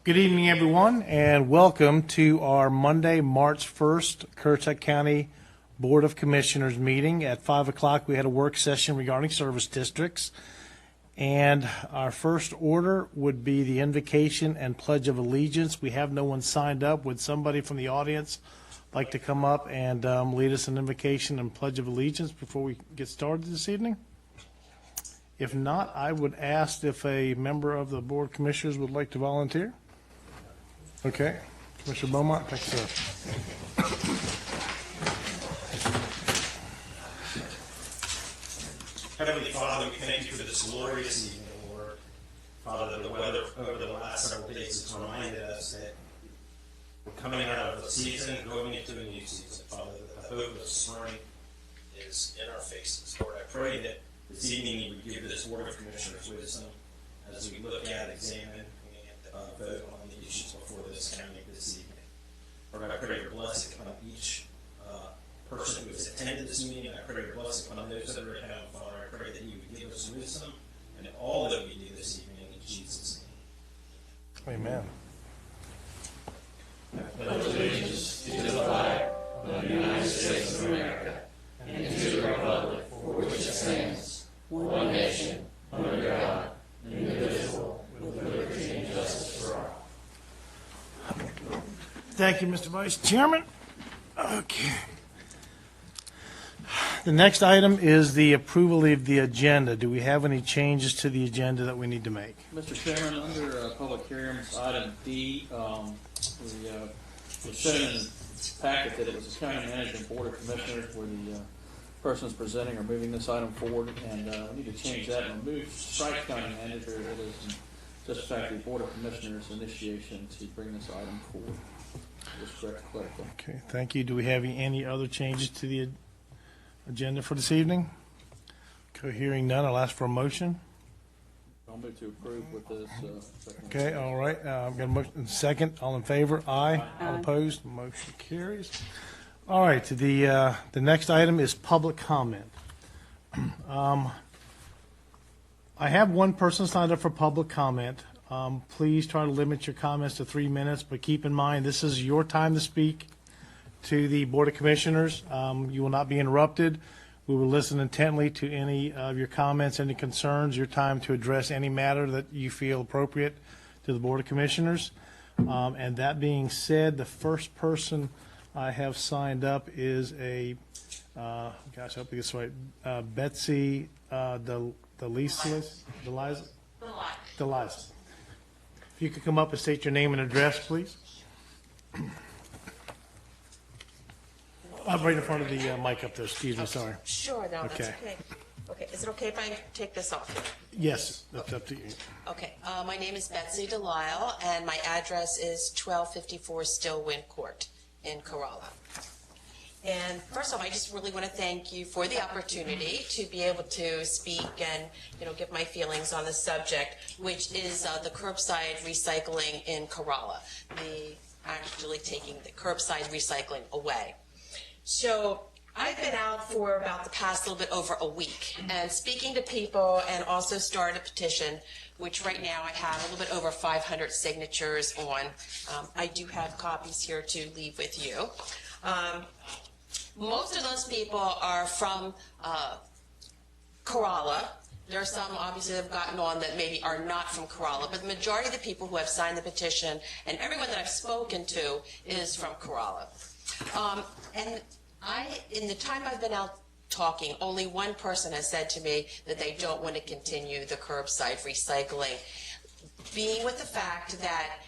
Good evening, everyone, and welcome to our Monday, March 1st, Currituck County Board of Commissioners meeting. At 5 o'clock, we had a work session regarding service districts. And our first order would be the invocation and pledge of allegiance. We have no one signed up. Would somebody from the audience like to come up and lead us an invocation and pledge of allegiance before we get started this evening? If not, I would ask if a member of the Board of Commissioners would like to volunteer. Okay. Commissioner Beaumont, thank you, sir. Heavenly Father, we thank you for this glorious evening, Lord. Father, the weather over the last several days has reminded us that we're coming out of a season and going into a new season. Father, that the hope of spring is in our faces. Lord, I pray that this evening you would give this Board of Commissioners wisdom as we look at, examine, and vote on the issues before this county this evening. Lord, I pray your blessing upon each person who has attended this meeting. I pray your blessing upon those that are at home, Father. I pray that you would give us wisdom in all that we do this evening in Jesus' name. Amen. I pledge allegiance to the flag of the United States of America and to the republic for which it stands, one nation, under God, indivisible, with liberty and justice for all. Thank you, Mr. Vice Chairman. Okay. The next item is the approval of the agenda. Do we have any changes to the agenda that we need to make? Mr. Chairman, under public hearings, item D, we said in the packet that it was the County Manager and Board of Commissioners where the person is presenting or moving this item forward, and we need to change that and remove strike County Manager. It is just the fact the Board of Commissioners initiation to bring this item forward. Just correct clerical. Okay, thank you. Do we have any other changes to the agenda for this evening? Okay, hearing none, I'll ask for a motion. I'll move to approve with this. Okay, all right. I've got a motion second. All in favor? Aye. Aye. All opposed? Motion carries. All right, the next item is public comment. I have one person signed up for public comment. Please try to limit your comments to 3 minutes, but keep in mind this is your time to speak to the Board of Commissioners. You will not be interrupted. We will listen intently to any of your comments, any concerns, your time to address any matter that you feel appropriate to the Board of Commissioners. And that being said, the first person I have signed up is I hope I get this right, Betsy Deliza. If you could come up and state your name and address, please. I'm right in front of the mic up there. Excuse me, sorry. Sure, no, that's Okay. okay. Okay, is it okay if I take this off? Yes, that's up to you. Okay, my name is Betsy Delisle, and my address is 1254 Stillwind Court in Corolla. And first off, I just really want to thank you for the opportunity to be able to speak and, give my feelings on the subject, which is the curbside recycling in Corolla, actually taking the curbside recycling away. So I've been out for about the past little bit over a week and speaking to people, and also started a petition, which right now I have a little bit over 500 signatures on. I do have copies here to leave with you. Most of those people are from Corolla. There are some obviously that have gotten on that maybe are not from Corolla, but the majority of the people who have signed the petition and everyone that I've spoken to is from Corolla. And in the time I've been out talking, only one person has said to me that they don't want to continue the curbside recycling, being with the fact that,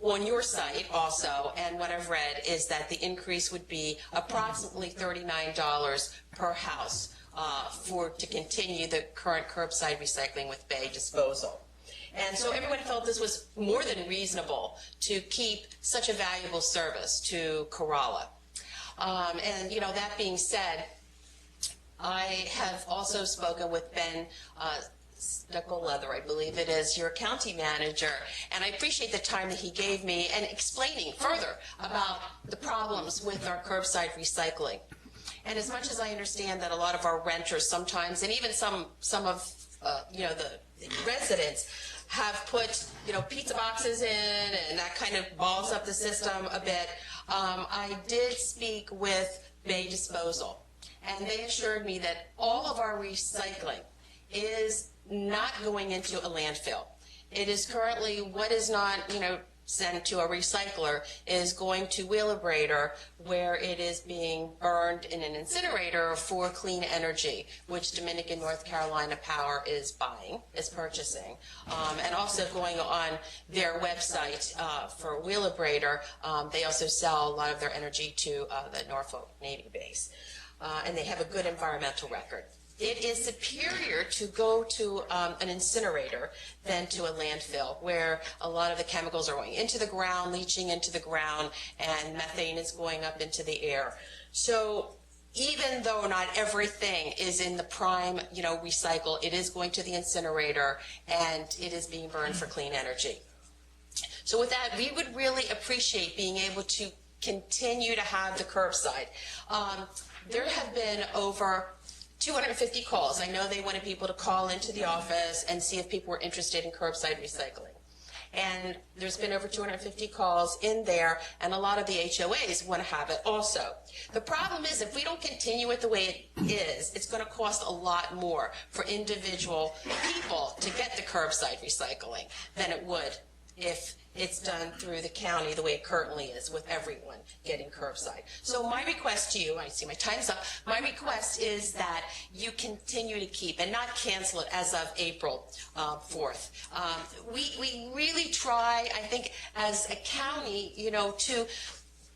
on your site also, and what I've read is that the increase would be approximately $39 per house to continue the current curbside recycling with bay disposal. And so everyone felt this was more than reasonable to keep such a valuable service to Corolla. And, that being said, I have also spoken with Ben Stickleather, I believe it is, your county manager, and I appreciate the time that he gave me and explaining further about the problems with our curbside recycling. And as much as I understand that a lot of our renters sometimes, and even some of the residents, have put, pizza boxes in, and that kind of balls up the system a bit. I did speak with Bay Disposal, and they assured me that all of our recycling is not going into a landfill. It is currently what is not, sent to a recycler is going to Wheelabrator, where it is being burned in an incinerator for clean energy, which Dominican North Carolina Power is purchasing. And also going on their website for Wheelabrator, they also sell a lot of their energy to the Norfolk Navy base. And they have a good environmental record. It is superior to go to an incinerator than to a landfill, where a lot of the chemicals are going into the ground, leaching into the ground, and methane is going up into the air. So even though not everything is in the prime, recycle, it is going to the incinerator, and it is being burned for clean energy. So with that, we would really appreciate being able to continue to have the curbside. There have been over 250 calls. I know they wanted people to call into the office and see if people were interested in curbside recycling. And there's been over 250 calls in there, and a lot of the HOAs want to have it also. The problem is, if we don't continue it the way it is, it's going to cost a lot more for individual people to get the curbside recycling than it would if it's done through the county the way it currently is, with everyone getting curbside. So my request to you, I see my time's up, my request is that you continue to keep and not cancel it as of April 4th. We really try, I think, as a county, to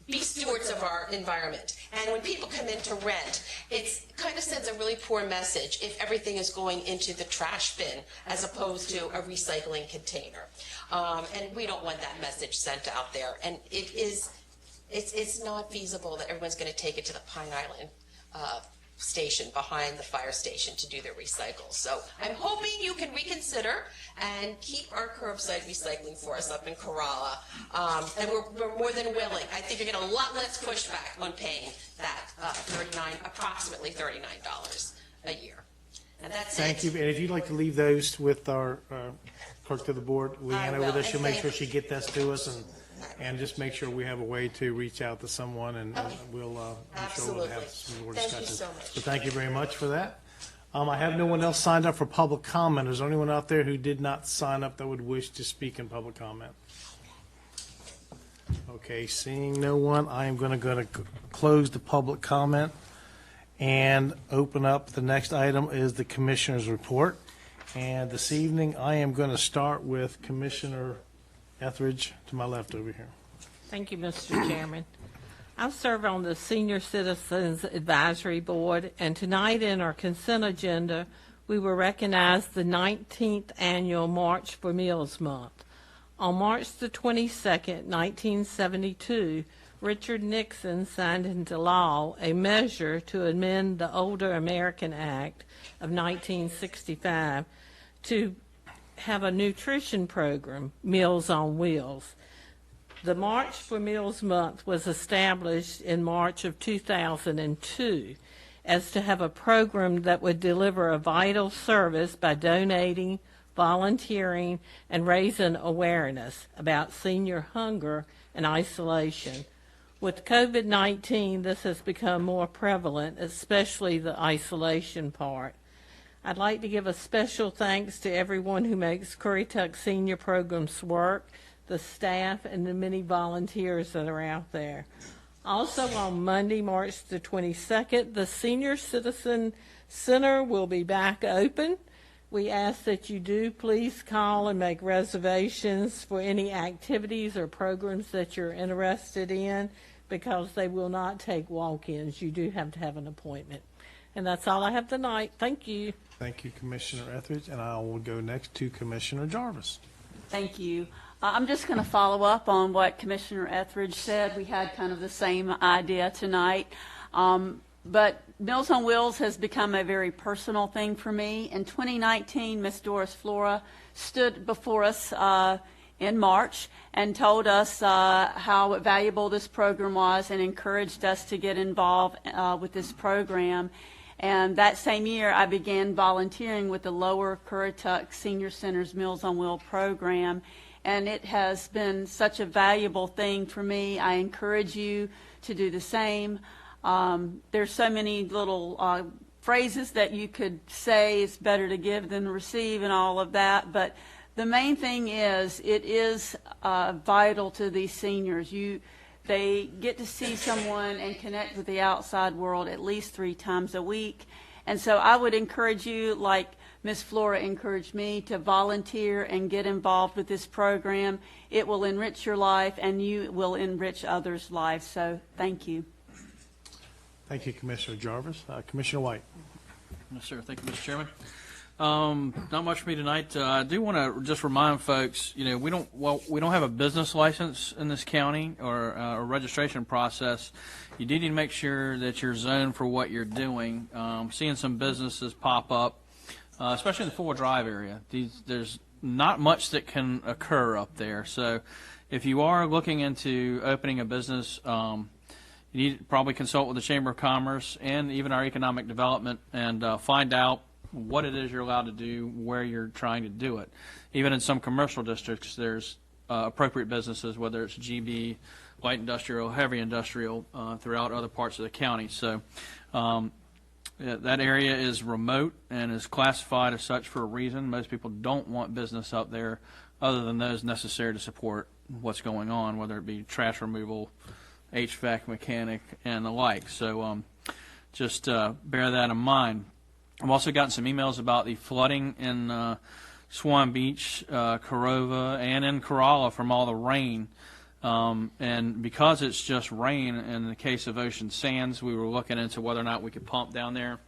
be stewards of our environment. And when people come in to rent, it kind of sends a really poor message if everything is going into the trash bin as opposed to a recycling container. And we don't want that message sent out there. And it's not feasible that everyone's going to take it to the Pine Island station behind the fire station to do their recycles. So I'm hoping you can reconsider and keep our curbside recycling for us up in Corolla. And we're more than willing. I think you're getting a lot less pushback on paying that approximately $39 a year. And that's Thank it. you. And if you'd like to leave those with our clerk to the board, Leanna, will. with us, she'll make And sure she get that to us, and just make sure we have a way to reach out to someone, and we'll, I'm sure we'll have some more Thank you discussions. so much. But thank you very much for that. I have no one else signed up for public comment. Is there anyone out there who did not sign up that would wish to speak in public comment? Okay, seeing no one, I am going to close the public comment and open up. The next item is the commissioner's report. And this evening, I am going to start with Commissioner Etheridge to my left over here. Thank you, Mr. Chairman. I serve on the Senior Citizens Advisory Board, and tonight in our consent agenda, we will recognize the 19th annual March for Meals Month. On March the 22nd, 1972, Richard Nixon signed into law a measure to amend the Older American Act of 1965 to have a nutrition program, Meals on Wheels. The March for Meals Month was established in March of 2002 as to have a program that would deliver a vital service by donating, volunteering, and raising awareness about senior hunger and isolation. With COVID-19, this has become more prevalent, especially the isolation part. I'd like to give a special thanks to everyone who makes Currituck Senior Programs work, the staff, and the many volunteers that are out there. Also on Monday, March the 22nd, the Senior Citizen Center will be back open. We ask that you do please call and make reservations for any activities or programs that you're interested in, because they will not take walk-ins. You do have to have an appointment. And that's all I have tonight. Thank you. Thank you, Commissioner Etheridge, and I will go next to Commissioner Jarvis. Thank you. I'm just going to follow up on what Commissioner Etheridge said. We had kind of the same idea tonight. But Meals on Wheels has become a very personal thing for me. In 2019, Ms. Doris Flora stood before us in March and told us how valuable this program was and encouraged us to get involved with this program. And that same year, I began volunteering with the Lower Currituck Senior Center's Meals on Wheels program, and it has been such a valuable thing for me. I encourage you to do the same. There's so many little phrases that you could say, it's better to give than to receive and all of that, but the main thing is it is vital to these seniors. They get to see someone and connect with the outside world at least 3 times a week. And so I would encourage you, like Ms. Flora encouraged me, to volunteer and get involved with this program. It will enrich your life, and you will enrich others' lives. So thank you. Thank you, Commissioner Jarvis. Commissioner White. Yes, sir. Thank you, Mr. Chairman. Not much for me tonight. I do want to just remind folks, we don't have a business license in this county or a registration process. You do need to make sure that you're zoned for what you're doing. Seeing some businesses pop up, especially in the 4-wheel drive area. There's not much that can occur up there. So if you are looking into opening a business, you need to probably consult with the Chamber of Commerce and even our economic development and find out what it is you're allowed to do, where you're trying to do it. Even in some commercial districts, there's appropriate businesses, whether it's GB, light industrial, heavy industrial, throughout other parts of the county. So that area is remote and is classified as such for a reason. Most people don't want business up there other than those necessary to support what's going on, whether it be trash removal, HVAC mechanic, and the like. So just bear that in mind. I've also gotten some emails about the flooding in Swan Beach, Corova, and in Corolla from all the rain. And because it's just rain, in the case of Ocean Sands, we were looking into whether or not we could pump down there.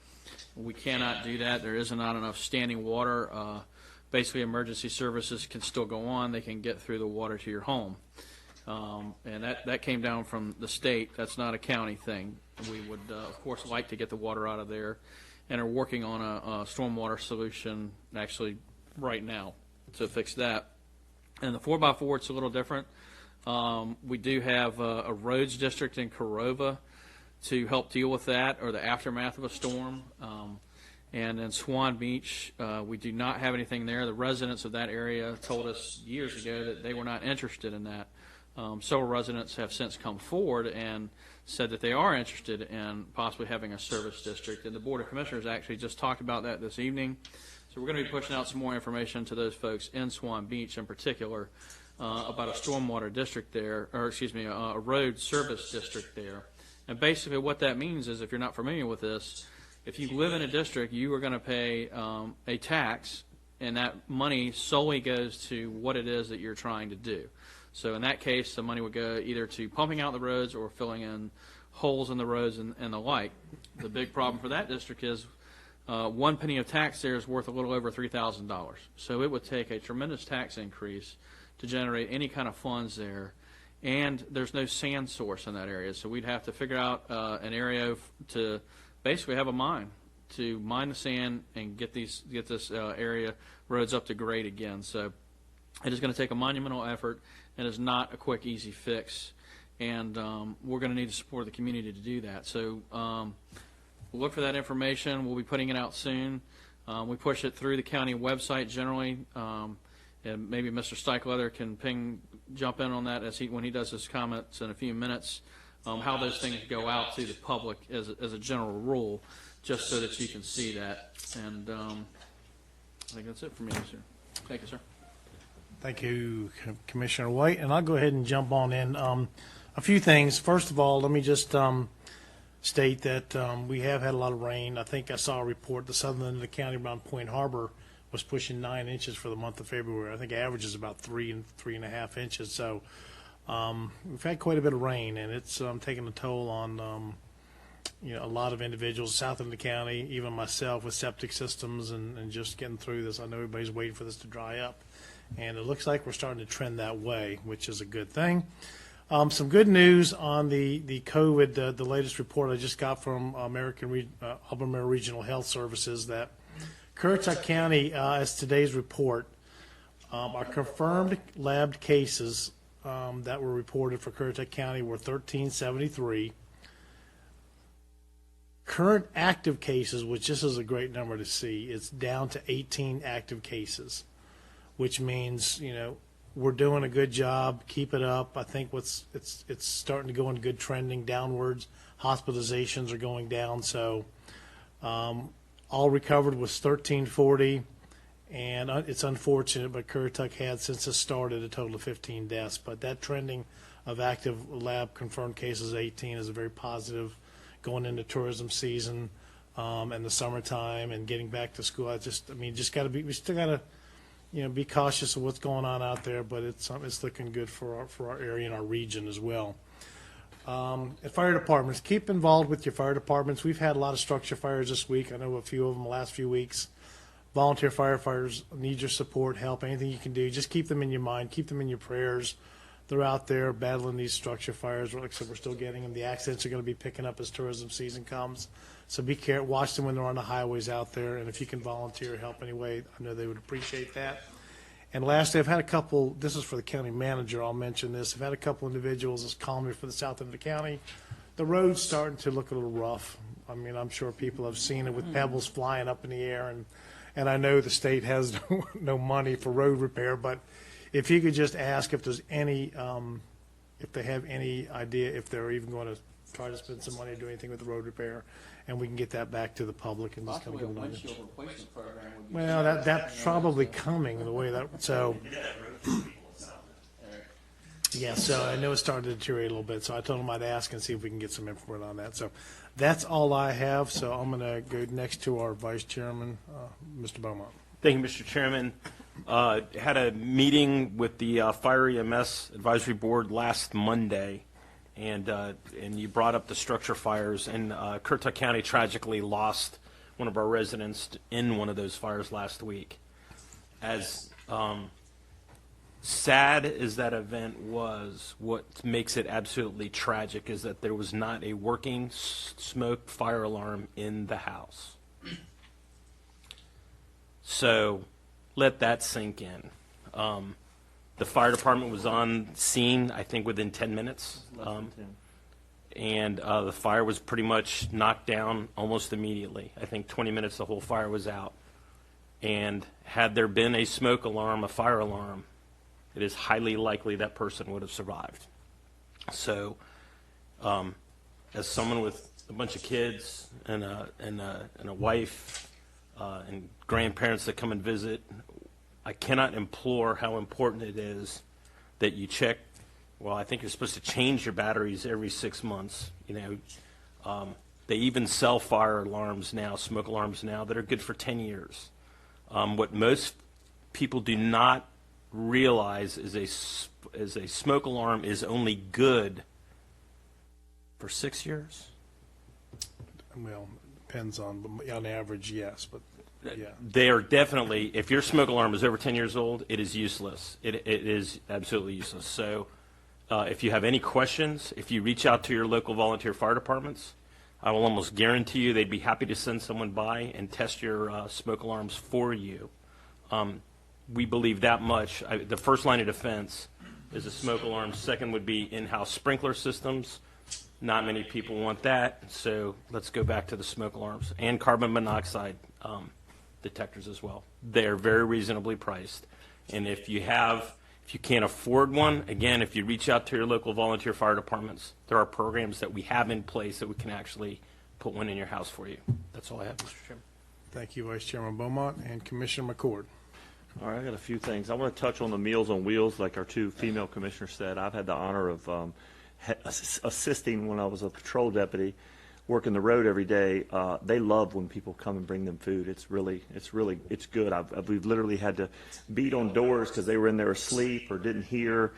We cannot do that. There is not enough standing water. Basically, emergency services can still go on. They can get through the water to your home. And that came down from the state. That's not a county thing. We would, of course, like to get the water out of there, and are working on a stormwater solution actually right now to fix that. And the 4x4, it's a little different. We do have a roads district in Corova to help deal with that or the aftermath of a storm. And in Swan Beach, we do not have anything there. The residents of that area told us years ago that they were not interested in that. Several residents have since come forward and said that they are interested in possibly having a service district, and the Board of Commissioners actually just talked about that this evening. So we're going to be pushing out some more information to those folks in Swan Beach in particular about a stormwater district there, or excuse me, a road service district there. And basically what that means is, if you're not familiar with this, if you live in a district, you are going to pay a tax, and that money solely goes to what it is that you're trying to do. So in that case, the money would go either to pumping out the roads or filling in holes in the roads and the like. The big problem for that district is 1 penny of tax there is worth a little over $3,000. So it would take a tremendous tax increase to generate any kind of funds there. And there's no sand source in that area. So we'd have to figure out an area to basically have a mine, to mine the sand and get this area roads up to grade again. So it is going to take a monumental effort, and is not a quick, easy fix. And we're going to need to support the community to do that. So look for that information. We'll be putting it out soon. We push it through the county website generally. And maybe Mr. Steichleather can jump in on that when he does his comments in a few minutes, how those things go out to the public as a general rule, just so that you can see that. And I think that's it for me, sir. Thank you, sir. Thank you, Commissioner White. And I'll go ahead and jump on in. A few things. First of all, let me just state that we have had a lot of rain. I think I saw a report the southern end of the county around Point Harbor was pushing 9 inches for the month of February. I think average is about 3.5 inches. So we've had quite a bit of rain, and it's taking a toll on a lot of individuals south in the county, even myself with septic systems and just getting through this. I know everybody's waiting for this to dry up. And it looks like we're starting to trend that way, which is a good thing. Some good news on the COVID, the latest report I just got from Albemarle Regional Health Services, that Currituck County, as today's report, our confirmed labbed cases that were reported for Currituck County were 1,373. current active cases, which this is a great number to see, it's down to 18 active cases, which means, we're doing a good job. Keep it up. I think it's starting to go in good trending downwards. Hospitalizations are going down. So all recovered was 1340, and it's unfortunate, but Currituck had since it started a total of 15 deaths. But that trending of active lab confirmed cases 18 is a very positive going into tourism season and the summertime and getting back to school. We still got to be cautious of what's going on out there, but it's looking good for our area and our region as well. At fire departments, keep involved with your fire departments. We've had a lot of structure fires this week. I know a few of them the last few weeks. Volunteer firefighters need your support, help, anything you can do. Just keep them in your mind, keep them in your prayers. They're out there battling these structure fires. Like I said, we're still getting them. The accidents are going to be picking up as tourism season comes. So be careful. Watch them when they're on the highways out there. And if you can volunteer or help anyway, I know they would appreciate that. And lastly, I've had a couple, this is for the county manager, I'll mention this. I've had a couple individuals that's calling me for the south end of the county. The road's starting to look a little rough. I mean, I'm sure people have seen it with pebbles flying up in the air. And I know the state has no money for road repair, but if you could just ask if there's any, if they have any idea if they're even going to try to spend some money to do anything with the road repair, and we can get that back to the public and just kind Possibly of a give it windshield replacement program would be. well, that's probably coming the way that, so, yeah, so I know it started to deteriorate a little bit, so I told them I'd ask and see if we can get some information on that. So that's all I have, so I'm going to go next to our Vice Chairman, Mr. Beaumont. Thank you, Mr. Chairman. Had a meeting with the Fire EMS Advisory Board last Monday, and you brought up the structure fires, and Currituck County tragically lost one of our residents in one of those fires last week. As sad as that event was, what makes it absolutely tragic is that there was not a working smoke fire alarm in the house. So let that sink in. The fire department was on scene, I think, within 10 minutes. And the fire was pretty much knocked down almost immediately. I think 20 minutes the whole fire was out. And had there been a smoke alarm, a fire alarm, it is highly likely that person would have survived. So as someone with a bunch of kids and a wife and grandparents that come and visit, I cannot implore how important it is that you check. Well, I think you're supposed to change your batteries every 6 months. They even sell fire alarms now, smoke alarms now, that are good for 10 years. What most people do not realize is a smoke alarm is only good for 6 years. Well, depends on average, yes, but yeah. They are definitely, if your smoke alarm is over 10 years old, it is useless. It is absolutely useless. So if you have any questions, if you reach out to your local volunteer fire departments, I will almost guarantee you they'd be happy to send someone by and test your smoke alarms for you. We believe that much. The first line of defense is a smoke alarm. Second would be in-house sprinkler systems. Not many people want that, so let's go back to the smoke alarms and carbon monoxide detectors as well. They're very reasonably priced, and if you can't afford one, again, if you reach out to your local volunteer fire departments, there are programs that we have in place that we can actually put one in your house for you. That's all I have, Mr. Chairman. Thank you, Vice Chairman Beaumont and Commissioner McCord. All right, I got a few things. I want to touch on the Meals on Wheels, like our two female commissioners said. I've had the honor of assisting when I was a patrol deputy, working the road every day. They love when people come and bring them food. It's good. We've literally had to beat on doors because they were in there asleep or didn't hear.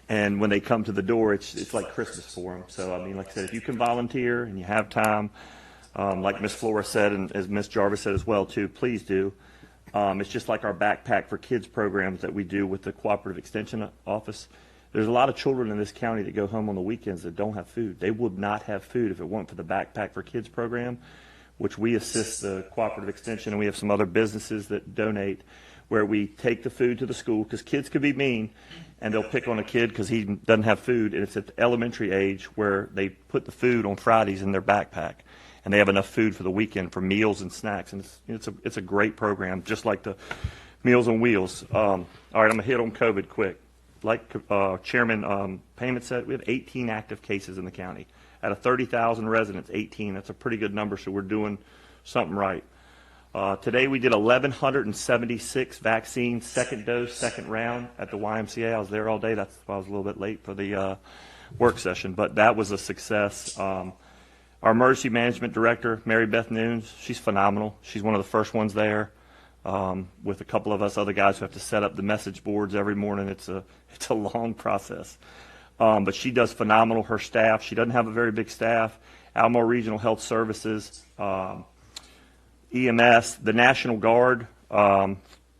And when they come to the door, it's like Christmas for them. So, I mean, like I said, if you can volunteer and you have time, like Miss Flora said, and as Miss Jarvis said as well, too, please do. It's just like our Backpack for Kids programs that we do with the Cooperative Extension Office. There's a lot of children in this county that go home on the weekends that don't have food. They would not have food if it weren't for the Backpack for Kids program, which we assist the Cooperative Extension, and we have some other businesses that donate, where we take the food to the school, because kids can be mean, and they'll pick on a kid because he doesn't have food, and it's at the elementary age where they put the food on Fridays in their backpack. and they have enough food for the weekend for meals and snacks. And it's a great program, just like the Meals on Wheels. All right, I'm going to hit on COVID quick. Like Chairman Payment said, we have 18 active cases in the county. Out of 30,000 residents, 18. That's a pretty good number, so we're doing something right. Today we did 1,176 vaccines, second dose, second round at the YMCA. I was there all day. That's why I was a little bit late for the work session, but that was a success. Our emergency management director, Mary Beth Nunes, she's phenomenal. She's one of the first ones there. With a couple of us other guys who have to set up the message boards every morning. It's a long process. But she does phenomenal. Her staff, she doesn't have a very big staff. Almar Regional Health Services, EMS, the National Guard.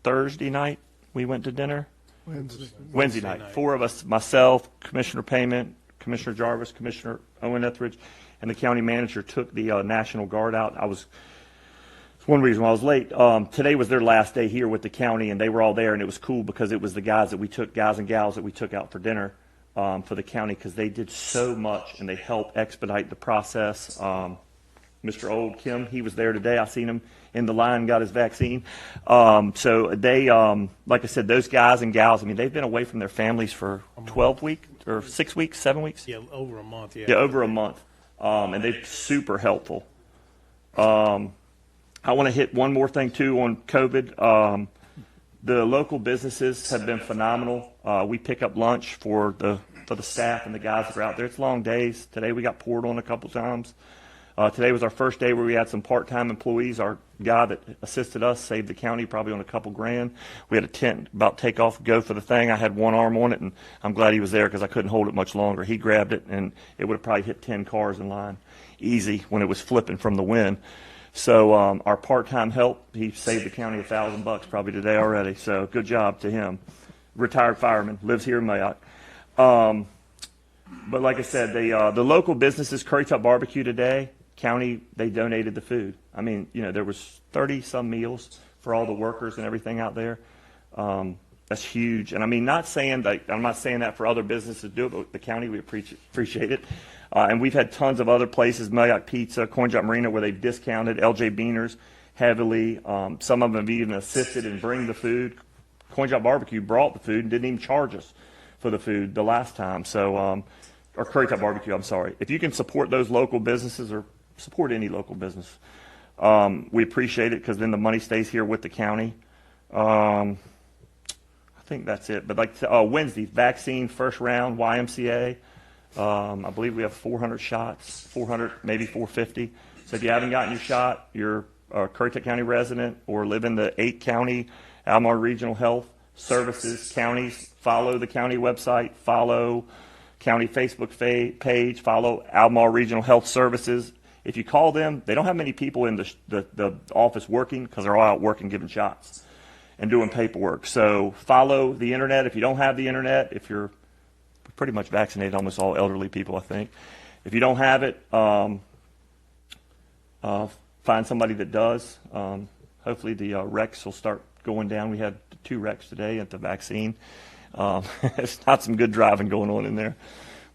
Thursday night we went to dinner. Wednesday night. night. 4 of us, myself, Commissioner Payment, Commissioner Jarvis, Commissioner Owen Etheridge, and the county manager took the National Guard out. One reason why I was late. Today was their last day here with the county, and they were all there, and it was cool because it was the guys and gals that we took out for dinner for the county, because they did so much and they helped expedite the process. Mr. Old Kim, he was there today. I seen him in the line, got his vaccine. So they, like I said, those guys and gals, I mean, they've been away from their families for 12 weeks or 6 weeks, 7 weeks. Yeah, over a month. Yeah, over a month, and they're super helpful. I want to hit one more thing, too, on COVID. The local businesses have been phenomenal. We pick up lunch for the staff and the guys that are out there. It's long days. Today we got poured on a couple times. Today was our first day where we had some part-time employees. Our guy that assisted us saved the county probably on a couple grand. We had a tent about take off, go for the thing. I had one arm on it, and I'm glad he was there because I couldn't hold it much longer. He grabbed it, and it would have probably hit 10 cars in line easy when it was flipping from the wind. So our part-time help, he saved the county $1,000 probably today already. So good job to him. Retired fireman, lives here in Mayock. But like I said, the local businesses, Currituck Barbecue today, county, they donated the food. I mean, there was 30-some meals for all the workers and everything out there. That's huge. And I mean, I'm not saying that for other businesses to do it, but the county, we appreciate it. And we've had tons of other places, Mayock Pizza, Coin Drop Marina, where they've discounted LJ Beaners heavily. Some of them have even assisted in bringing the food. Coin Drop Barbecue brought the food and didn't even charge us for the food the last time. So, or Currituck Barbecue, I'm sorry. If you can support those local businesses or support any local business, we appreciate it because then the money stays here with the county. I think that's it. But like Wednesday, vaccine first round, YMCA. I believe we have 400 shots, 400, maybe 450. So if you haven't gotten your shot, you're a Currituck County resident or live in the 8-county Almar Regional Health Services counties, follow the county website, follow county Facebook page, follow Almar Regional Health Services. If you call them, they don't have many people in the office working because they're all out working giving shots and doing paperwork. So follow the internet. If you don't have the internet, if you're pretty much vaccinated, almost all elderly people, I think. If you don't have it, find somebody that does. Hopefully the wrecks will start going down. We had 2 wrecks today at the vaccine. It's not some good driving going on in there.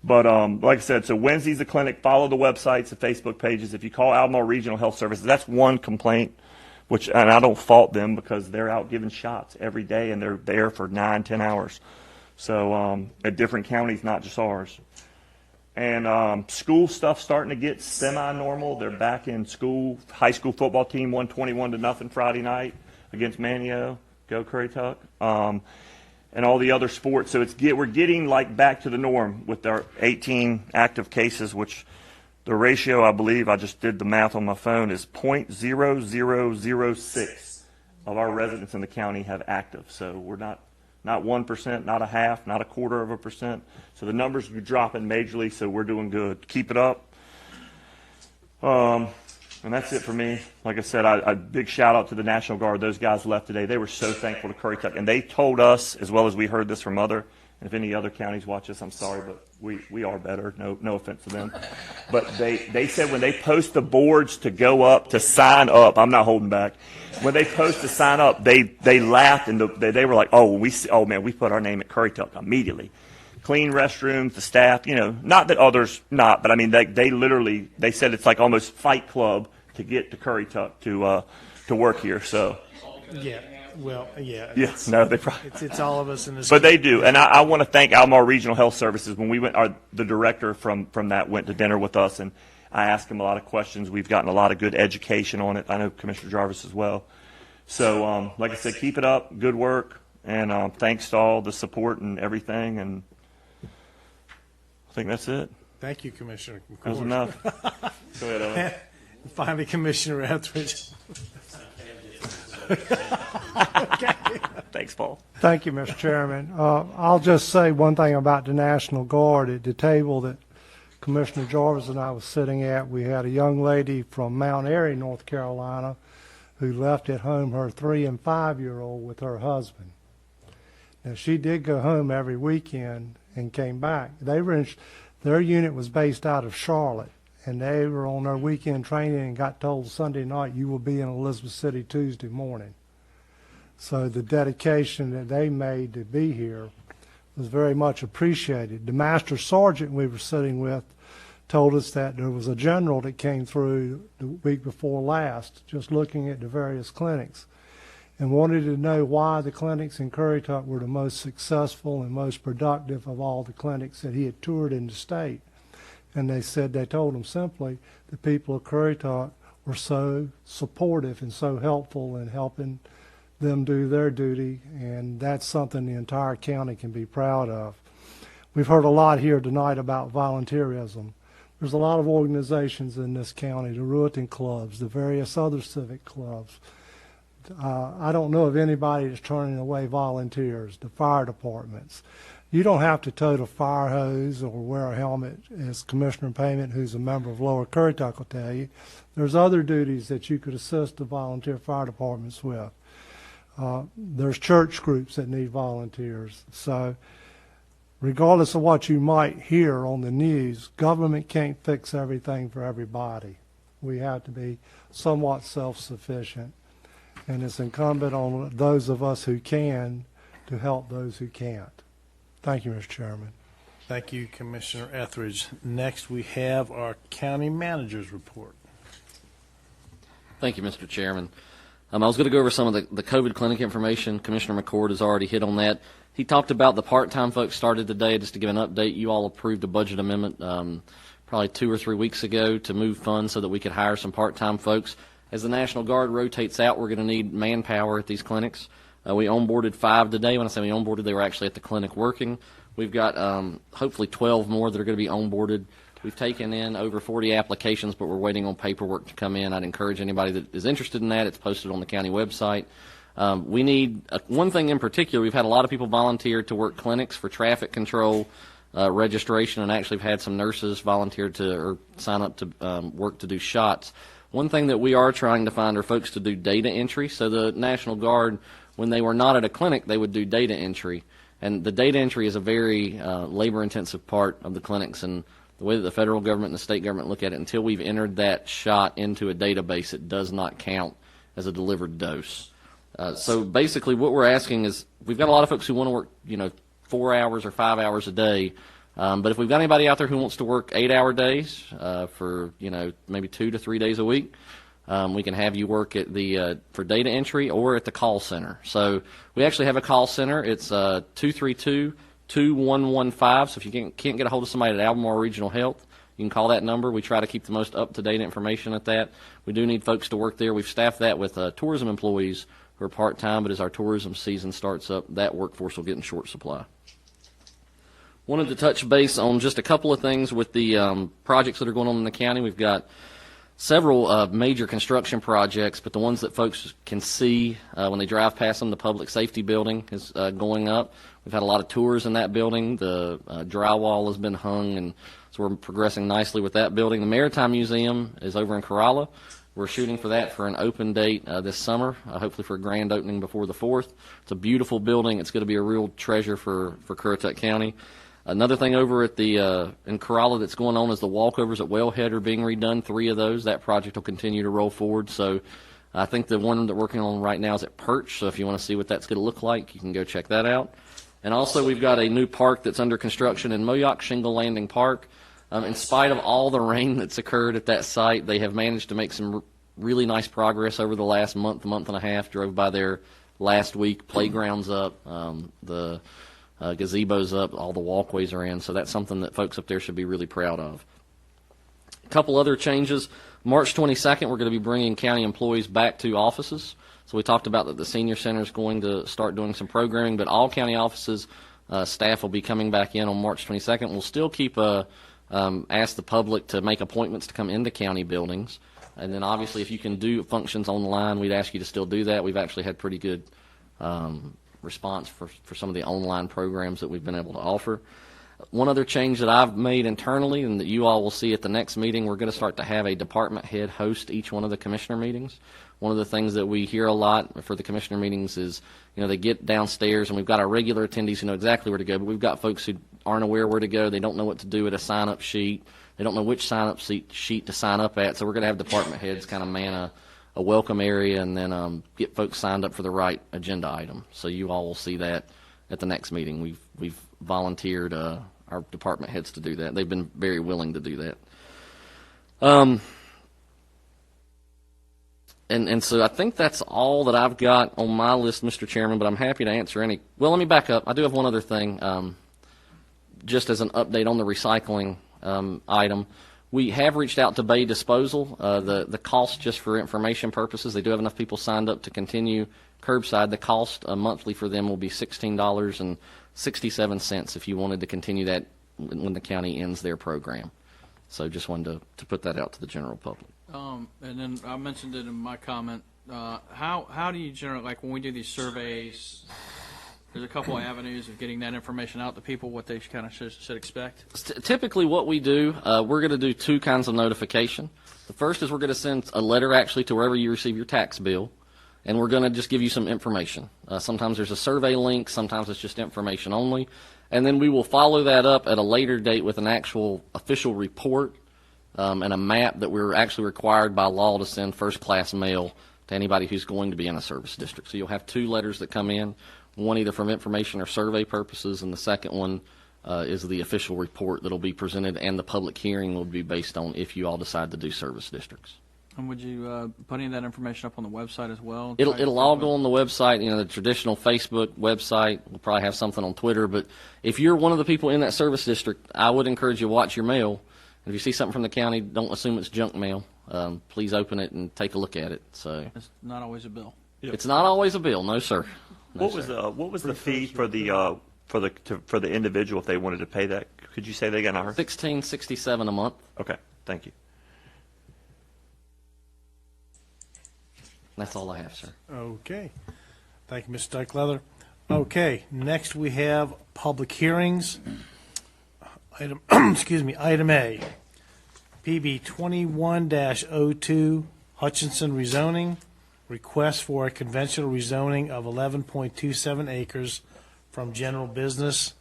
But like I said, so Wednesday's the clinic. Follow the websites, the Facebook pages. If you call Almar Regional Health Services, that's one complaint, and I don't fault them because they're out giving shots every day, and they're there for 9-10 hours. So at different counties, not just ours. And school stuff starting to get semi-normal. They're back in school. High school football team won 21-0 Friday night against Manio. Go Currituck. And all the other sports. So we're getting like back to the norm with our 18 active cases, which the ratio, I believe, I just did the math on my phone, is 0.0006 of our residents in the county have active. So we're not 1%, not a half, not a 1/4%. So the numbers are dropping majorly, so we're doing good. Keep it up. And that's it for me. Like I said, a big shout out to the National Guard. Those guys left today. They were so thankful to Currituck. And they told us, as well as we heard this from and if any other counties watch us, I'm sorry, but we are better. No offense to them. But they said when they post the boards to go up, to sign up, I'm not holding back. When they post to sign up, they laughed and they were like, oh man, we put our name at Currituck immediately. clean restrooms, the staff, not that others not, but I mean, they literally, they said it's like almost Fight Club to get to Currituck to work here, so. Yeah, well, yeah. Yeah, no, they probably. It's all of us in this. But they do, and I want to thank Albemarle Regional Health Services. When we went, the director from that went to dinner with us, and I asked him a lot of questions. We've gotten a lot of good education on it. I know Commissioner Jarvis as well. So, like I said, keep it up, good work, and thanks to all the support and everything, and I think that's it. Thank you, Commissioner. That was enough. Go ahead, Owen. Finally, Commissioner Etheridge. Thanks, Paul. Thank you, Mr. Chairman. I'll just say one thing about the National Guard. At the table that Commissioner Jarvis and I was sitting at, we had a young lady from Mount Airy, North Carolina, who left at home her 3- and 5-year-old with her husband. Now, she did go home every weekend and came back. Their unit was based out of Charlotte, and they were on their weekend training and got told Sunday night, you will be in Elizabeth City Tuesday morning. So the dedication that they made to be here was very much appreciated. The master sergeant we were sitting with told us that there was a general that came through the week before last, just looking at the various clinics, and wanted to know why the clinics in Currituck were the most successful and most productive of all the clinics that he had toured in the state. And they told him simply, the people of Currituck were so supportive and so helpful in helping them do their duty, and that's something the entire county can be proud of. We've heard a lot here tonight about volunteerism. There's a lot of organizations in this county, the Rezoning clubs, the various other civic clubs. I don't know of anybody that's turning away volunteers, the fire departments. You don't have to tote a fire hose or wear a helmet, as Commissioner Payment, who's a member of Lower Currituck, will tell you. There's other duties that you could assist the volunteer fire departments with. There's church groups that need volunteers. So regardless of what you might hear on the news, government can't fix everything for everybody. We have to be somewhat self-sufficient, and it's incumbent on those of us who can to help those who can't. Thank you, Mr. Chairman. Thank you, Commissioner Etheridge. Next, we have our county manager's report. Thank you, Mr. Chairman. I was going to go over some of the COVID clinic information. Commissioner McCord has already hit on that. He talked about the part-time folks started today. Just to give an update, you all approved a budget amendment probably 2 or 3 weeks ago to move funds so that we could hire some part-time folks. As the National Guard rotates out, we're going to need manpower at these clinics. We onboarded 5 today. When I say we onboarded, they were actually at the clinic working. We've got hopefully 12 more that are going to be onboarded. We've taken in over 40 applications, but we're waiting on paperwork to come in. I'd encourage anybody that is interested in that. It's posted on the county website. We need one thing in particular. We've had a lot of people volunteer to work clinics for traffic control, registration, and actually have had some nurses volunteer to or sign up to work to do shots. One thing that we are trying to find are folks to do data entry. So the National Guard, when they were not at a clinic, they would do data entry. And the data entry is a very labor-intensive part of the clinics, and the way that the federal government and the state government look at it, until we've entered that shot into a database, it does not count as a delivered dose. So basically what we're asking is, we've got a lot of folks who want to work, 4 hours or 5 hours a day. But if we've got anybody out there who wants to work 8-hour days for, maybe 2 to 3 days a week, we can have you work at the for data entry or at the call center. So we actually have a call center. It's 232-2115. So if you can't get a hold of somebody at Albemarle Regional Health, you can call that number. We try to keep the most up-to-date information at that. We do need folks to work there. We've staffed that with tourism employees who are part-time, but as our tourism season starts up, that workforce will get in short supply. Wanted to touch base on just a couple of things with the projects that are going on in the county. We've got several major construction projects, but the ones that folks can see when they drive past them, the public safety building is going up. We've had a lot of tours in that building. The drywall has been hung, and so we're progressing nicely with that building. The Maritime Museum is over in Corolla. We're shooting for that for an open date this summer, hopefully for a grand opening before the 4th. It's a beautiful building. It's going to be a real treasure for Currituck County. Another thing over at the in Corolla that's going on is the walkovers at Wellhead are being redone. 3 of those. That project will continue to roll forward. So I think the one that we're working on right now is at Perch. So if you want to see what that's going to look like, you can go check that out. And also, we've got a new park that's under construction in Moyock Shingle Landing Park. In spite of all the rain that's occurred at that site, they have managed to make some really nice progress over the last month and a half. Drove by there last week. Playground's up, the gazebo's up, all the walkways are in. So that's something that folks up there should be really proud of. A couple other changes. March 22nd, we're going to be bringing county employees back to offices. So we talked about that the senior center is going to start doing some programming, but all county offices staff will be coming back in on March 22nd. We'll still keep ask the public to make appointments to come into county buildings. And then obviously if you can do functions online, we'd ask you to still do that. We've actually had pretty good response for some of the online programs that we've been able to offer. One other change that I've made internally and that you all will see at the next meeting, we're going to start to have a department head host each one of the commissioner meetings. One of the things that we hear a lot for the commissioner meetings is, they get downstairs and we've got our regular attendees who know exactly where to go, but we've got folks who aren't aware where to go. They don't know what to do at a sign-up sheet. They don't know which sign-up sheet to sign up at. So we're going to have department heads kind of man a welcome area and then get folks signed up for the right agenda item. So you all will see that at the next meeting. We've volunteered our department heads to do that. They've been very willing to do that. And so I think that's all that I've got on my list, Mr. Chairman, but I'm happy to answer any. Well, let me back up. I do have one other thing, just as an update on the recycling item. We have reached out to Bay Disposal. The cost, just for information purposes, they do have enough people signed up to continue curbside. The cost monthly for them will be $16.67 if you wanted to continue that when the county ends their program. So just wanted to put that out to the general public. And then I mentioned it in my comment. How do you generate, like when we do these surveys, there's a couple of avenues of getting that information out to people, what they kind of should expect? Typically what we do, we're going to do two kinds of notification. The first is we're going to send a letter actually to wherever you receive your tax bill, and we're going to just give you some information. Sometimes there's a survey link, sometimes it's just information only. And then we will follow that up at a later date with an actual official report and a map that we're actually required by law to send first-class mail to anybody who's going to be in a service district. So you'll have two letters that come in, one either from information or survey purposes, and the second one is the official report that will be presented, and the public hearing will be based on if you all decide to do service districts. And would you put any of that information up on the website as well? It'll all go on the website, the traditional Facebook website. We'll probably have something on Twitter. But if you're one of the people in that service district, I would encourage you to watch your mail. If you see something from the county, don't assume it's junk mail. Please open it and take a look at it. So it's not always a bill. It's not always a bill, no sir. No, What was the fee for the individual if they wanted to pay that? Could you say they got an hour? $16.67 a month. Okay, thank you. That's all I have, sir. Okay. Thank you, Mr. Dyke-Leather. Okay, next we have public hearings. Item A, PB 21-02, Hutchinson rezoning, request for a conventional rezoning of 11.27 acres from general business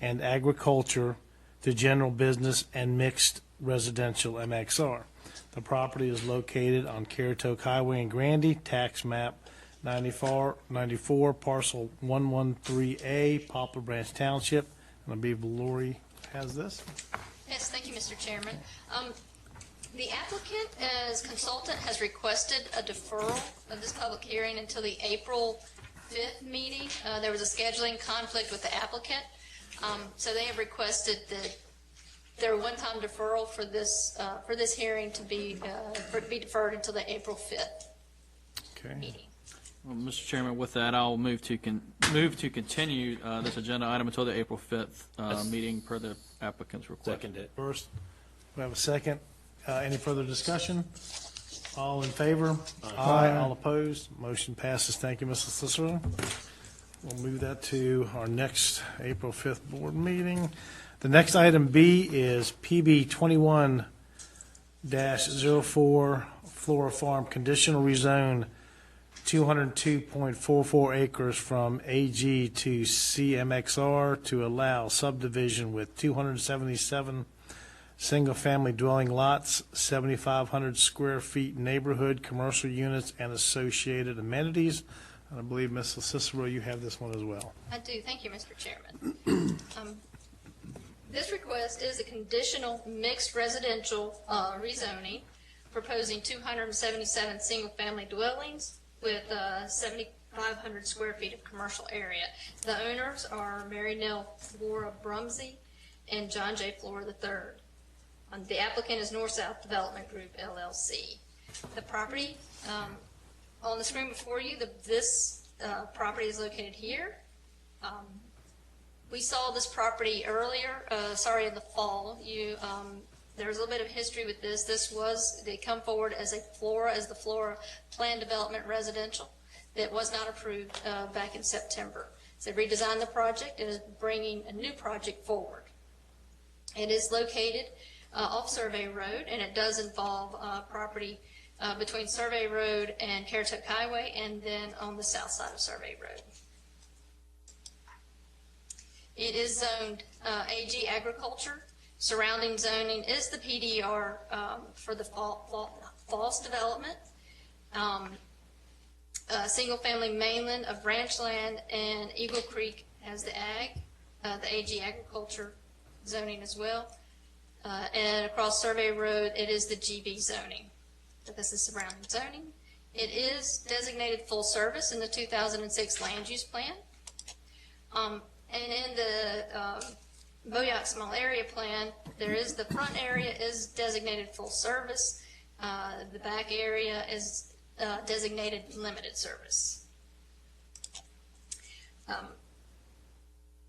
and agriculture to general business and mixed residential MXR. The property is located on Currituck Highway in Grandy, tax map 94, parcel 113A, Poplar Branch Township. And I believe Lori has this. Yes, thank you, Mr. Chairman. The applicant, as consultant, has requested a deferral of this public hearing until the April 5th meeting. There was a scheduling conflict with the applicant, so they have requested that their one-time deferral for this hearing to be deferred until the April 5th meeting. Well, Mr. Chairman, with that, I'll move to continue this agenda item until the April 5th meeting per the applicant's request. Second it. First, we have a second. Any further discussion? All in favor? Aye. All opposed? Motion passes. Thank you, Mrs. Cicero. We'll move that to our next April 5th board meeting. The next item B is PB 21-04, Flora Farm conditional rezone 202.44 acres from AG to CMXR to allow subdivision with 277 single-family dwelling lots, 7,500 square feet neighborhood, commercial units, and associated amenities And I believe, Ms. Cicero, you have this one as well. I do. Thank you, Mr. Chairman. This request is a conditional mixed residential rezoning, proposing 277 single-family dwellings with 7,500 square feet of commercial area. The owners are Mary Nell Flora Brumsey and John J. Flora III. The applicant is North-South Development Group, LLC. The property on the screen before you, this property is located here. We saw this property earlier, in the fall. There's a little bit of history with this. They come forward as the Flora Planned Development Residential that was not approved back in September. So they redesigned the project and is bringing a new project forward. It is located off Survey Road, and it does involve property between Survey Road and Currituck Highway, and then on the south side of Survey Road. It is zoned AG Agriculture. Surrounding zoning is the PDR for the Falls development, single-family mainland of ranch land, and Eagle Creek has the AG Agriculture zoning as well. And across Survey Road, it is the GB zoning. So this is surrounding zoning. It is designated full service in the 2006 land use plan. And in the Boyac Small Area Plan, the front area is designated full service. The back area is designated limited service.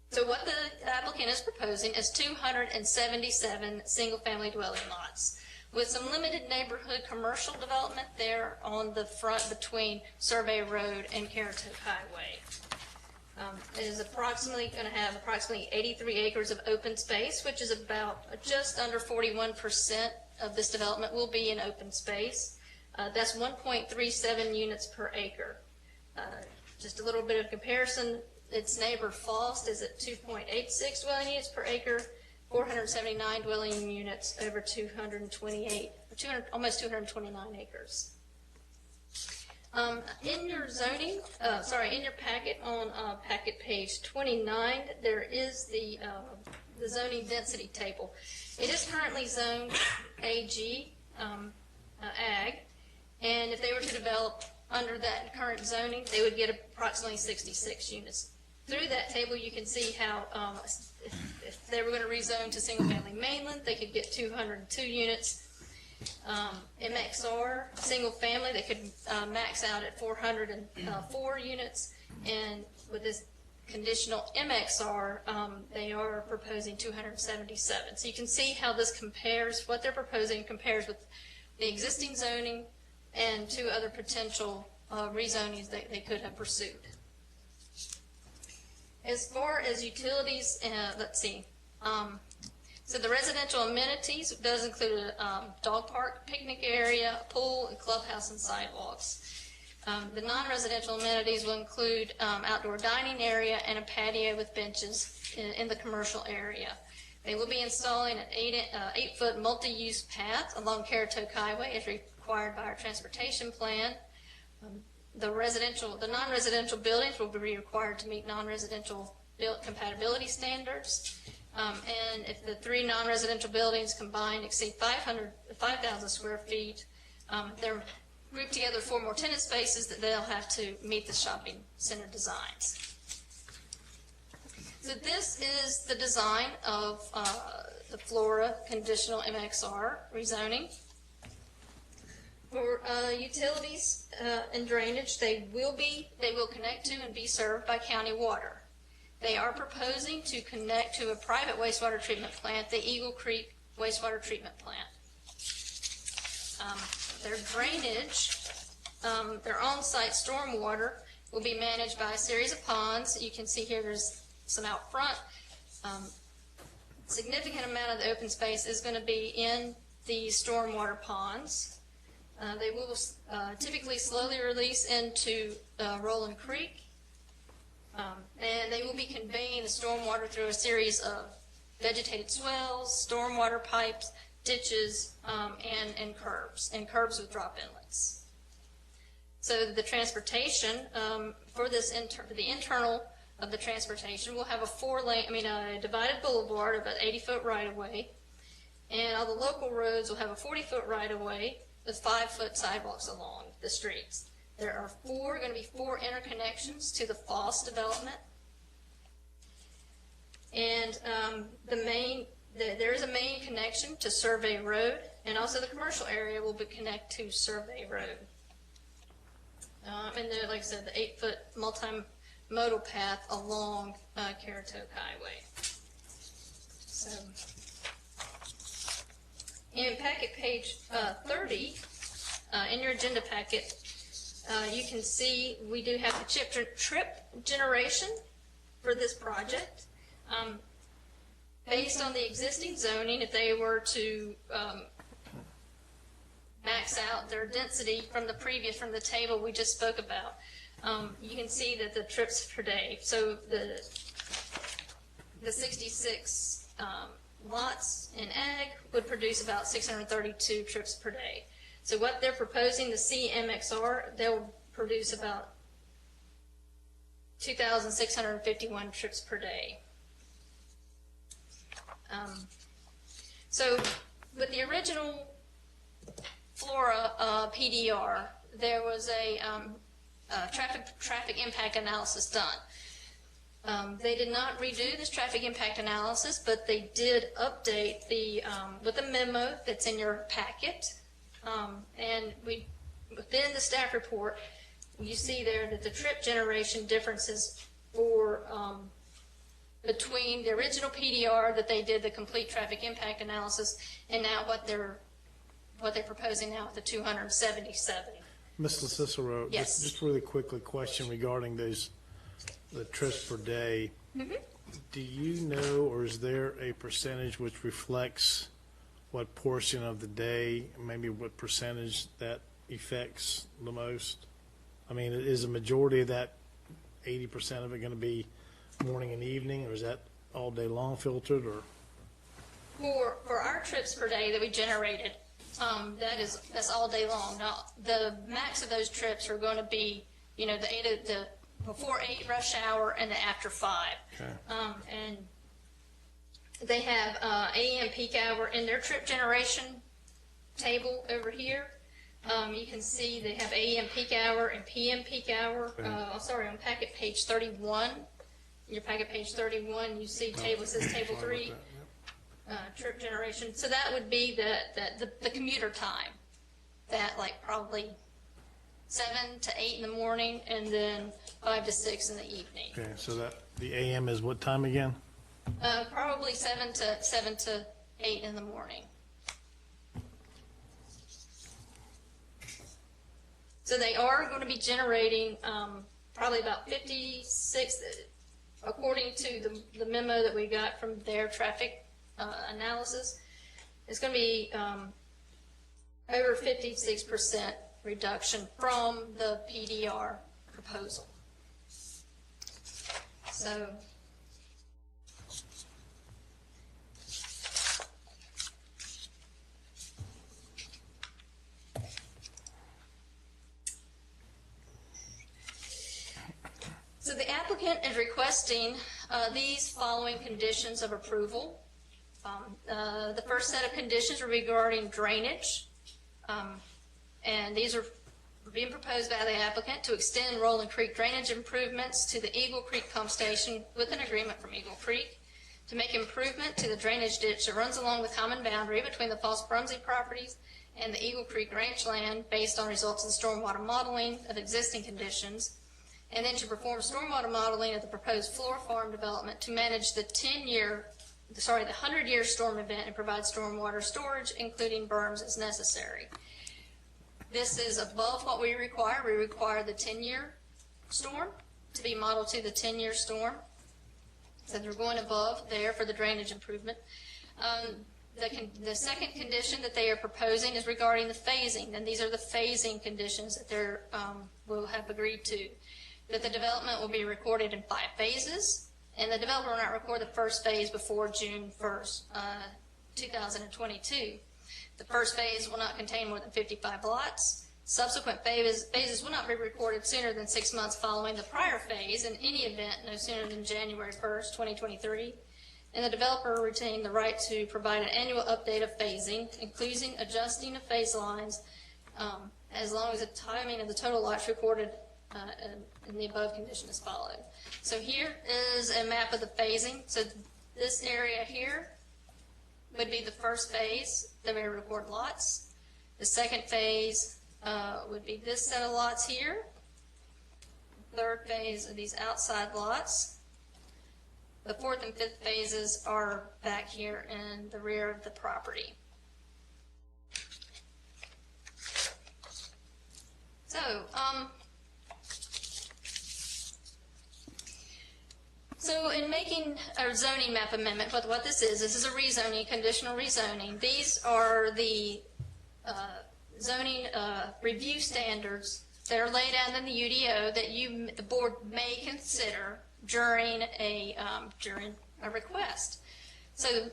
So what the applicant is proposing is 277 single-family dwelling lots with some limited neighborhood commercial development there on the front between Survey Road and Currituck Highway. It is going to have approximately 83 acres of open space, which is about just under 41% of this development will be in open space. That's 1.37 units per acre. Just a little bit of comparison, its neighbor Falls is at 2.86 dwelling units per acre, 479 dwelling units over almost 229 acres. In your in your packet on packet page 29, there is the zoning density table. It is currently zoned AG, Ag, and if they were to develop under that current zoning, they would get approximately 66 units. Through that table, you can see how if they were going to rezone to single-family mainland, they could get 202 units. MXR, single family, they could max out at 404 units, and with this conditional MXR, they are proposing 277. So you can see how this compares, what they're proposing compares with the existing zoning and two other potential rezonings that they could have pursued. As far as utilities, let's see. So the residential amenities does include a dog park, picnic area, pool, and clubhouse and sidewalks. The non-residential amenities will include outdoor dining area and a patio with benches in the commercial area. They will be installing an 8-foot multi-use path along Currituck Highway as required by our transportation plan. The non-residential buildings will be required to meet non-residential compatibility standards. And if the three non-residential buildings combined exceed 5,000 square feet, they're grouped together 4 more tenant spaces that they'll have to meet the shopping center designs. So this is the design of the Flora conditional MXR rezoning. For utilities and drainage, they will connect to and be served by county water. They are proposing to connect to a private wastewater treatment plant, the Eagle Creek Wastewater Treatment Plant. Their drainage, their on-site stormwater will be managed by a series of ponds. You can see here there's some out front. Significant amount of the open space is going to be in the stormwater ponds. They will typically slowly release into Rolling Creek. And they will be conveying the stormwater through a series of vegetated swells, stormwater pipes, ditches, and curbs with drop inlets. So the transportation for this for the internal of the transportation, we'll have a divided boulevard, about 80-foot right-of-way, and all the local roads will have a 40-foot right-of-way with 5-foot sidewalks along the streets. There are going to be four interconnections to the Foss development, and there is a main connection to Survey Road, and also the commercial area will be connected to Survey Road. And then, like I said, the 8-foot multimodal path along Currituck Highway. So, in packet page 30, in your agenda packet, you can see we do have the trip generation for this project. Based on the existing zoning, if they were to max out their density from the table we just spoke about, you can see that the trips per day, so the 66 lots in ag would produce about 632 trips per day. So what they're proposing, the CMXR, they'll produce about 2,651 trips per day. So with the original Flora PDR, there was a traffic impact analysis done. They did not redo this traffic impact analysis, but they did update with a memo that's in your packet. And within the staff report, you see there that the trip generation differences for between the original PDR that they did the complete traffic impact analysis, and now what they're proposing now with the 277. Ms. Cicero, Yes. just really quickly, question regarding the trips per day. Mm-hmm. Do you know, or is there a percentage which reflects what portion of the day, maybe what percentage that affects the most? I mean, is the majority of that 80% of it going to be morning and evening, or is that all day long filtered, or? For our trips per day that we generated, that's all day long. Now, the max of those trips are going to be, the before 8 rush hour and the after 5. Okay. And they have AM peak hour in their trip generation table over here. You can see they have AM peak hour and PM peak hour. On packet page 31. In your packet page 31, you see it says table 3. Trip generation. So that would be the commuter time. That probably 7 to 8 in the morning, and then 5 to 6 in the evening. Okay, so that the AM is what time again? Probably 7 to 8 in the morning. So they are going to be generating probably about 56, according to the memo that we got from their traffic analysis. It's going to be over 56% reduction from the PDR proposal. So the applicant is requesting these following conditions of approval. The first set of conditions are regarding drainage, and these are being proposed by the applicant to extend Rolling Creek drainage improvements to the Eagle Creek pump station with an agreement from Eagle Creek, to make improvement to the drainage ditch that runs along the common boundary between the False Brumsey properties and the Eagle Creek ranch land based on results of the stormwater modeling of existing conditions, and then to perform stormwater modeling of the proposed Flora farm development to manage the 100-year storm event and provide stormwater storage, including berms as necessary. This is above what we require. We require the 10-year storm to be modeled to the 10-year storm. So they're going above there for the drainage improvement. The second condition that they are proposing is regarding the phasing, and these are the phasing conditions that they will have agreed to. That the development will be recorded in 5 phases, and the developer will not record the first phase before June 1st, 2022. The first phase will not contain more than 55 lots. Subsequent phases will not be recorded sooner than 6 months following the prior phase, in any event no sooner than January 1st, 2023. And the developer retained the right to provide an annual update of phasing, including adjusting of phase lines, as long as the timing of the total lots recorded in the above condition is followed. So here is a map of the phasing. So this area here would be the first phase that we record lots. The second phase would be this set of lots here. Third phase are these outside lots. The fourth and fifth phases are back here in the rear of the property. So in making a zoning map amendment, what this is a rezoning, conditional rezoning. These are the zoning review standards that are laid out in the UDO that the board may consider during a request. So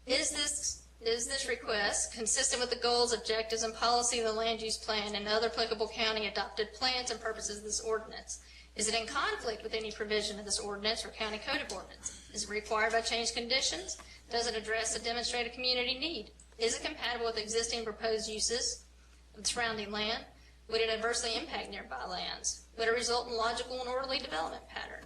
is this request consistent with the goals, objectives, and policy of the land use plan and other applicable county adopted plans and purposes of this ordinance? Is it in conflict with any provision of this ordinance or county code of ordinance? Is it required by changed conditions? Does it address a demonstrated community need? Is it compatible with existing proposed uses of the surrounding land? Would it adversely impact nearby lands? Would it result in logical and orderly development pattern?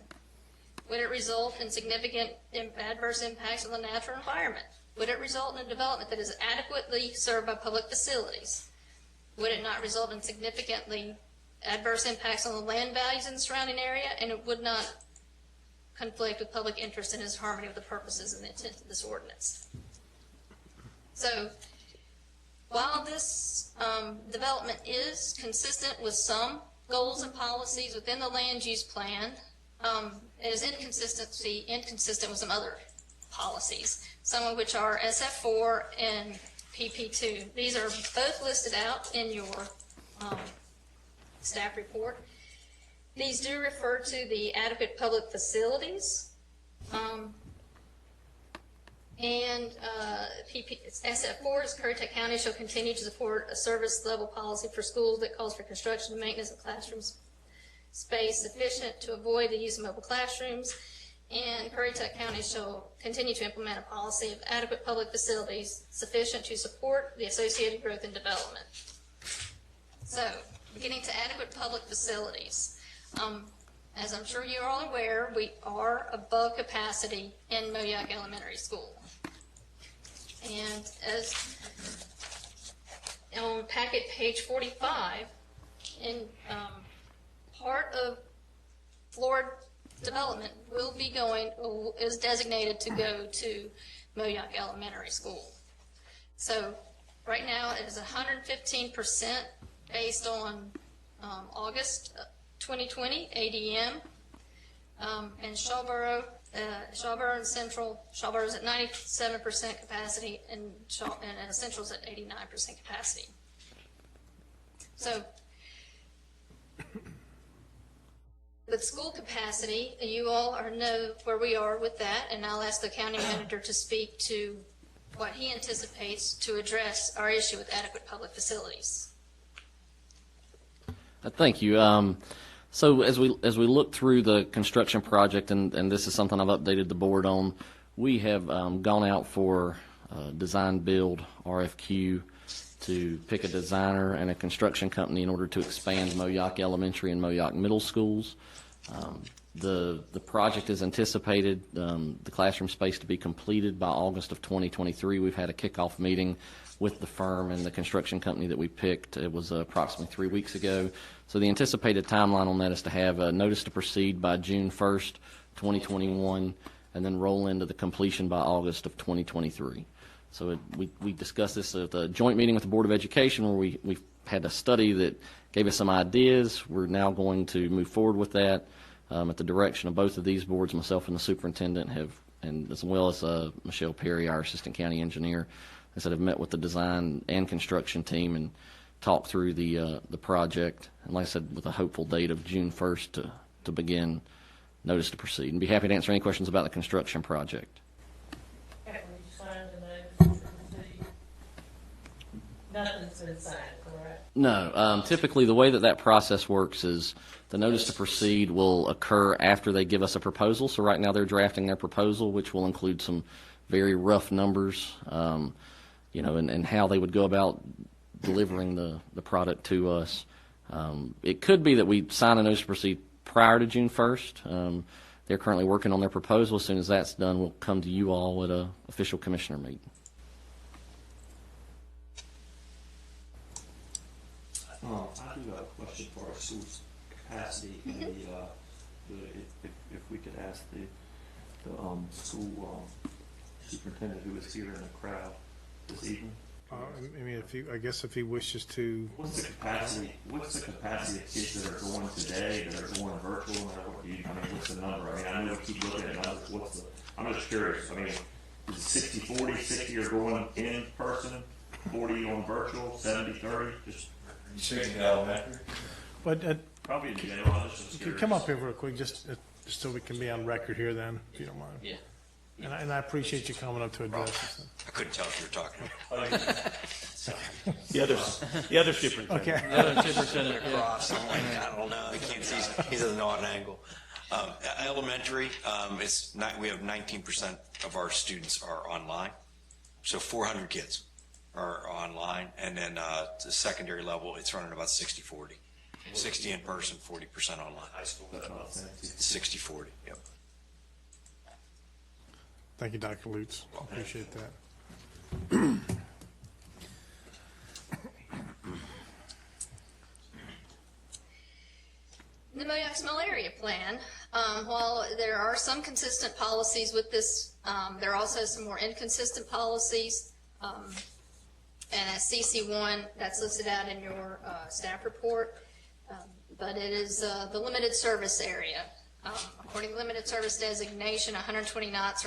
Would it result in significant adverse impacts on the natural environment? Would it result in a development that is adequately served by public facilities? Would it not result in significantly adverse impacts on the land values in the surrounding area? And it would not conflict with public interest and is harmony with the purposes and the intent of this ordinance. So while this development is consistent with some goals and policies within the land use plan, it is inconsistent with some other policies, some of which are SF4 and PP2. These are both listed out in your staff report. These do refer to the adequate public facilities, and SF4 is Currituck County shall continue to support a service level policy for schools that calls for construction and maintenance of classrooms space sufficient to avoid the use of mobile classrooms, and Currituck County shall continue to implement a policy of adequate public facilities sufficient to support the associated growth and development. So, getting to adequate public facilities. As I'm sure you're all aware, we are above capacity in Moyock Elementary School. And as on packet page 45, in part of Flora development is designated to go to Moyock Elementary School. So right now it is 115% based on August 2020 ADM, and Shawboro and Central. Shawboro is at 97% capacity, and Central is at 89% capacity. So, with school capacity, you all know where we are with that, and I'll ask the county manager to speak to what he anticipates to address our issue with adequate public facilities. Thank you. So as we look through the construction project, and this is something I've updated the board on, we have gone out for design build RFQ to pick a designer and a construction company in order to expand Moyock Elementary and Moyock Middle Schools. The project is anticipated the classroom space to be completed by August of 2023. We've had a kickoff meeting with the firm and the construction company that we picked. It was approximately 3 weeks ago. So the anticipated timeline on that is to have a notice to proceed by June 1st, 2021, and then roll into the completion by August of 2023. So we discussed this at the joint meeting with the Board of Education, where we had a study that gave us some ideas. We're now going to move forward with that at the direction of both of these boards. Myself and the superintendent and as well as Michelle Perry, our assistant county engineer, have met with the design and construction team and talked through the project. And like I said, with a hopeful date of June 1st to begin notice to proceed. And be happy to answer any questions about the construction project. Nothing's been signed, correct? No, typically the way that process works is the notice to proceed will occur after they give us a proposal. So right now they're drafting their proposal, which will include some very rough numbers, and how they would go about delivering the product to us. It could be that we sign a notice to proceed prior to June 1st. They're currently working on their proposal. As soon as that's done, we'll come to you all at an official commissioner meeting. I do have a question for our school's capacity and if we could ask the school superintendent who is here in the crowd this evening. If he wishes to. What's the capacity of kids that are going today, that are going virtual, what's the number? I know we keep looking at numbers. I'm just curious. Is it 60-40, 60 are going in person, 40 on virtual, 70-30? Just Speaking elementary. But probably in general. come up here real quick, just so we can be on record here then, if you don't mind. Yeah. And I appreciate you coming up to address us. I couldn't tell if you were talking. The other superintendent. Okay. Across. I'm like, I don't know. I can't see. He doesn't know an angle. Elementary, we have 19% of our students are online, so 400 kids are online, and then the secondary level, it's running about 60-40. 60 in person, 40% online. High school, that's about 60-40. Yep. Thank you, Dr. Lutz. Appreciate that. The Modoc Small Area Plan, while there are some consistent policies with this, there are also some more inconsistent policies. And at CC1, that's listed out in your staff report, but it is the limited service area. According to limited service designation, 129 lots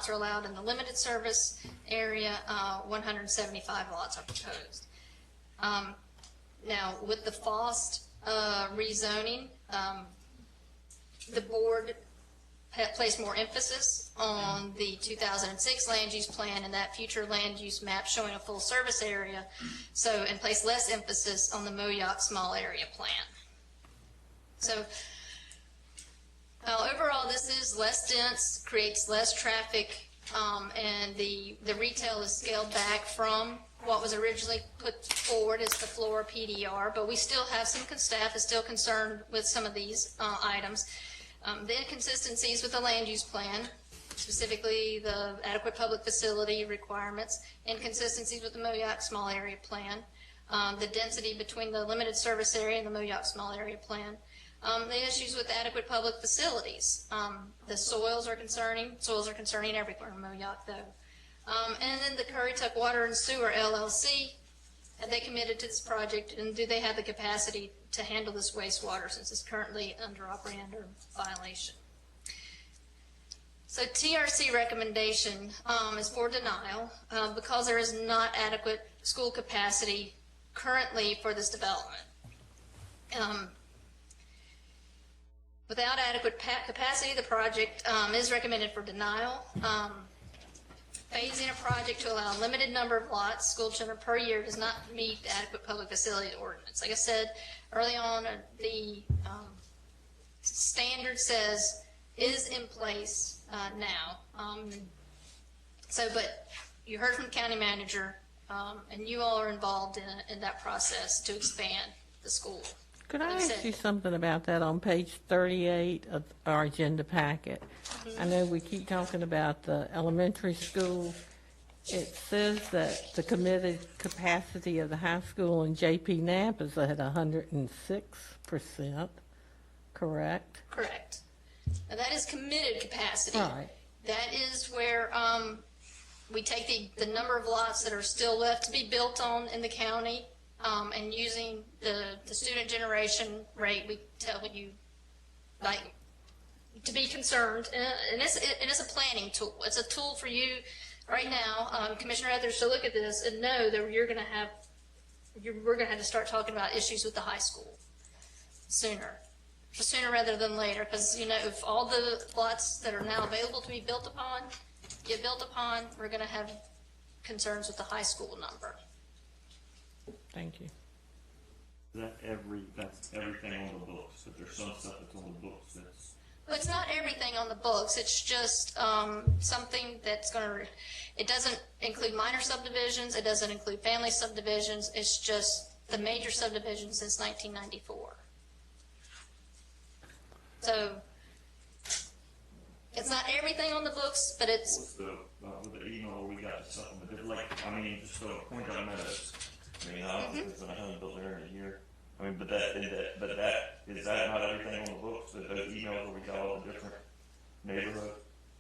are allowed in the limited service area, 175 lots are proposed. Now, with the FOST rezoning, the board placed more emphasis on the 2006 land use plan and that future land use map showing a full service area, and placed less emphasis on the Modoc small area plan. So overall, this is less dense, creates less traffic, and the retail is scaled back from what was originally put forward as the Flora PDR, but we still have some staff is still concerned with some of these items. The inconsistencies with the land use plan, specifically the adequate public facility requirements, inconsistencies with the Modoc small area plan, the density between the limited service area and the Modoc small area plan, the issues with adequate public facilities. The soils are concerning everywhere in Modoc though. And then the Currituck Water and Sewer LLC, have they committed to this project, and do they have the capacity to handle this wastewater since it's currently under violation? So TRC recommendation is for denial because there is not adequate school capacity currently for this development. Without adequate capacity, the project is recommended for denial. Phasing a project to allow a limited number of lots, school children per year, does not meet the adequate public facility ordinance. Like I said early on, the standard says is in place now. But you heard from the county manager, and you all are involved in that process to expand the school. Could I ask you something about that on page 38 of our agenda packet? I know we keep talking about the elementary school. It says that the committed capacity of the high school in J.P. Knapp is at 106%, correct? Correct. Now that is committed capacity. Right. That is where we take the number of lots that are still left to be built on in the county, and using the student generation rate, we tell you, like, to be concerned, and it's a planning tool. It's a tool for you right now, Commissioner Etheridge, to look at this and know that we're going to have to start talking about issues with the high school sooner rather than later, because if all the lots that are now available to be built upon get built upon, we're going to have concerns with the high school number. Thank you. That's everything on the books, but there's some stuff that's on the books that's. Well, it's not everything on the books. It's just something that's going to, it doesn't include minor subdivisions. It doesn't include family subdivisions. It's just the major subdivisions since 1994. So it's not everything on the books, but it's. With the email we got the supplement, just throw a point on that. I mean, I don't know if it's been a home built there in a year. I mean, but is that not everything on the books? That those emails where we got all the different neighborhoods?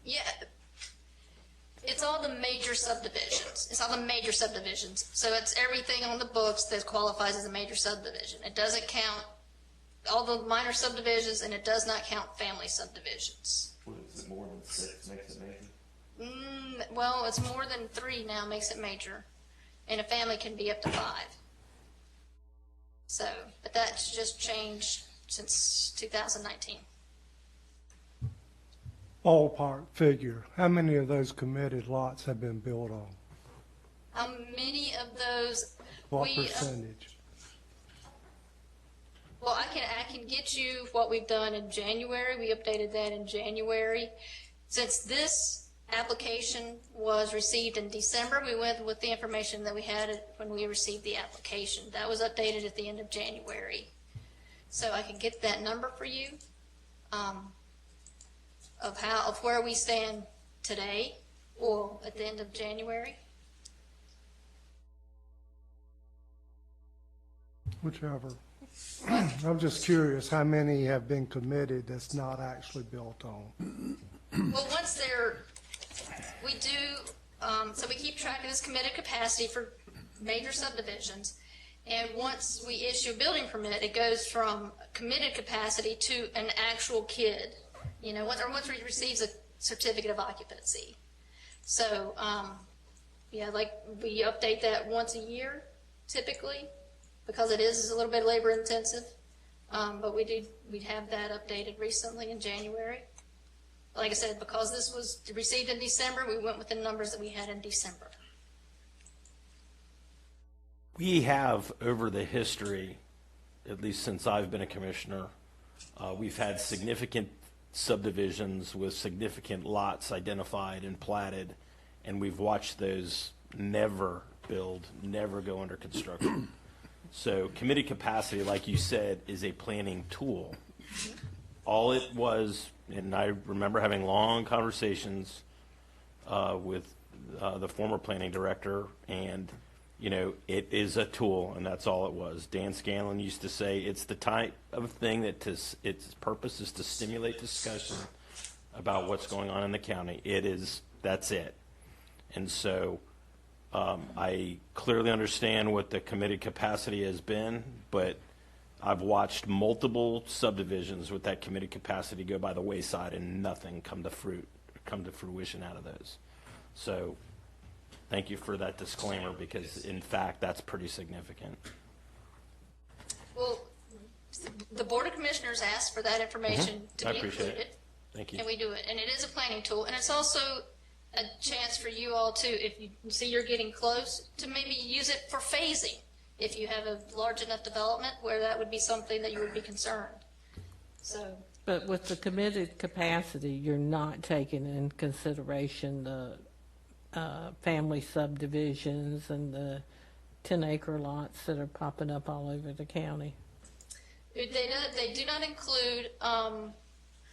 Yeah, it's all the major subdivisions. It's all the major subdivisions. So it's everything on the books that qualifies as a major subdivision. It doesn't count all the minor subdivisions, and it does not count family subdivisions. What is it, more than 6 makes it major? Well, it's more than 3 now makes it major, and a family can be up to 5. So, but that's just changed since 2019. Ballpark figure, how many of those committed lots have been built on? How many of those? What percentage? Well, I can get you what we've done in January. We updated that in January. Since this application was received in December, we went with the information that we had when we received the application. That was updated at the end of January. So I can get that number for you of where we stand today or at the end of January. Whichever. I'm just curious how many have been committed that's not actually built on. Well, once we do, so we keep track of this committed capacity for major subdivisions, and once we issue a building permit, it goes from committed capacity to an actual kid, once we receives a certificate of occupancy. So, like we update that once a year, typically, because it is a little bit labor intensive, but we'd have that updated recently in January. Like I said, because this was received in December, we went with the numbers that we had in December. We have, over the history, at least since I've been a commissioner, we've had significant subdivisions with significant lots identified and platted, and we've watched those never build, never go under construction. So committed capacity, like you said, is a planning tool. All it was, and I remember having long conversations with the former planning director, and it is a tool, and that's all it was. Dan Scanlon used to say it's the type of thing that its purpose is to stimulate discussion about what's going on in the county. That's it. And so I clearly understand what the committed capacity has been, but I've watched multiple subdivisions with that committed capacity go by the wayside and nothing come to fruition out of those. So thank you for that disclaimer, because in fact that's pretty significant. Well, the Board of Commissioners asked for that information to be included. Thank you. And we do it. And it is a planning tool. And it's also a chance for you all to, if you see you're getting close, to maybe use it for phasing. If you have a large enough development where that would be something that you would be concerned. So. But with the committed capacity, you're not taking in consideration the family subdivisions and the 10-acre lots that are popping up all over the county. They do not include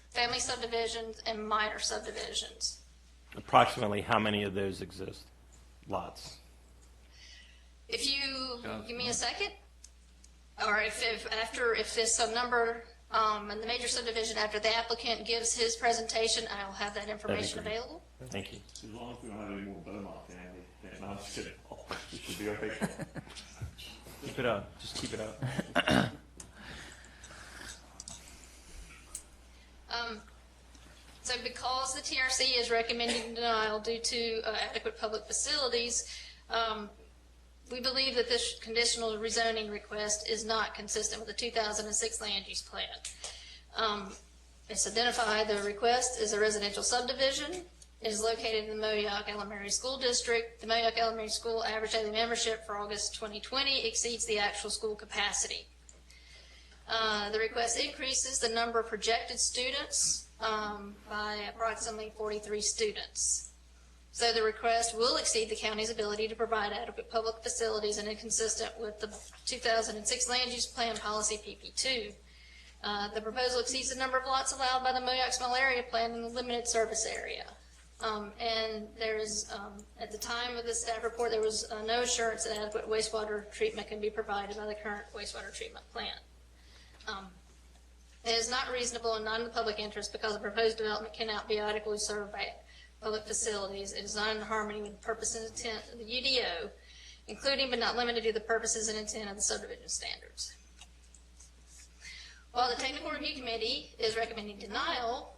family subdivisions and minor subdivisions. Approximately how many of those exist? Lots. If you give me a second, or if this number and the major subdivision, after the applicant gives his presentation, I'll have that information available. Thank you. As long as we don't have any more Beaumont family, then I'm just kidding. It should be okay. Keep it up. Just keep it up. So because the TRC is recommending denial due to adequate public facilities, we believe that this conditional rezoning request is not consistent with the 2006 land use plan. It's identified the request is a residential subdivision. It is located in the Moyock Elementary School District. The Moyock Elementary School average daily membership for August 2020 exceeds the actual school capacity. The request increases the number of projected students by approximately 43 students. So the request will exceed the county's ability to provide adequate public facilities and is consistent with the 2006 Land Use Plan Policy PP2. The proposal exceeds the number of lots allowed by the Moyock Small Area Plan in the limited service area. And there is, at the time of the staff report, there was no assurance that adequate wastewater treatment can be provided by the current wastewater treatment plant. It is not reasonable and not in the public interest because the proposed development cannot be adequately served by public facilities. It is not in harmony with the purpose and intent of the UDO, including but not limited to the purposes and intent of the subdivision standards. While the Technical Review Committee is recommending denial,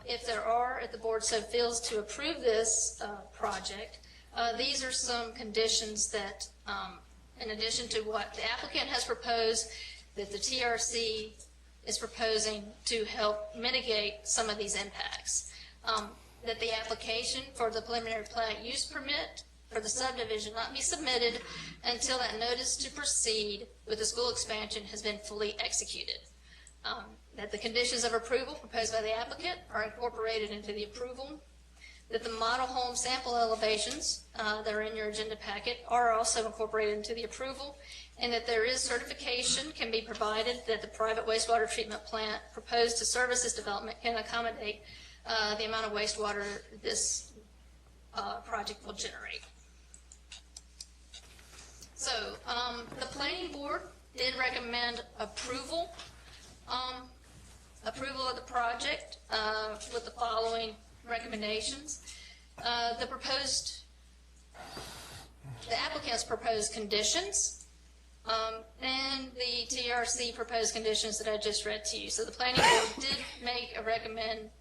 if the board so feels to approve this project, these are some conditions that, in addition to what the applicant has proposed, that the TRC is proposing to help mitigate some of these impacts. That the application for the preliminary plat use permit for the subdivision not be submitted until that notice to proceed with the school expansion has been fully executed. That the conditions of approval proposed by the applicant are incorporated into the approval. That the model home sample elevations that are in your agenda packet are also incorporated into the approval, and that there is certification can be provided that the private wastewater treatment plant proposed to service this development can accommodate the amount of wastewater this project will generate. So the planning board did recommend approval of the project with the following recommendations. The applicant's proposed conditions and the TRC proposed conditions that I just read to you. So the planning board did make a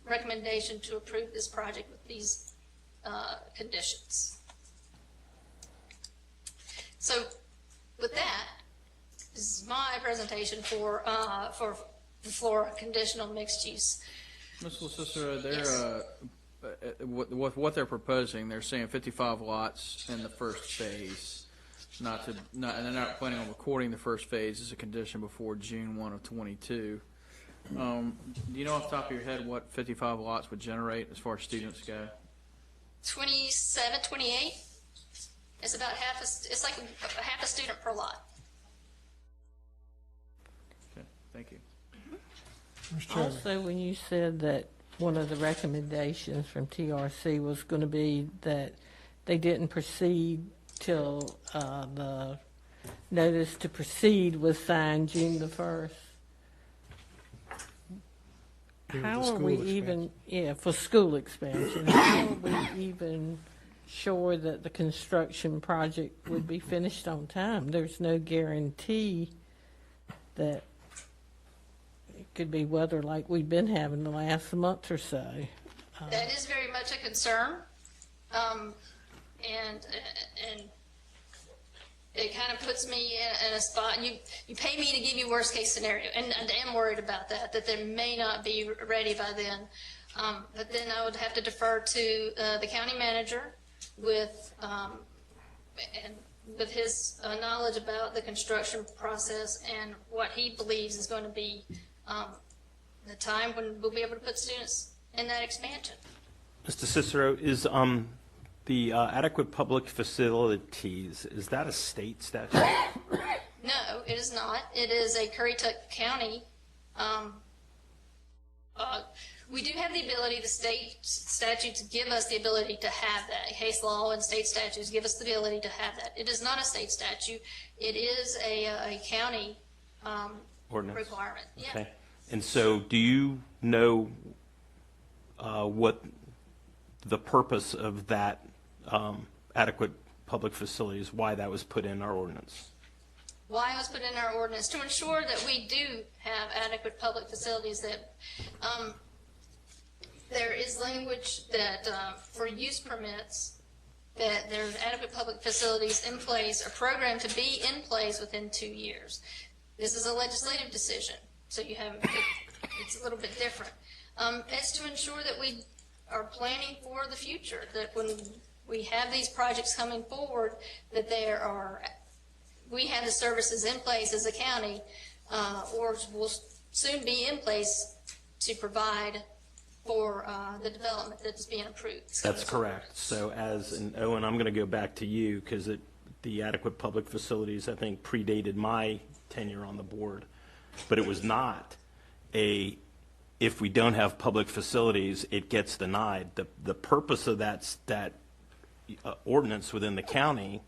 recommendation to approve this project with these conditions. So with that, this is my presentation for the Flora conditional mixed use. Ms. LaCicero, they're, what they're proposing, they're saying 55 lots in the first phase, and they're not planning on recording the first phase as a condition before June 1 of 22. Do you know off the top of your head what 55 lots would generate as far as students go? 27, 28. It's about it's like half a student per lot. Okay, thank you. Also, when you said that one of the recommendations from TRC was going to be that they didn't proceed till the notice to proceed was signed June the 1st. How are we even, for school expansion, how are we even sure that the construction project would be finished on time? There's no guarantee that it could be weather like we've been having the last month or so. That is very much a concern, and it kind of puts me in a spot. You pay me to give you worst case scenario, and I am worried about that they may not be ready by then. But then I would have to defer to the county manager with his knowledge about the construction process and what he believes is going to be the time when we'll be able to put students in that expansion. Mr. Cicero, is the adequate public facilities, is that a state statute? No, it is not. It is a Currituck County. We do have the ability, the state statutes give us the ability to have that. Case law and state statutes give us the ability to have that. It is not a state statute. It is a county Ordinance. requirement. Yeah. Okay. And so do you know what the purpose of that adequate public facilities, why that was put in our ordinance? Why it was put in our ordinance? To ensure that we do have adequate public facilities, that there is language that for use permits, that there's adequate public facilities in place, or programmed to be in place within 2 years. This is a legislative decision, so you have it's a little bit different. It's to ensure that we are planning for the future, that when we have these projects coming forward, that we have the services in place as a county, or will soon be in place to provide for the development that's being approved. That's correct. So and Owen, I'm going to go back to you because the adequate public facilities, I think, predated my tenure on the board. But it was not if we don't have public facilities, it gets denied. The purpose of that ordinance within the county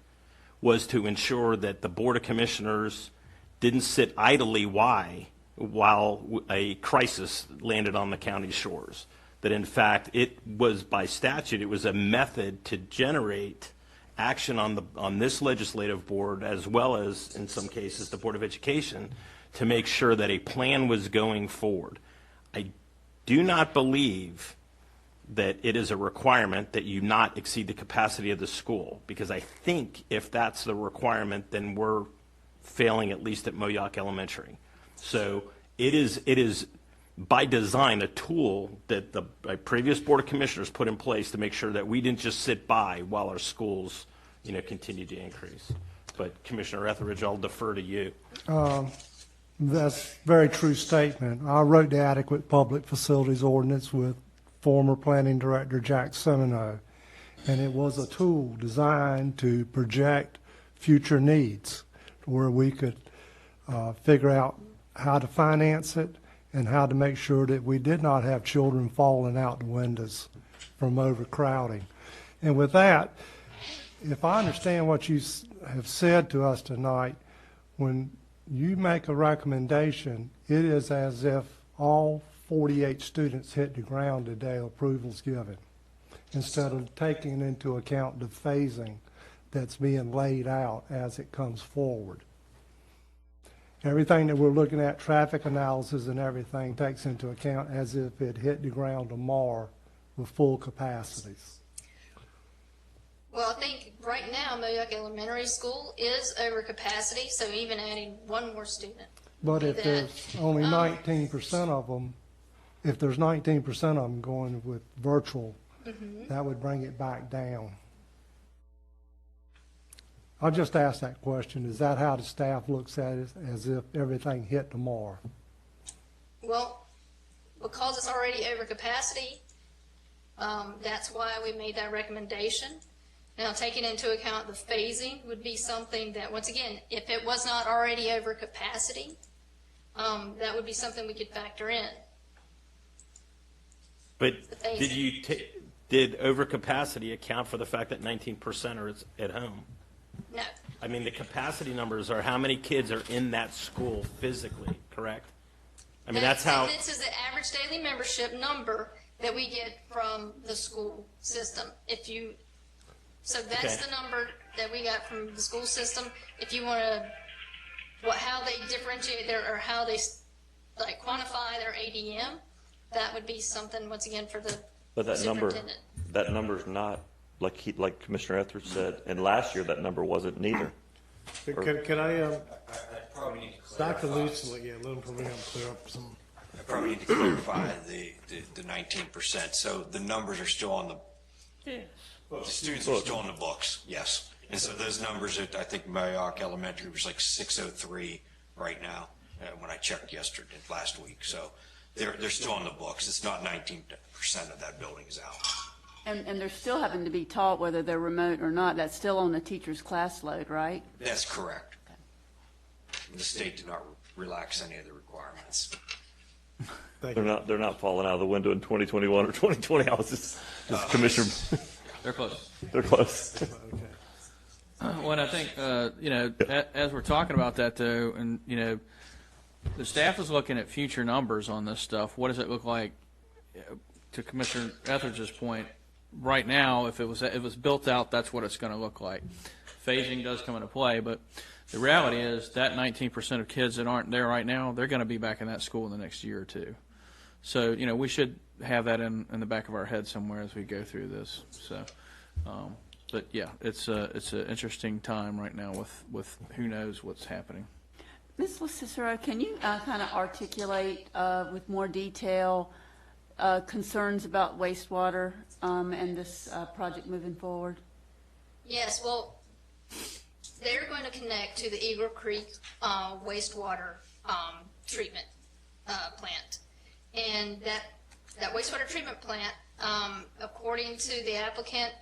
was to ensure that the Board of Commissioners didn't sit idly while a crisis landed on the county shores. That in fact, it was by statute, it was a method to generate action on this legislative board, as well as, in some cases, the Board of Education, to make sure that a plan was going forward. I do not believe that it is a requirement that you not exceed the capacity of the school, because I think if that's the requirement, then we're failing at least at Moyock Elementary. So it is by design a tool that the previous Board of Commissioners put in place to make sure that we didn't just sit by while our schools, continue to increase. But Commissioner Etheridge, I'll defer to you. That's a very true statement. I wrote the adequate public facilities ordinance with former planning director Jack Semino, and it was a tool designed to project future needs where we could figure out how to finance it and how to make sure that we did not have children falling out the windows from overcrowding. And with that, if I understand what you have said to us tonight, when you make a recommendation, it is as if all 48 students hit the ground the day approval's given, instead of taking into account the phasing that's being laid out as it comes forward. Everything that we're looking at, traffic analysis and everything, takes into account as if it hit the ground tomorrow with full capacities. Well, I think right now Moyock Elementary School is over capacity, so even adding one more student. But if there's only 19% of them, if there's 19% of them going with virtual, that would bring it back down. I'll just ask that question. Is that how the staff looks at it, as if everything hit tomorrow? Well, because it's already over capacity, that's why we made that recommendation. Now, taking into account the phasing would be something that, once again, if it was not already over capacity, that would be something we could factor in. But did overcapacity account for the fact that 19% are at home? No. I mean, the capacity numbers are how many kids are in that school physically, correct? I mean, that's how. This is the average daily membership number that we get from the school system. So that's the number that we got from the school system. If you want to, how they differentiate or how they quantify their ADM, that would be something, once again, for the superintendent. That number's not, like Commissioner Etheridge said, and last year that number wasn't neither. Can I probably need to clarify. Dr. Lutz, let him clear up some. I probably need to clarify the 19%. So the numbers are still on the students are still on the books, yes. And so those numbers, I think Moyock Elementary was like 603 right now when I checked last week. So they're still on the books. It's not 19% of that building is out. And they're still having to be taught whether they're remote or not. That's still on the teacher's class load, right? That's correct. Okay. The state did not relax any of the requirements. They're not falling out of the window in 2021 or 2020. I was just Commissioner. They're close. They're close. Well, and I think, as we're talking about that, though, and, the staff is looking at future numbers on this stuff. What does it look like, to Commissioner Etheridge's point, right now, if it was built out, that's what it's going to look like. Phasing does come into play, but the reality is that 19% of kids that aren't there right now, they're going to be back in that school in the next year or two. So, we should have that in the back of our head somewhere as we go through this. So, but yeah, it's an interesting time right now with who knows what's happening. Ms. LaCicero, can you kind of articulate with more detail concerns about wastewater and this project moving forward? Yes, well, they're going to connect to the Eagle Creek wastewater treatment plant. And that wastewater treatment plant, according to the applicant,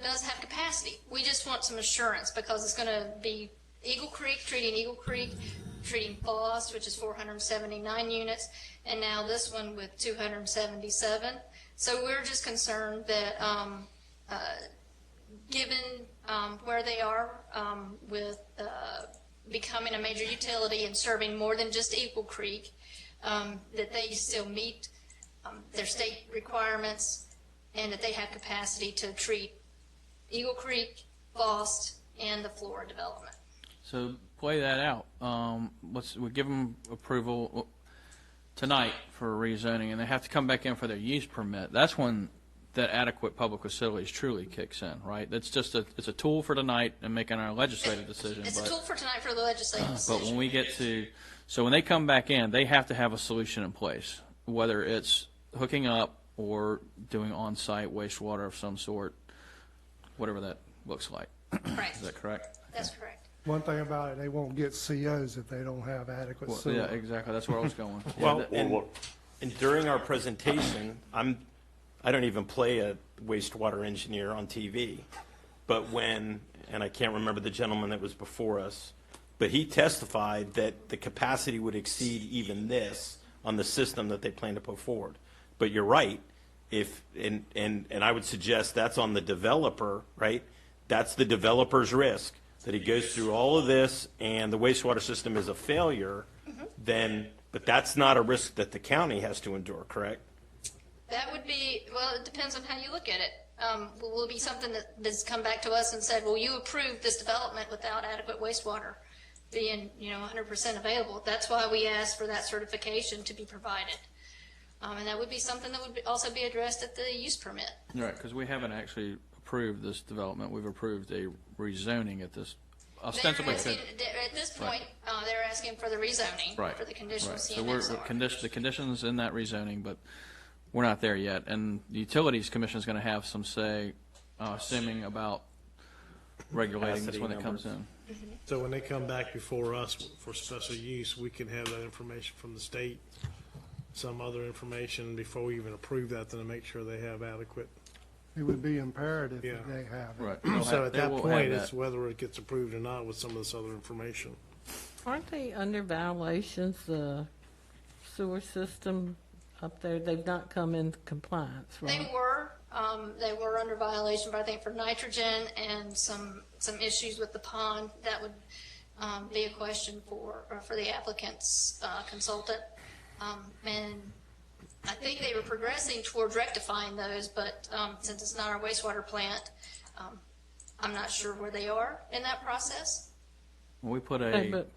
does have capacity. We just want some assurance because it's going to be Eagle Creek, treating Foss, which is 479 units, and now this one with 277. So we're just concerned that given where they are with becoming a major utility and serving more than just Eagle Creek, that they still meet their state requirements and that they have capacity to treat Eagle Creek, Foss, and the Flora development. So play that out. We give them approval tonight for rezoning, and they have to come back in for their use permit. That's when that adequate public facilities truly kicks in, right? That's just it's a tool for tonight and making our legislative decision. It's a tool for tonight for the legislative decision. But when we get so when they come back in, they have to have a solution in place, whether it's hooking up or doing on-site wastewater of some sort, whatever that looks like. Right. Is that correct? That's correct. One thing about it, they won't get COs if they don't have adequate sewer. Yeah, exactly. That's where I was going. Well, and during our presentation, I don't even play a wastewater engineer on TV, but and I can't remember the gentleman that was before us, but he testified that the capacity would exceed even this on the system that they plan to put forward. But you're right, and I would suggest that's on the developer, right? That's the developer's risk, that he goes through all of this and the wastewater system is a failure, but that's not a risk that the county has to endure, correct? That would be, well, it depends on how you look at it. Will it be something that's come back to us and said, well, you approved this development without adequate wastewater being, 100% available. That's why we asked for that certification to be provided. And that would be something that would also be addressed at the use permit. Right, because we haven't actually approved this development. We've approved a rezoning at this, ostensibly. At this point, they're asking for the rezoning, for the conditional Right. CMSR. So the conditions in that rezoning, but we're not there yet. And the Utilities Commission is going to have some say, assuming about regulating this when it comes in. So when they come back before us for special use, we can have that information from the state, some other information before we even approve that, then to make sure they have adequate. It would be imperative Yeah. that they have it. Right. So at that point, it's whether it gets approved or not with some of this other information. Aren't they under violations, the sewer system up there? They've not come into compliance, right? They were under violation, but I think for nitrogen and some issues with the pond, that would be a question for the applicant's consultant. And I think they were progressing towards rectifying those, but since it's not our wastewater plant, I'm not sure where they are in that process. When we put Hey, I'm but-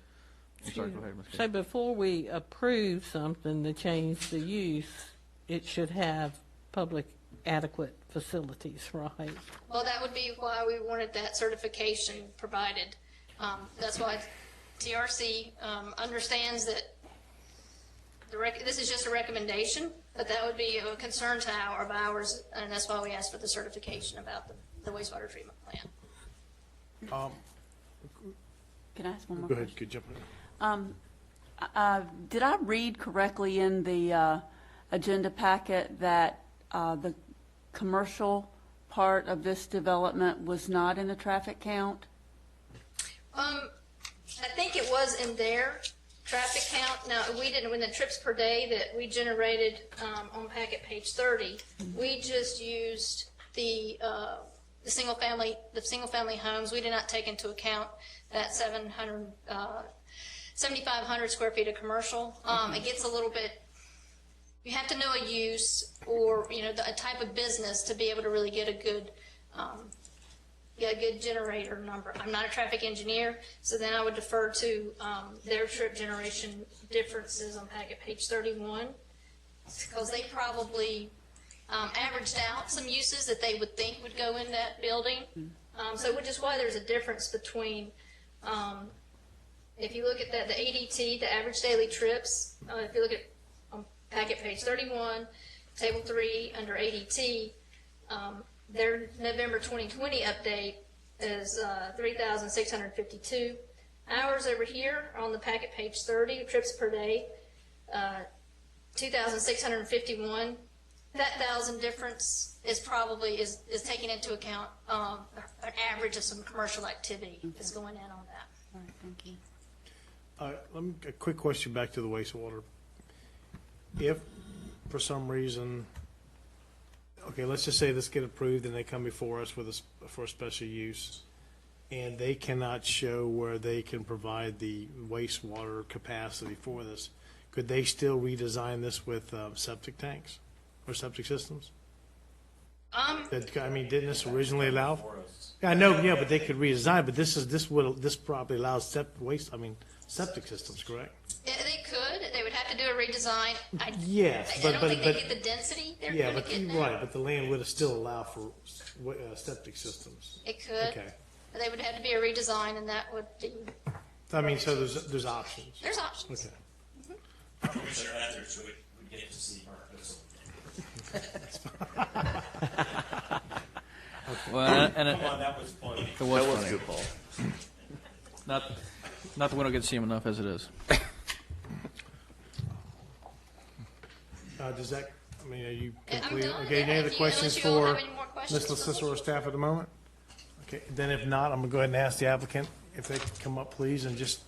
sorry, go ahead, Ms. So Kay. before we approve something to change the use, it should have public adequate facilities, right? Well, that would be why we wanted that certification provided. That's why TRC understands that this is just a recommendation, but that would be a concern of ours, and that's why we asked for the certification about the wastewater treatment plant. Can I ask one more Go question? ahead, could jump in. Did I read correctly in the agenda packet that the commercial part of this development was not in the traffic count? I think it was in their traffic count. Now, we didn't, when the trips per day that we generated on packet page 30, we just used the single family homes. We did not take into account that 7,500 square feet of commercial. It gets a little bit, you have to know a use or, a type of business to be able to really get a good generator number. I'm not a traffic engineer, so then I would defer to their trip generation differences on packet page 31, because they probably averaged out some uses that they would think would go in that building. So which is why there's a difference between, if you look at the ADT, the average daily trips, if you look at packet page 31 Table 3 under ADT, their November 2020 update is 3,652. Ours over here on the packet, page 30, trips per day, 2,651. That 1,000 difference is probably is taking into account an average of some commercial activity is going in on that. All right, thank you. Let me, a quick question back to the wastewater. If, for some reason, okay, let's just say this get approved and they come before us for a special use, and they cannot show where they can provide the wastewater capacity for this, could they still redesign this with septic tanks or septic systems? Didn't this originally allow? Yeah, I know, yeah, but they could redesign, but this probably allows septic systems, correct? Yeah, they could. They would have to do a redesign. Yes, I don't think they get the density they're yeah, going to get now. right, but the land would still allow for septic systems. It could. Okay. But they would have to be a redesign, and that would be. So there's options. There's options. Okay. Commissioner Etheridge would get to see Mark Bissell. Well, and Come on, that was funny. it was That was funny. good, Paul. Not that we don't get to see him enough as it is. Does that, are you I'm complete? done. Okay, any other Unless questions you all for have any more questions Ms. for LaCissa or staff at the moment? Okay, then if not, I'm going to go ahead and ask the applicant if they could come up, please, and just,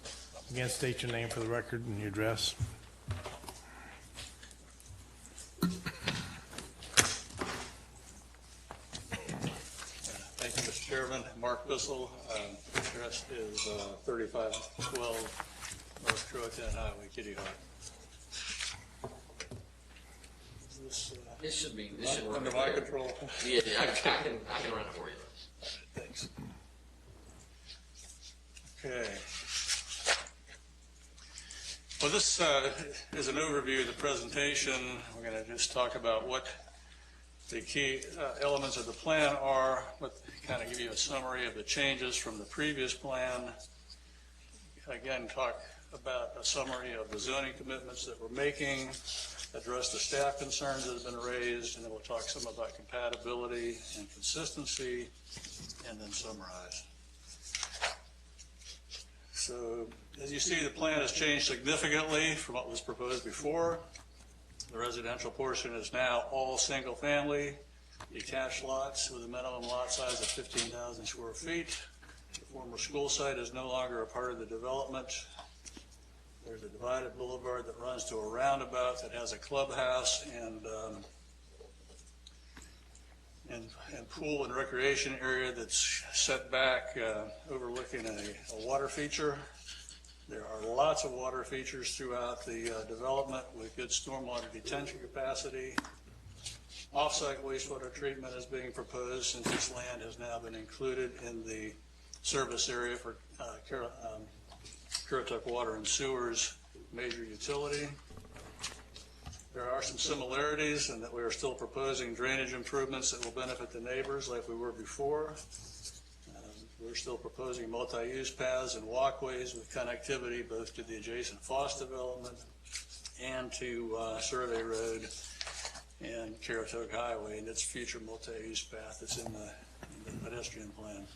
again, state your name for the record and your address. Thank you, Mr. Chairman. Mark Bissell. Address is 3512 North Currituck Highway, Kitty Hawk. Is this This should work. under my control? Yeah, I can run it for you. Thanks. Okay. Well, this is an overview of the presentation. We're going to just talk about what the key elements of the plan are, kind of give you a summary of the changes from the previous plan. Again, talk about a summary of the zoning commitments that we're making, address the staff concerns that have been raised, and then we'll talk some about compatibility and consistency, and then summarize. So, as you see, the plan has changed significantly from what was proposed before. The residential portion is now all single-family, detached lots with a minimum lot size of 15,000 square feet. The former school site is no longer a part of the development. There's a divided boulevard that runs to a roundabout that has a clubhouse and pool and recreation area that's set back overlooking a water feature. There are lots of water features throughout the development with good stormwater detention capacity. Off-site wastewater treatment is being proposed since this land has now been included in the service area for Currituck Water and Sewers major utility. There are some similarities in that we are still proposing drainage improvements that will benefit the neighbors like we were before. We're still proposing multi-use paths and walkways with connectivity both to the adjacent Foss development and to Survey Road and Currituck Highway and its future multi-use path that's in the pedestrian plan.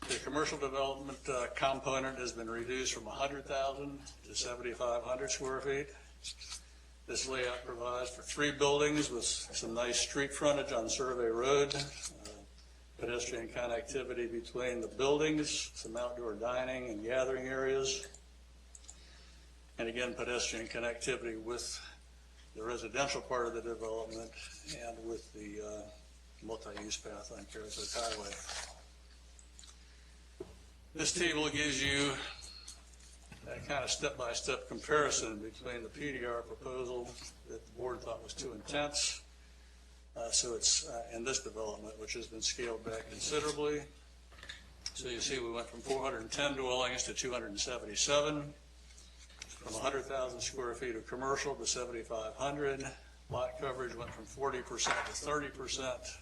The commercial development component has been reduced from 100,000 to 7,500 square feet. This layout provides for 3 buildings with some nice street frontage on Survey Road, pedestrian connectivity between the buildings, some outdoor dining and gathering areas, and again, pedestrian connectivity with the residential part of the development and with the multi-use path on Currituck Highway. This table gives you a kind of step-by-step comparison between the PDR proposal that the board thought was too intense. So it's in this development, which has been scaled back considerably. So you see we went from 410 dwellings to 277, from 100,000 square feet of commercial to 7,500. Lot coverage went from 40% to 30%.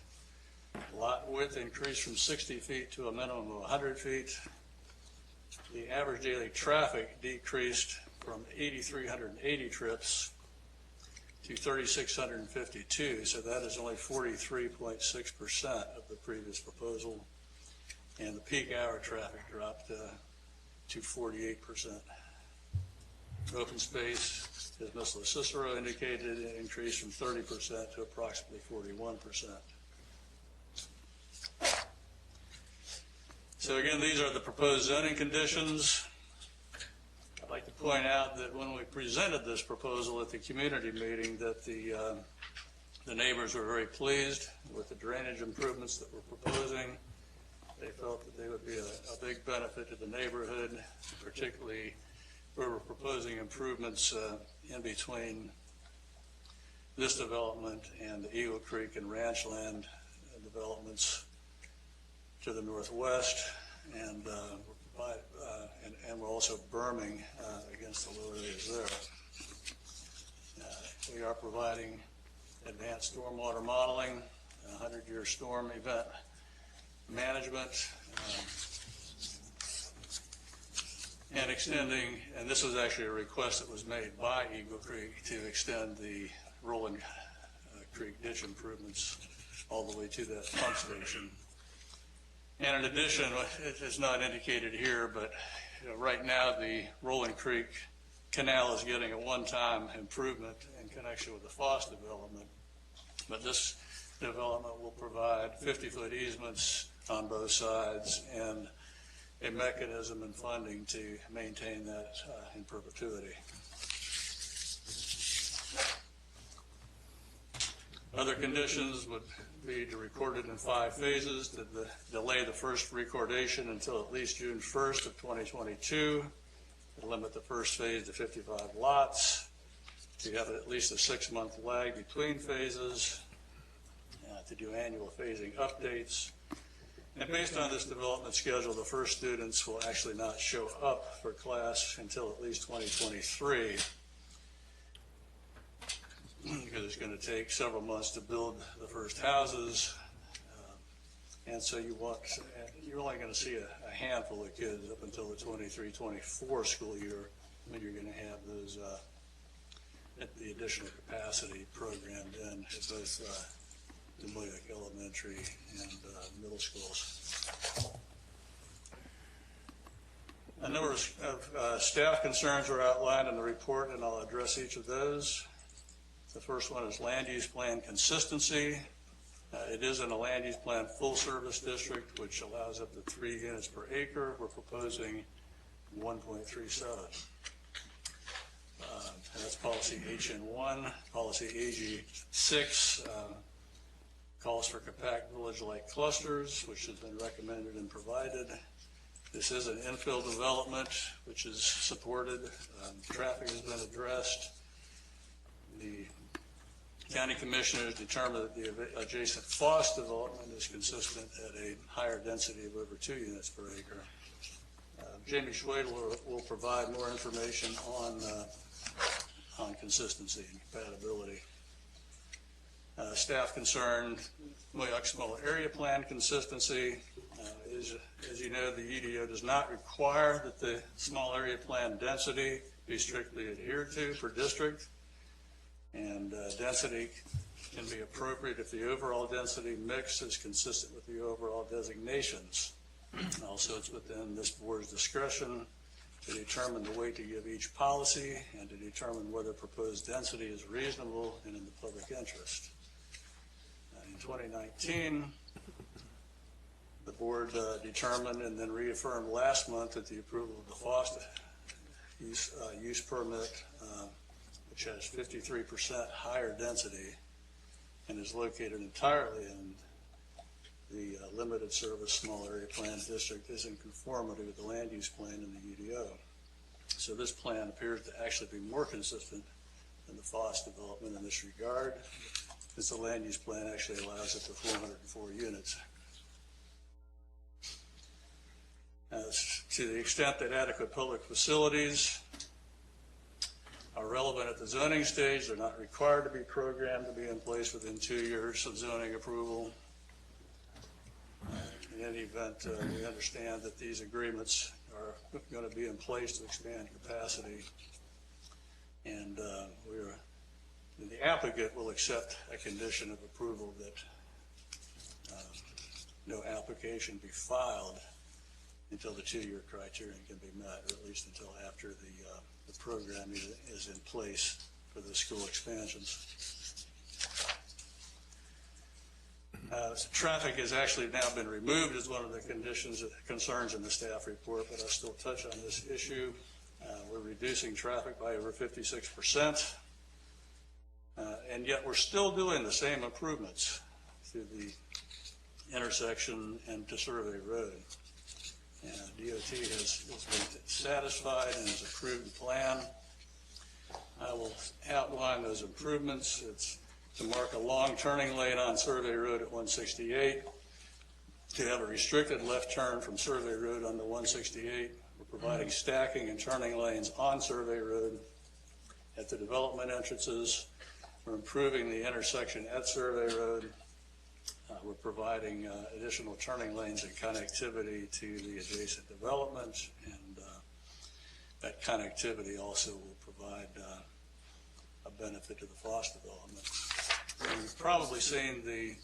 Lot width increased from 60 feet to a minimum of 100 feet. The average daily traffic decreased from 8,380 trips to 3,652, so that is only 43.6% of the previous proposal. And the peak hour traffic dropped to 48%. Open space, as Ms. LaCicero indicated, it increased from 30% to approximately 41%. So again, these are the proposed zoning conditions. I'd like to point out that when we presented this proposal at the community meeting, that the neighbors were very pleased with the drainage improvements that we're proposing. They felt that they would be a big benefit to the neighborhood, particularly where we're proposing improvements in between this development and the Eagle Creek and Ranchland developments to the northwest, and we're also berming against the low areas there. We are providing advanced stormwater modeling, 100-year storm event management, and extending, and this was actually a request that was made by Eagle Creek to extend the Rolling Creek ditch improvements all the way to that pump station. And in addition, it is not indicated here, but right now the Rolling Creek Canal is getting a one-time improvement in connection with the Foss development. But this development will provide 50-foot easements on both sides and a mechanism and funding to maintain that in perpetuity. Other conditions would be to record it in 5 phases, to delay the first recordation until at least June 1st of 2022, to limit the first phase to 55 lots, to have at least a 6-month lag between phases, to do annual phasing updates. And based on this development schedule, the first students will actually not show up for class until at least 2023, because it's going to take several months to build the first houses. And so you're only going to see a handful of kids up until the 23-24 school year, when you're going to have those, the additional capacity programmed in at both Demoyak Elementary and middle schools. A number of staff concerns were outlined in the report, and I'll address each of those. The first one is land use plan consistency. It is in a land use plan full service district, which allows up to 3 units per acre. We're proposing 1.37. And that's policy HN1. Policy AG6 calls for compact village-like clusters, which has been recommended and provided. This is an infill development, which is supported. Traffic has been addressed. The county commissioners determined that the adjacent Foss development is consistent at a higher density of over 2 units per acre. Jamie Schwedel will provide more information on consistency and compatibility. Staff concerned Moyock small area plan consistency. As you know, the UDO does not require that the small area plan density be strictly adhered to per district. And density can be appropriate if the overall density mix is consistent with the overall designations. Also, it's within this board's discretion to determine the weight to give each policy and to determine whether proposed density is reasonable and in the public interest. In 2019, the board determined and then reaffirmed last month that the approval of the Foss use permit, which has 53% higher density and is located entirely in the limited service small area plan district, is in conformity with the land use plan in the UDO. So this plan appears to actually be more consistent than the Foss development in this regard, since the land use plan actually allows up to 404 units. To the extent that adequate public facilities are relevant at the zoning stage, they're not required to be programmed to be in place within 2 years of zoning approval. In any event, we understand that these agreements are going to be in place to expand capacity, and we're the applicant will accept a condition of approval that no application be filed until the 2-year criterion can be met, or at least until after the program is in place for the school expansions. Traffic has actually now been removed as one of the concerns in the staff report, but I'll still touch on this issue. We're reducing traffic by over 56%, and yet we're still doing the same improvements through the intersection and to Survey Road. DOT has been satisfied and has approved the plan. I will outline those improvements. It's to mark a long turning lane on Survey Road at 168, to have a restricted left turn from Survey Road on the 168. We're providing stacking and turning lanes on Survey Road at the development entrances. We're improving the intersection at Survey Road. We're providing additional turning lanes and connectivity to the adjacent development, and that connectivity also will provide a benefit to the Foss development. You've probably seen the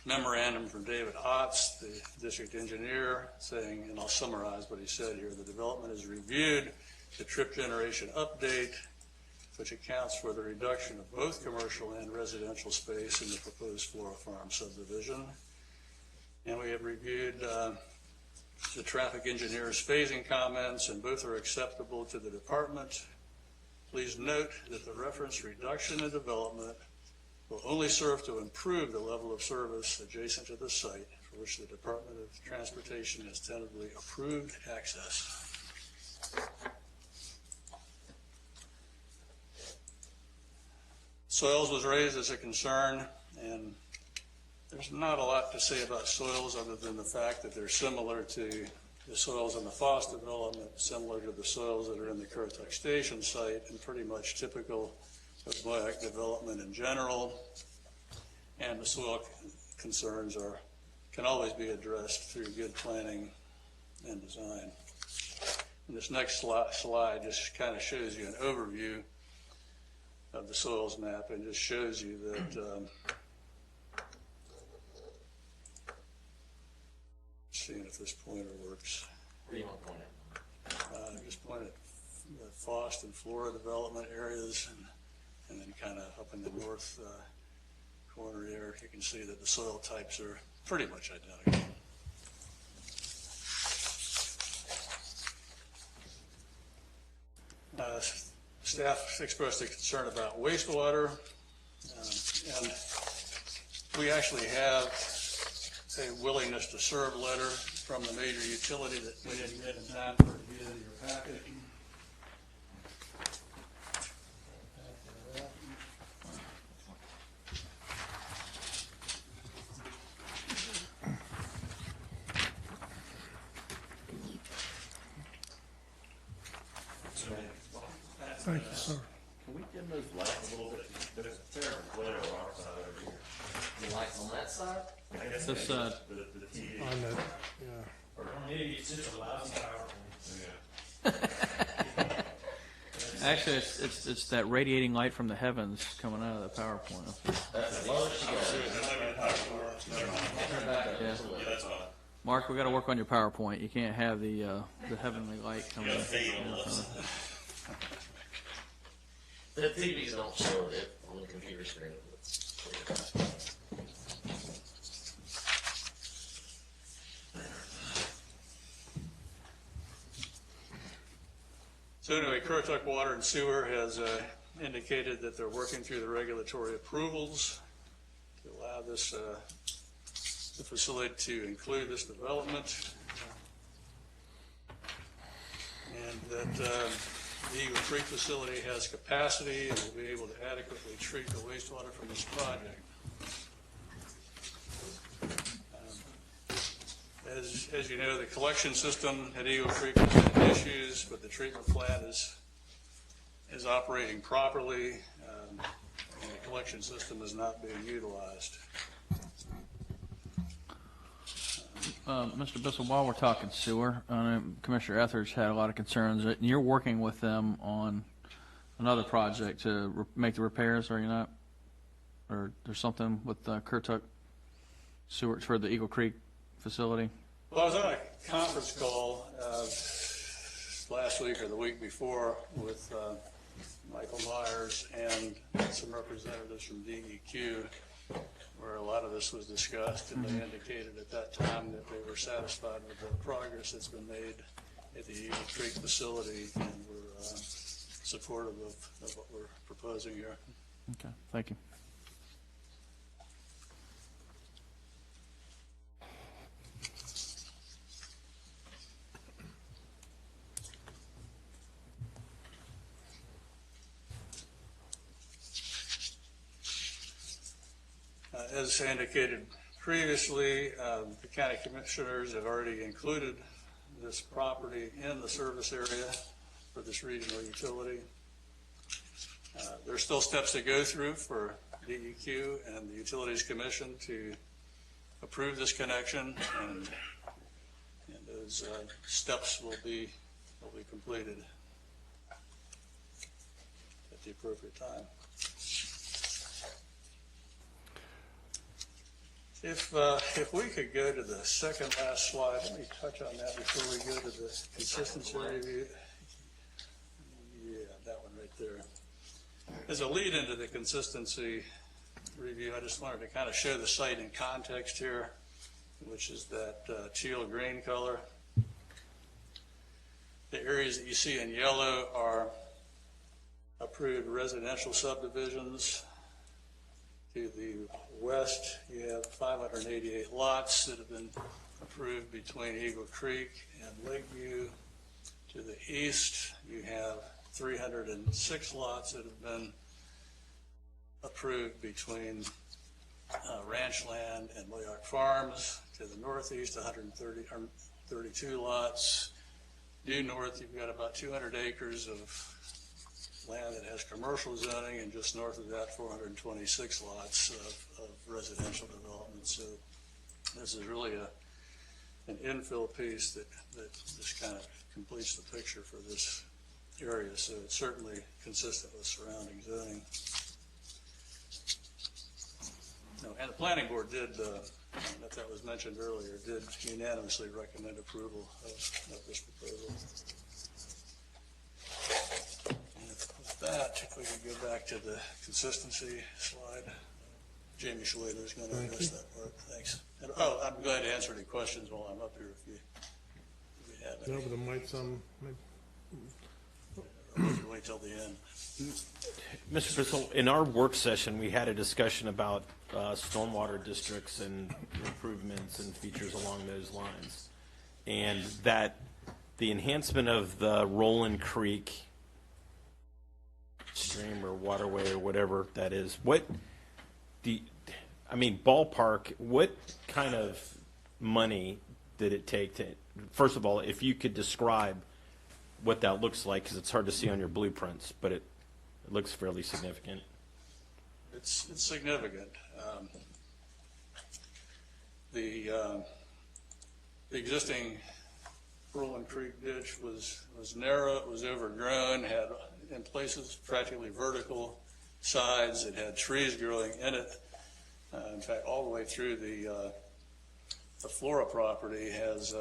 memorandum from David Otts, the district engineer, saying, and I'll summarize what he said here, the development has reviewed the trip generation update, which accounts for the reduction of both commercial and residential space in the proposed Flora Farm subdivision. And we have reviewed the traffic engineer's phasing comments, and both are acceptable to the department. Please note that the reference reduction in development will only serve to improve the level of service adjacent to the site, for which the Department of Transportation has tentatively approved access. Soils was raised as a concern, and there's not a lot to say about soils other than the fact that they're similar to the soils in the Foss development, similar to the soils that are in the Currituck Station site, and pretty much typical of Boyack development in general. And the soil concerns can always be addressed through good planning and design. And this next slide just kind of shows you an overview of the soils map, and just shows you that seeing if this pointer works. Where do you want to point at? Just point at the Foss and Flora development areas, and then kind of up in the north corner there, you can see that the soil types are pretty much identical. Staff expressed a concern about wastewater, and we actually have a willingness to serve letter from the major utility that we didn't get in time for review in your packet. Thank you, sir. Can we dim those lights a little bit? There's a fair glare on our side over here. The lights on that side? I guess This side. the TV. I know, yeah. Or maybe it's just a lousy PowerPoint. Yeah. Actually, it's that radiating light from the heavens coming out of the PowerPoint. That's the lowest you Yeah. Yeah, that's fine. Mark, we got to work on your PowerPoint. You can't have the heavenly light coming in. The TVs don't show it on the computer screen. So anyway, Currituck Water and Sewer has indicated that they're working through the regulatory approvals to allow this the facility to include this development, and that the Eagle Creek facility has capacity and will be able to adequately treat the wastewater from this project. As you know, the collection system at Eagle Creek has had issues, but the treatment plant is operating properly, and the collection system is not being utilized. Mr. Bissell, while we're talking sewer, Commissioner Etheridge had a lot of concerns. And you're working with them on another project to make the repairs, are you not? Or there's something with Currituck sewer for the Eagle Creek facility? Well, I was on a conference call last week or the week before with Michael Myers and some representatives from DEQ, where a lot of this was discussed, and they indicated at that time that they were satisfied with the progress that's been made at the Eagle Creek facility, and were supportive of what we're proposing here. Okay, thank you. As indicated previously, the county commissioners have already included this property in the service area for this regional utility. There's still steps to go through for DEQ and the Utilities Commission to approve this connection, and those steps will be completed at the appropriate time. If we could go to the second last slide, let me touch on that before we go to the consistency review. Yeah, that one right there. As a lead into the consistency review, I just wanted to kind of show the site in context here, which is that teal green color. The areas that you see in yellow are approved residential subdivisions. To the west, you have 588 lots that have been approved between Eagle Creek and Lakeview. To the east, you have 306 lots that have been approved between Ranchland and Moyock Farms. To the northeast, 132 lots. Due north, you've got about 200 acres of land that has commercial zoning, and just north of that, 426 lots of residential development. So this is really an infill piece that just kind of completes the picture for this area. So it's certainly consistent with surrounding zoning. No, and the planning board did, that was mentioned earlier, did unanimously recommend approval of this proposal. That, if we could go back to the consistency slide. Jamie Schwader is going to address that part. Thanks. And, I'm glad to answer any questions while I'm up here if you have any. No, but there might some. Wait till the end. Mr. Bissell, in our work session, we had a discussion about stormwater districts and improvements and features along those lines. And that the enhancement of the Roland Creek stream or waterway or whatever that is, ballpark, what kind of money did it take to, first of all, if you could describe what that looks like, because it's hard to see on your blueprints, but it looks fairly significant. It's significant. The existing Roland Creek ditch was narrow, it was overgrown, had in places practically vertical sides. It had trees growing in it. In fact, all the way through the Flora property has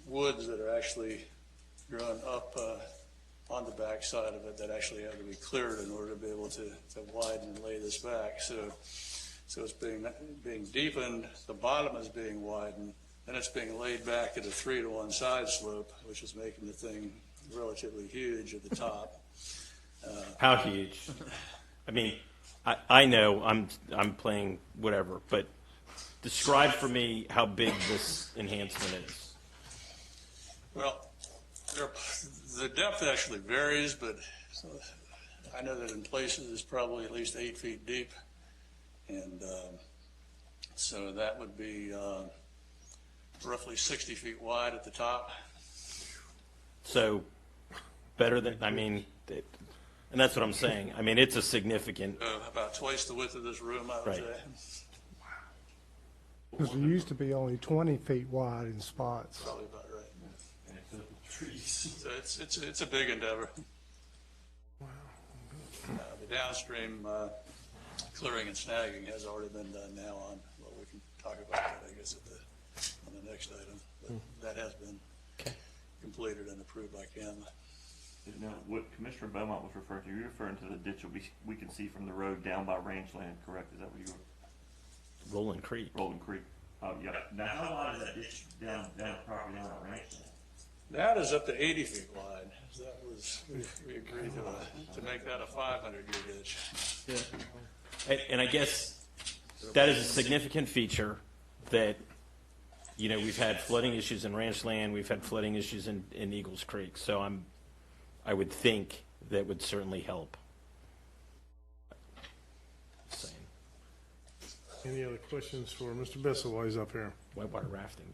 woods that are actually growing up on the back side of it that actually have to be cleared in order to be able to widen and lay this back. So it's being deepened, the bottom is being widened, and it's being laid back at a 3-to-1 side slope, which is making the thing relatively huge at the top. How huge? I mean, I know I'm playing whatever, but describe for me how big this enhancement is. Well, the depth actually varies, but I know that in places it's probably at least 8 feet deep, and so that would be roughly 60 feet wide at the top. So better than, and that's what I'm saying. I mean, it's a significant. About twice the width of this room, I would Right. say. Because it used to be only 20 feet wide in spots. Probably about right. trees. So it's a big endeavor. The downstream clearing and snagging has already been done now on, well, we can talk about that, I guess, on the next item. But that has been completed and approved by Kim. Now, what Commissioner Beaumont was referring to, you're referring to the ditch that we can see from the road down by rangeland, correct? Is that what you were? Rolling Creek. Rolling Creek. Oh, yeah. Now, how wide is that ditch down the property down by rangeland? That is up to 80 feet wide. That was, we agreed to make that a 500-year ditch. Yeah. And I guess that is a significant feature that, you know, we've had flooding issues in ranchland, we've had flooding issues in Eagles Creek, so I would think that would certainly help. Just saying. Any other questions for Mr. Bissell while he's up here? Whitewater rafting.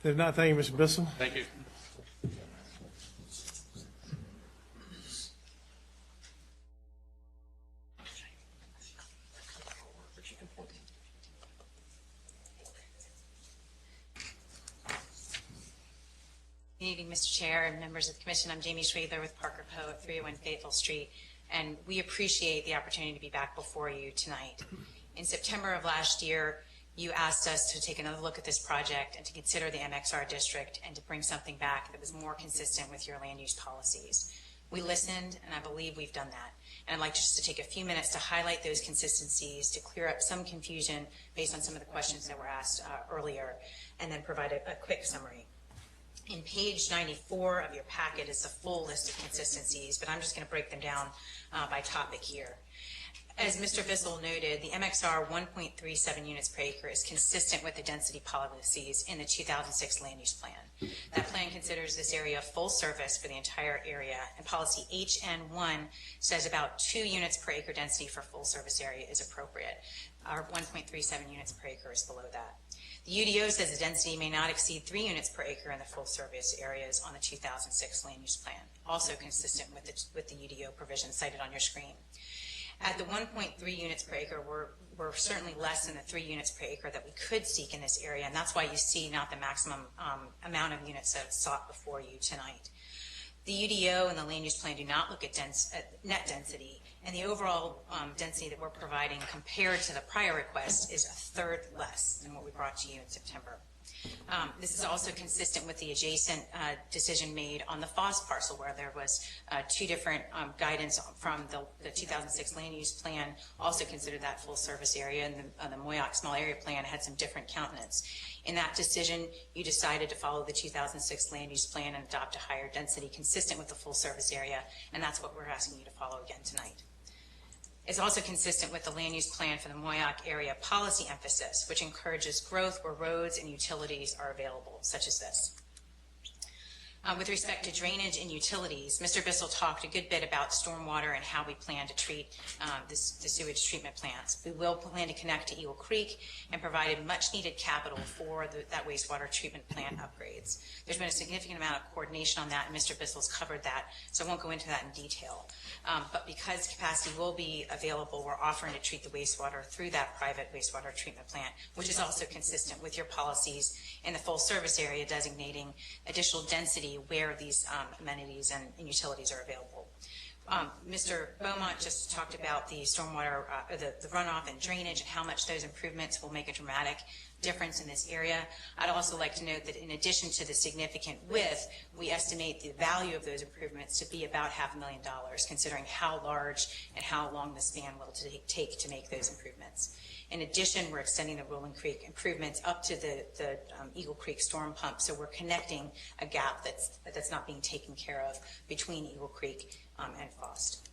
If not, thank you, Mr. Bissell. Thank you. Good evening, Mr. Chair and members of the Commission. I'm Jamie Schwedler with Parker Poe at 301 Fayetteville Street, and we appreciate the opportunity to be back before you tonight. In September of last year, you asked us to take another look at this project and to consider the MXR district and to bring something back that was more consistent with your land use policies. We listened, and I believe we've done that. And I'd like just to take a few minutes to highlight those consistencies, to clear up some confusion based on some of the questions that were asked earlier, and then provide a quick summary. In page 94 of your packet is the full list of consistencies, but I'm just going to break them down by topic here. As Mr. Bissell noted, the MXR 1.37 units per acre is consistent with the density policies in the 2006 land use plan. That plan considers this area full service for the entire area, and policy HN1 says about 2 units per acre density for full service area is appropriate. Our 1.37 units per acre is below that. The UDO says the density may not exceed 3 units per acre in the full service areas on the 2006 land use plan, also consistent with the UDO provision cited on your screen. At the 1.3 units per acre, we're certainly less than the 3 units per acre that we could seek in this area, and that's why you see not the maximum amount of units that sought before you tonight. The UDO and the land use plan do not look at net density, and the overall density that we're providing compared to the prior request is a third less than what we brought to you in September. This is also consistent with the adjacent decision made on the Foss parcel, where there was 2 different guidance from the 2006 land use plan, also considered that full service area, and the Moyoc small area plan had some different countenance. In that decision, you decided to follow the 2006 land use plan and adopt a higher density consistent with the full service area, and that's what we're asking you to follow again tonight. It's also consistent with the land use plan for the Moyoc area policy emphasis, which encourages growth where roads and utilities are available, such as this. With respect to drainage and utilities, Mr. Bissell talked a good bit about stormwater and how we plan to treat the sewage treatment plants. We will plan to connect to Eagle Creek and provide much needed capital for that wastewater treatment plant upgrades. There's been a significant amount of coordination on that, and Mr. Bissell's covered that, so I won't go into that in detail. But because capacity will be available, we're offering to treat the wastewater through that private wastewater treatment plant, which is also consistent with your policies in the full service area designating additional density where these amenities and utilities are available. Mr. Beaumont just talked about the stormwater, the runoff and drainage, and how much those improvements will make a dramatic difference in this area. I'd also like to note that in addition to the significant width, we estimate the value of those improvements to be about $500,000, considering how large and how long the span will take to make those improvements. In addition, we're extending the Rolling Creek improvements up to the Eagle Creek storm pump, so we're connecting a gap that's not being taken care of between Eagle Creek and Fost.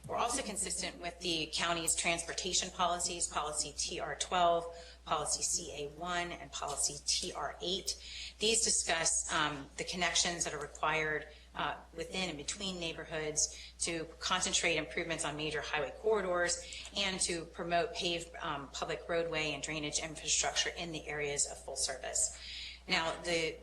We're also consistent with the county's transportation policies, policy TR12, policy CA1, and policy TR8. These discuss the connections that are required within and between neighborhoods to concentrate improvements on major highway corridors and to promote paved public roadway and drainage infrastructure in the areas of full service. Now, the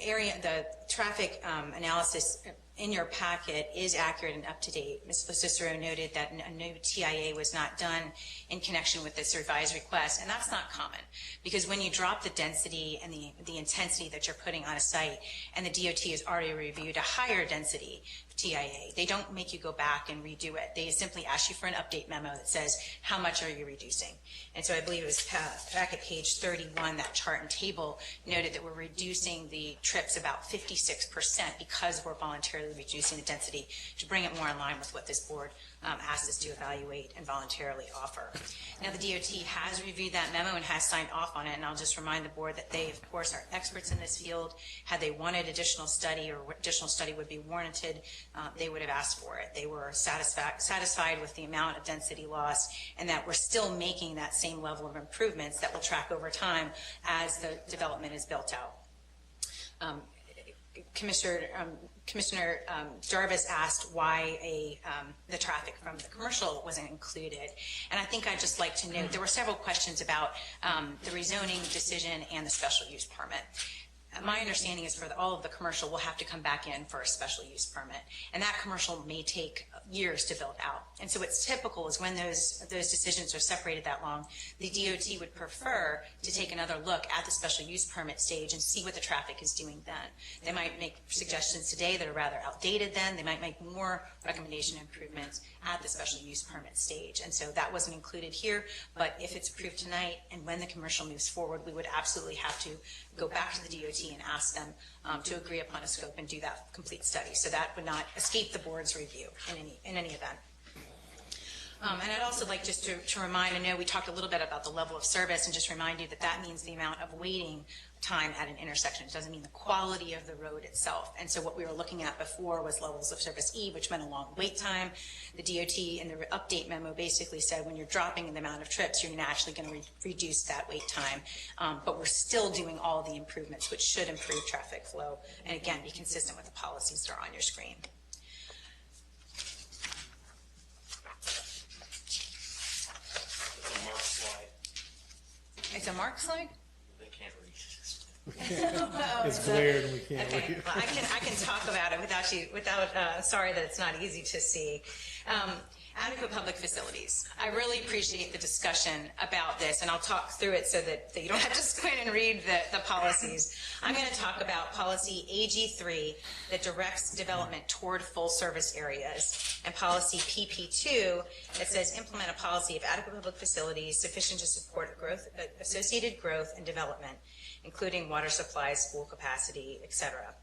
the traffic analysis in your packet is accurate and up to date. Ms. Cicero noted that a new TIA was not done in connection with this revised request, and that's not common, because when you drop the density and the intensity that you're putting on a site, and the DOT has already reviewed a higher density TIA, they don't make you go back and redo it. They simply ask you for an update memo that says, how much are you reducing? And so I believe it was back at page 31, that chart and table noted that we're reducing the trips about 56% because we're voluntarily reducing the density to bring it more in line with what this board asked us to evaluate and voluntarily offer. Now, the DOT has reviewed that memo and has signed off on it, and I'll just remind the board that they, of course, are experts in this field. Had they wanted additional study, or additional study would be warranted, they would have asked for it. They were satisfied with the amount of density loss, and that we're still making that same level of improvements that will track over time as the development is built out. Commissioner Jarvis asked why the traffic from the commercial wasn't included, and I think I'd just like to note there were several questions about the rezoning decision and the special use permit. My understanding is for all of the commercial will have to come back in for a special use permit, and that commercial may take years to build out. And so what's typical is when those decisions are separated that long, the DOT would prefer to take another look at the special use permit stage and see what the traffic is doing then. They might make suggestions today that are rather outdated then. They might make more recommendation improvements at the special use permit stage. And so that wasn't included here, but if it's approved tonight and when the commercial moves forward, we would absolutely have to go back to the DOT and ask them to agree upon a scope and do that complete study. So that would not escape the board's review in any event. And I'd also like just to remind, I know we talked a little bit about the level of service, and just remind you that that means the amount of waiting time at an intersection. It doesn't mean the quality of the road itself. And so what we were looking at before was levels of service E, which meant a long wait time. The DOT in the update memo basically said when you're dropping the amount of trips, you're naturally going to reduce that wait time. But we're still doing all the improvements, which should improve traffic flow and, again, be consistent with the policies that are on your screen. It's a mark slide? They can't read it. It's glared and we can't Okay. read it. Well, I can talk about it without sorry that it's not easy to see. Adequate public facilities. I really appreciate the discussion about this, and I'll talk through it so that you don't have to squint and read the policies. I'm going to talk about policy AG3 that directs development toward full service areas, and policy PP2 that says implement a policy of adequate public facilities sufficient to support associated growth and development, including water supply, school capacity, etc.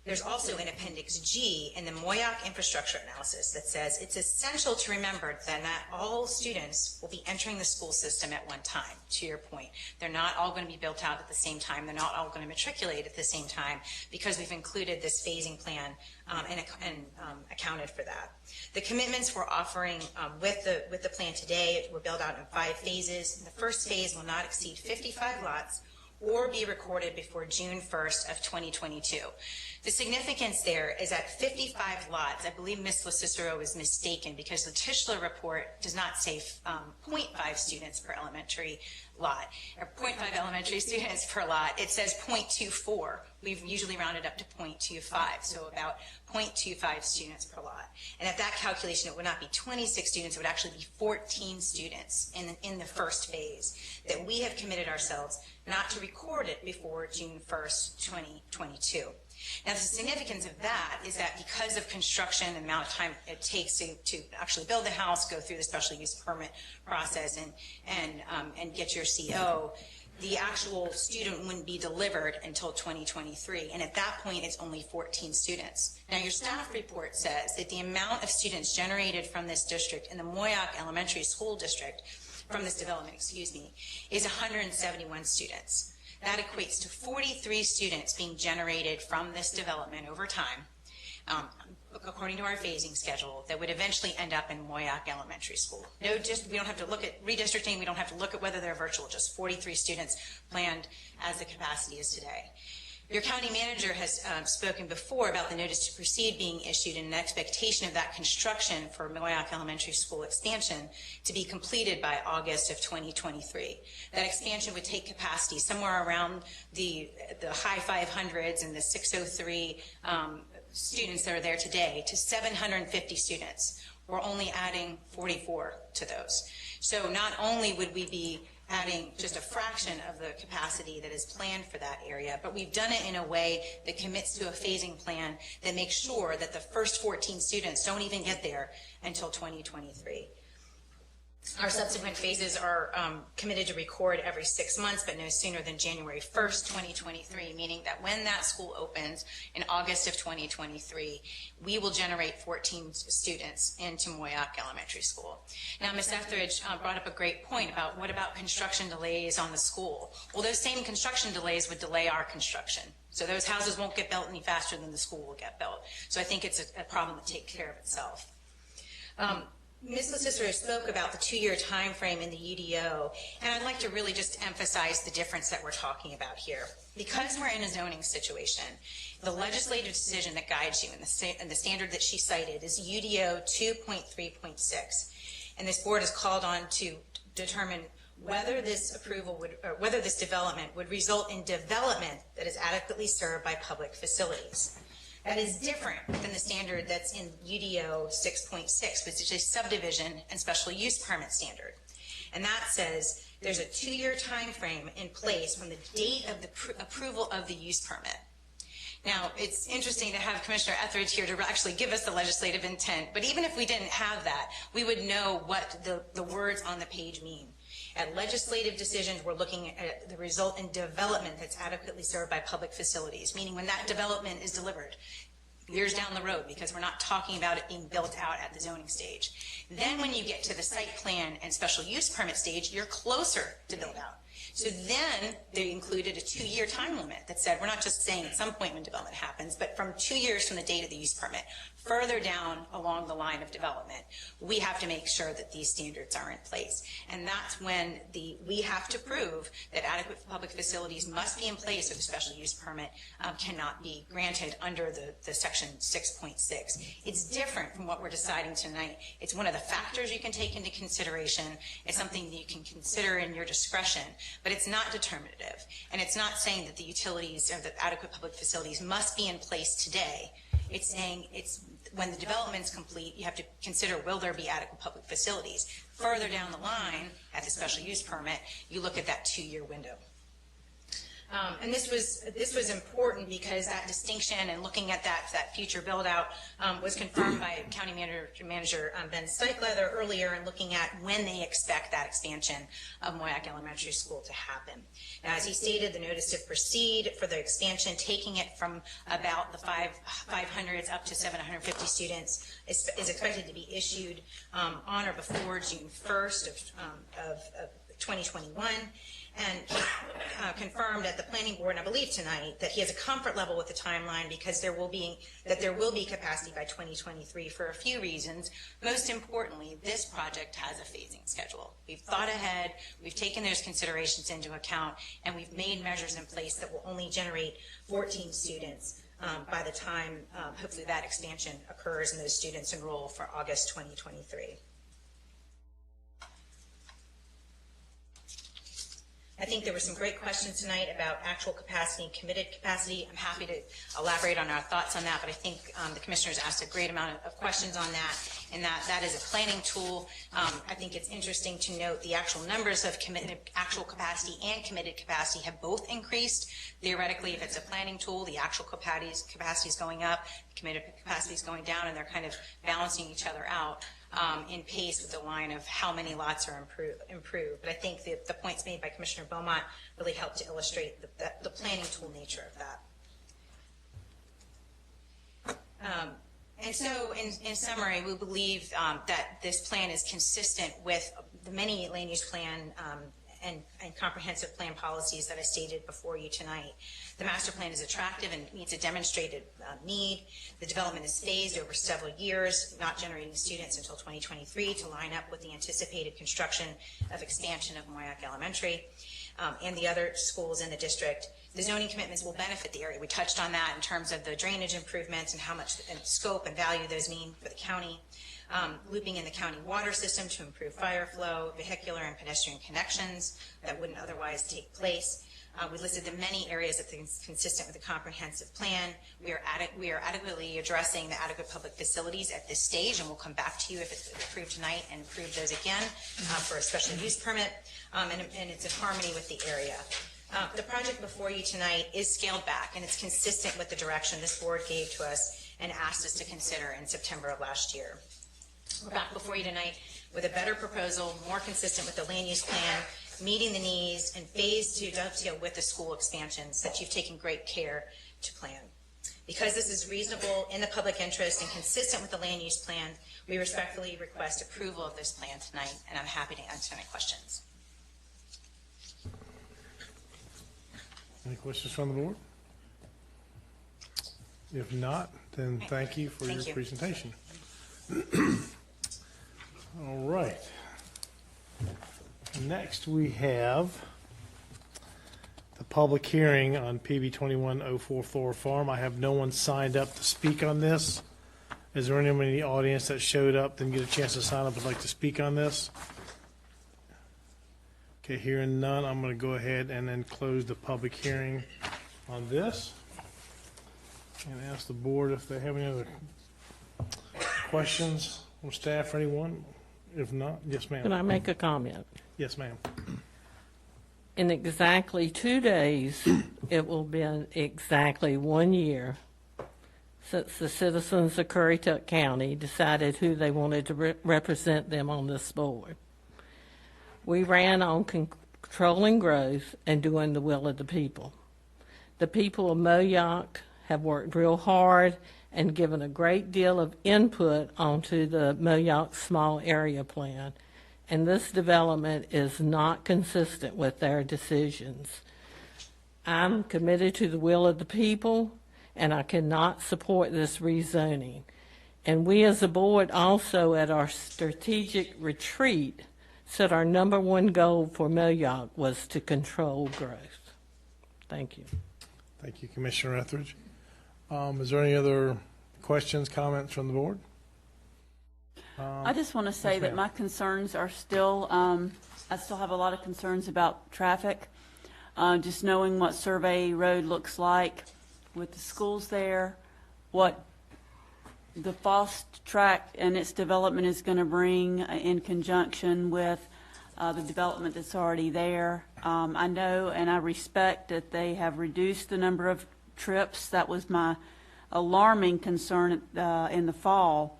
There's also an Appendix G in the MOYOC infrastructure analysis that says it's essential to remember that not all students will be entering the school system at one time, to your point. They're not all going to be built out at the same time. They're not all going to matriculate at the same time because we've included this phasing plan and accounted for that. The commitments we're offering with the plan today were built out in 5 phases. The first phase will not exceed 55 lots or be recorded before June 1st of 2022. The significance there is that 55 lots, I believe Ms. LoCicero is mistaken because the Tischler report does not say 0.5 students per elementary lot, or 0.5 elementary students per lot. It says 0.24. We've usually rounded up to 0.25, so about 0.25 students per lot. And at that calculation, it would not be 26 students, it would actually be 14 students in the first phase that we have committed ourselves not to record it before June 1st, 2022. Now, the significance of that is that because of construction and the amount of time it takes to actually build the house, go through the special use permit process, and get your CO, the actual student wouldn't be delivered until 2023. And at that point, it's only 14 students. Now, your staff report says that the amount of students generated from this district in the MOYOC Elementary School District, from this development, is 171 students. That equates to 43 students being generated from this development over time, according to our phasing schedule, that would eventually end up in MOYOC Elementary School. We don't have to look at redistricting. We don't have to look at whether they're virtual. Just 43 students planned as the capacity is today. Your county manager has spoken before about the notice to proceed being issued and an expectation of that construction for Moyock Elementary School expansion to be completed by August of 2023. That expansion would take capacity somewhere around the high 500s and the 603 students that are there today to 750 students. We're only adding 44 to those. So not only would we be adding just a fraction of the capacity that is planned for that area, but we've done it in a way that commits to a phasing plan that makes sure that the first 14 students don't even get there until 2023. Our subsequent phases are committed to record every 6 months, but no sooner than January 1st, 2023, meaning that when that school opens in August of 2023, we will generate 14 students into Moyock Elementary School. Now, Ms. Etheridge brought up a great point about what about construction delays on the school? Well, those same construction delays would delay our construction. So those houses won't get built any faster than the school will get built. So I think it's a problem that takes care of itself. Ms. LeCicero spoke about the 2-year time frame in the UDO, and I'd like to really just emphasize the difference that we're talking about here. Because we're in a zoning situation, the legislative decision that guides you and the standard that she cited is UDO 2.3.6, and this board is called on to determine whether this approval would, or whether this development would result in development that is adequately served by public facilities. That is different than the standard that's in UDO 6.6, which is a subdivision and special use permit standard. And that says there's a 2-year time frame in place from the date of the approval of the use permit. Now, it's interesting to have Commissioner Etheridge here to actually give us the legislative intent, but even if we didn't have that, we would know what the words on the page mean. At legislative decisions, we're looking at the result in development that's adequately served by public facilities, meaning when that development is delivered years down the road, because we're not talking about it being built out at the zoning stage. Then when you get to the site plan and special use permit stage, you're closer to build out. So then they included a 2-year time limit that said, we're not just saying at some point when development happens, but from 2 years from the date of the use permit, further down along the line of development, we have to make sure that these standards are in place. And that's when we have to prove that adequate public facilities must be in place or the special use permit cannot be granted under the section 6.6. It's different from what we're deciding tonight. It's one of the factors you can take into consideration. It's something that you can consider in your discretion, but it's not determinative. And it's not saying that the utilities or the adequate public facilities must be in place today. It's saying it's when the development's complete, you have to consider, will there be adequate public facilities? Further down the line, at the special use permit, you look at that 2-year window. And this was important because that distinction and looking at that future build out was confirmed by County Manager Ben Steichleather earlier in looking at when they expect that expansion of Moyock Elementary School to happen. Now, as he stated, the notice to proceed for the expansion, taking it from about the 500s up to 750 students, is expected to be issued on or before June 1st of 2021. And he confirmed at the planning board, and I believe tonight, that he has a comfort level with the timeline because there will be capacity by 2023 for a few reasons. Most importantly, this project has a phasing schedule. We've thought ahead, we've taken those considerations into account, and we've made measures in place that will only generate 14 students by the time, hopefully, that expansion occurs and those students enroll for August 2023. I think there were some great questions tonight about actual capacity and committed capacity. I'm happy to elaborate on our thoughts on that, but I think the commissioners asked a great amount of questions on that, and that is a planning tool. I think it's interesting to note the actual numbers of actual capacity and committed capacity have both increased. Theoretically, if it's a planning tool, the actual capacity is going up, the committed capacity is going down, and they're kind of balancing each other out. In pace with the line of how many lots are improved. But I think the points made by Commissioner Beaumont really helped to illustrate the planning tool nature of that. And so in summary, we believe that this plan is consistent with the many land use plan and comprehensive plan policies that I stated before you tonight. The master plan is attractive and meets a demonstrated need. The development is phased over several years, not generating students until 2023 to line up with the anticipated construction of expansion of Moyock Elementary. and the other schools in the district. The zoning commitments will benefit the area. We touched on that in terms of the drainage improvements and how much scope and value those mean for the county. Looping in the county water system to improve fire flow, vehicular and pedestrian connections that wouldn't otherwise take place. We listed the many areas that are consistent with the comprehensive plan. We are adequately addressing the adequate public facilities at this stage, and we'll come back to you if it's approved tonight and approve those again for a special use permit, and it's in harmony with the area. The project before you tonight is scaled back, and it's consistent with the direction this board gave to us and asked us to consider in September of last year. We're back before you tonight with a better proposal, more consistent with the land use plan, meeting the needs, and phased to dovetail with the school expansions that you've taken great care to plan. Because this is reasonable in the public interest and consistent with the land use plan, we respectfully request approval of this plan tonight, and I'm happy to answer any questions. Any questions from the board? If not, then thank you for your presentation. All right. Next, we have the public hearing on PB 2104 Flora Farm. I have no one signed up to speak on this. Is there anyone in the audience that showed up, didn't get a chance to sign up, would like to speak on this? Okay, hearing none, I'm going to go ahead and then close the public hearing on this and ask the board if they have any other questions from staff or anyone. If not, yes, ma'am. Can I make a comment? Yes, ma'am. In exactly 2 days, it will be exactly 1 year since the citizens of Currituck County decided who they wanted to represent them on this board. We ran on controlling growth and doing the will of the people. The people of Moyock have worked real hard and given a great deal of input onto the Moyock Small Area Plan, and this development is not consistent with their decisions. I'm committed to the will of the people, and I cannot support this rezoning. And we as a board also at our strategic retreat said our #1 goal for Moyock was to control growth. Thank you. Thank you, Commissioner Etheridge. Is there any other questions, comments from the board? I just want to say that my concerns are still, I still have a lot of concerns about traffic. Just knowing what Survey Road looks like with the schools there, what the Fast Track and its development is going to bring in conjunction with the development that's already there. I know and I respect that they have reduced the number of trips. That was my alarming concern in the fall.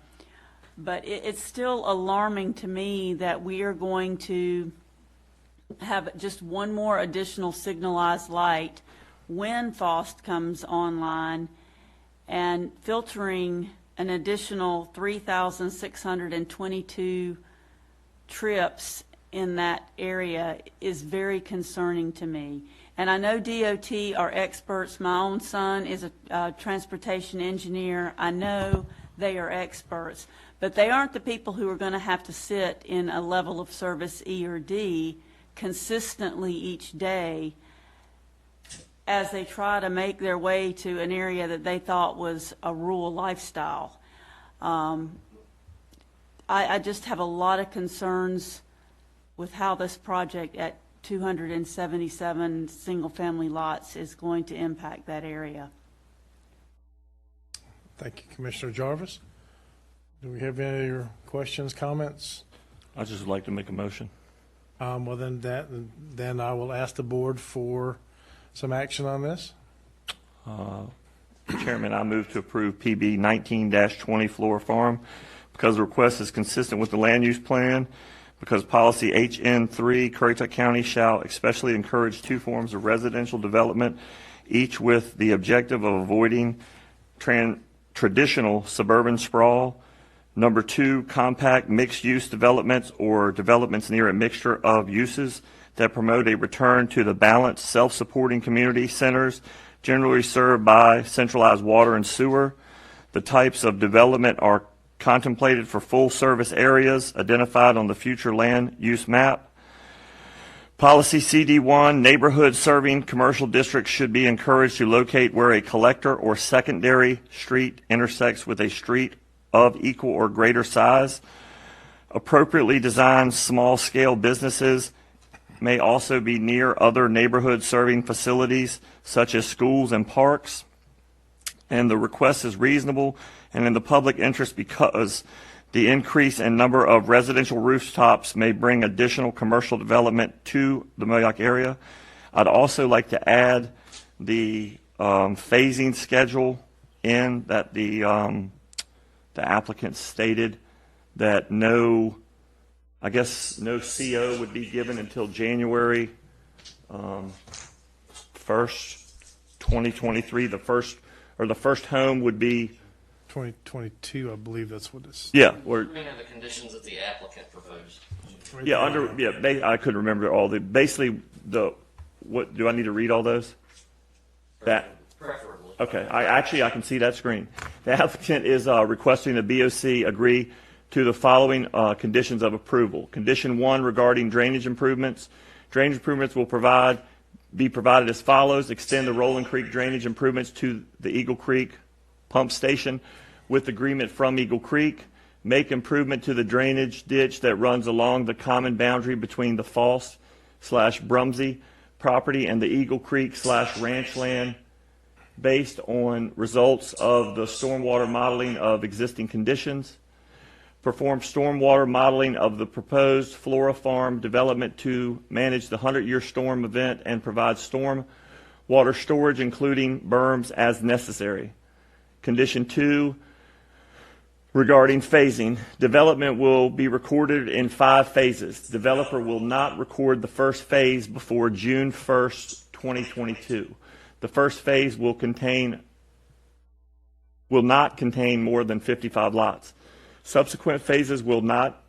But it's still alarming to me that we are going to have just one more additional signalized light when FOST comes online and filtering an additional 3,622 trips in that area is very concerning to me. And I know DOT are experts. My own son is a transportation engineer. I know they are experts. But they aren't the people who are going to have to sit in a level of service E or D consistently each day as they try to make their way to an area that they thought was a rural lifestyle. I just have a lot of concerns with how this project at 277 single-family lots is going to impact that area. Thank you, Commissioner Jarvis. Do we have any other questions, comments? I'd just like to make a motion. Well, then I will ask the board for some action on this. Chairman, I move to approve PB 19-20 Flora Farm because the request is consistent with the land use plan, because policy HN3, Currituck County shall especially encourage 2 forms of residential development, each with the objective of avoiding traditional suburban sprawl. 2, compact mixed-use developments or developments near a mixture of uses that promote a return to the balanced, self-supporting community centers generally served by centralized water and sewer. The types of development are contemplated for full-service areas identified on the future land use map. Policy CD1, neighborhood serving commercial districts should be encouraged to locate where a collector or secondary street intersects with a street of equal or greater size. Appropriately designed small-scale businesses may also be near other neighborhood serving facilities such as schools and parks. And the request is reasonable and in the public interest because the increase in number of residential rooftops may bring additional commercial development to the Moyock area. I'd also like to add the phasing schedule in that the applicant stated that no CO would be given until January 1st, 2023. The first home would be 2022, I believe that's what it's. Yeah. Or the conditions that the applicant proposed. I couldn't remember all what do I need to read all those? Preferably. Okay. I can see that screen. The applicant is requesting the BOC agree to the following conditions of approval. Condition 1 regarding drainage improvements. Drainage improvements will be provided as follows. Extend the Rolling Creek drainage improvements to the Eagle Creek pump station with agreement from Eagle Creek. Make improvement to the drainage ditch that runs along the common boundary between the Falls/Brumsey property and the Eagle Creek/ranch land based on results of the stormwater modeling of existing conditions. Perform stormwater modeling of the proposed Flora Farm development to manage the 100-year storm event and provide storm water storage, including berms, as necessary. Condition 2, regarding phasing. Development will be recorded in 5 phases. Developer will not record the first phase before June 1st, 2022. The first phase will not contain more than 55 lots. Subsequent phases will not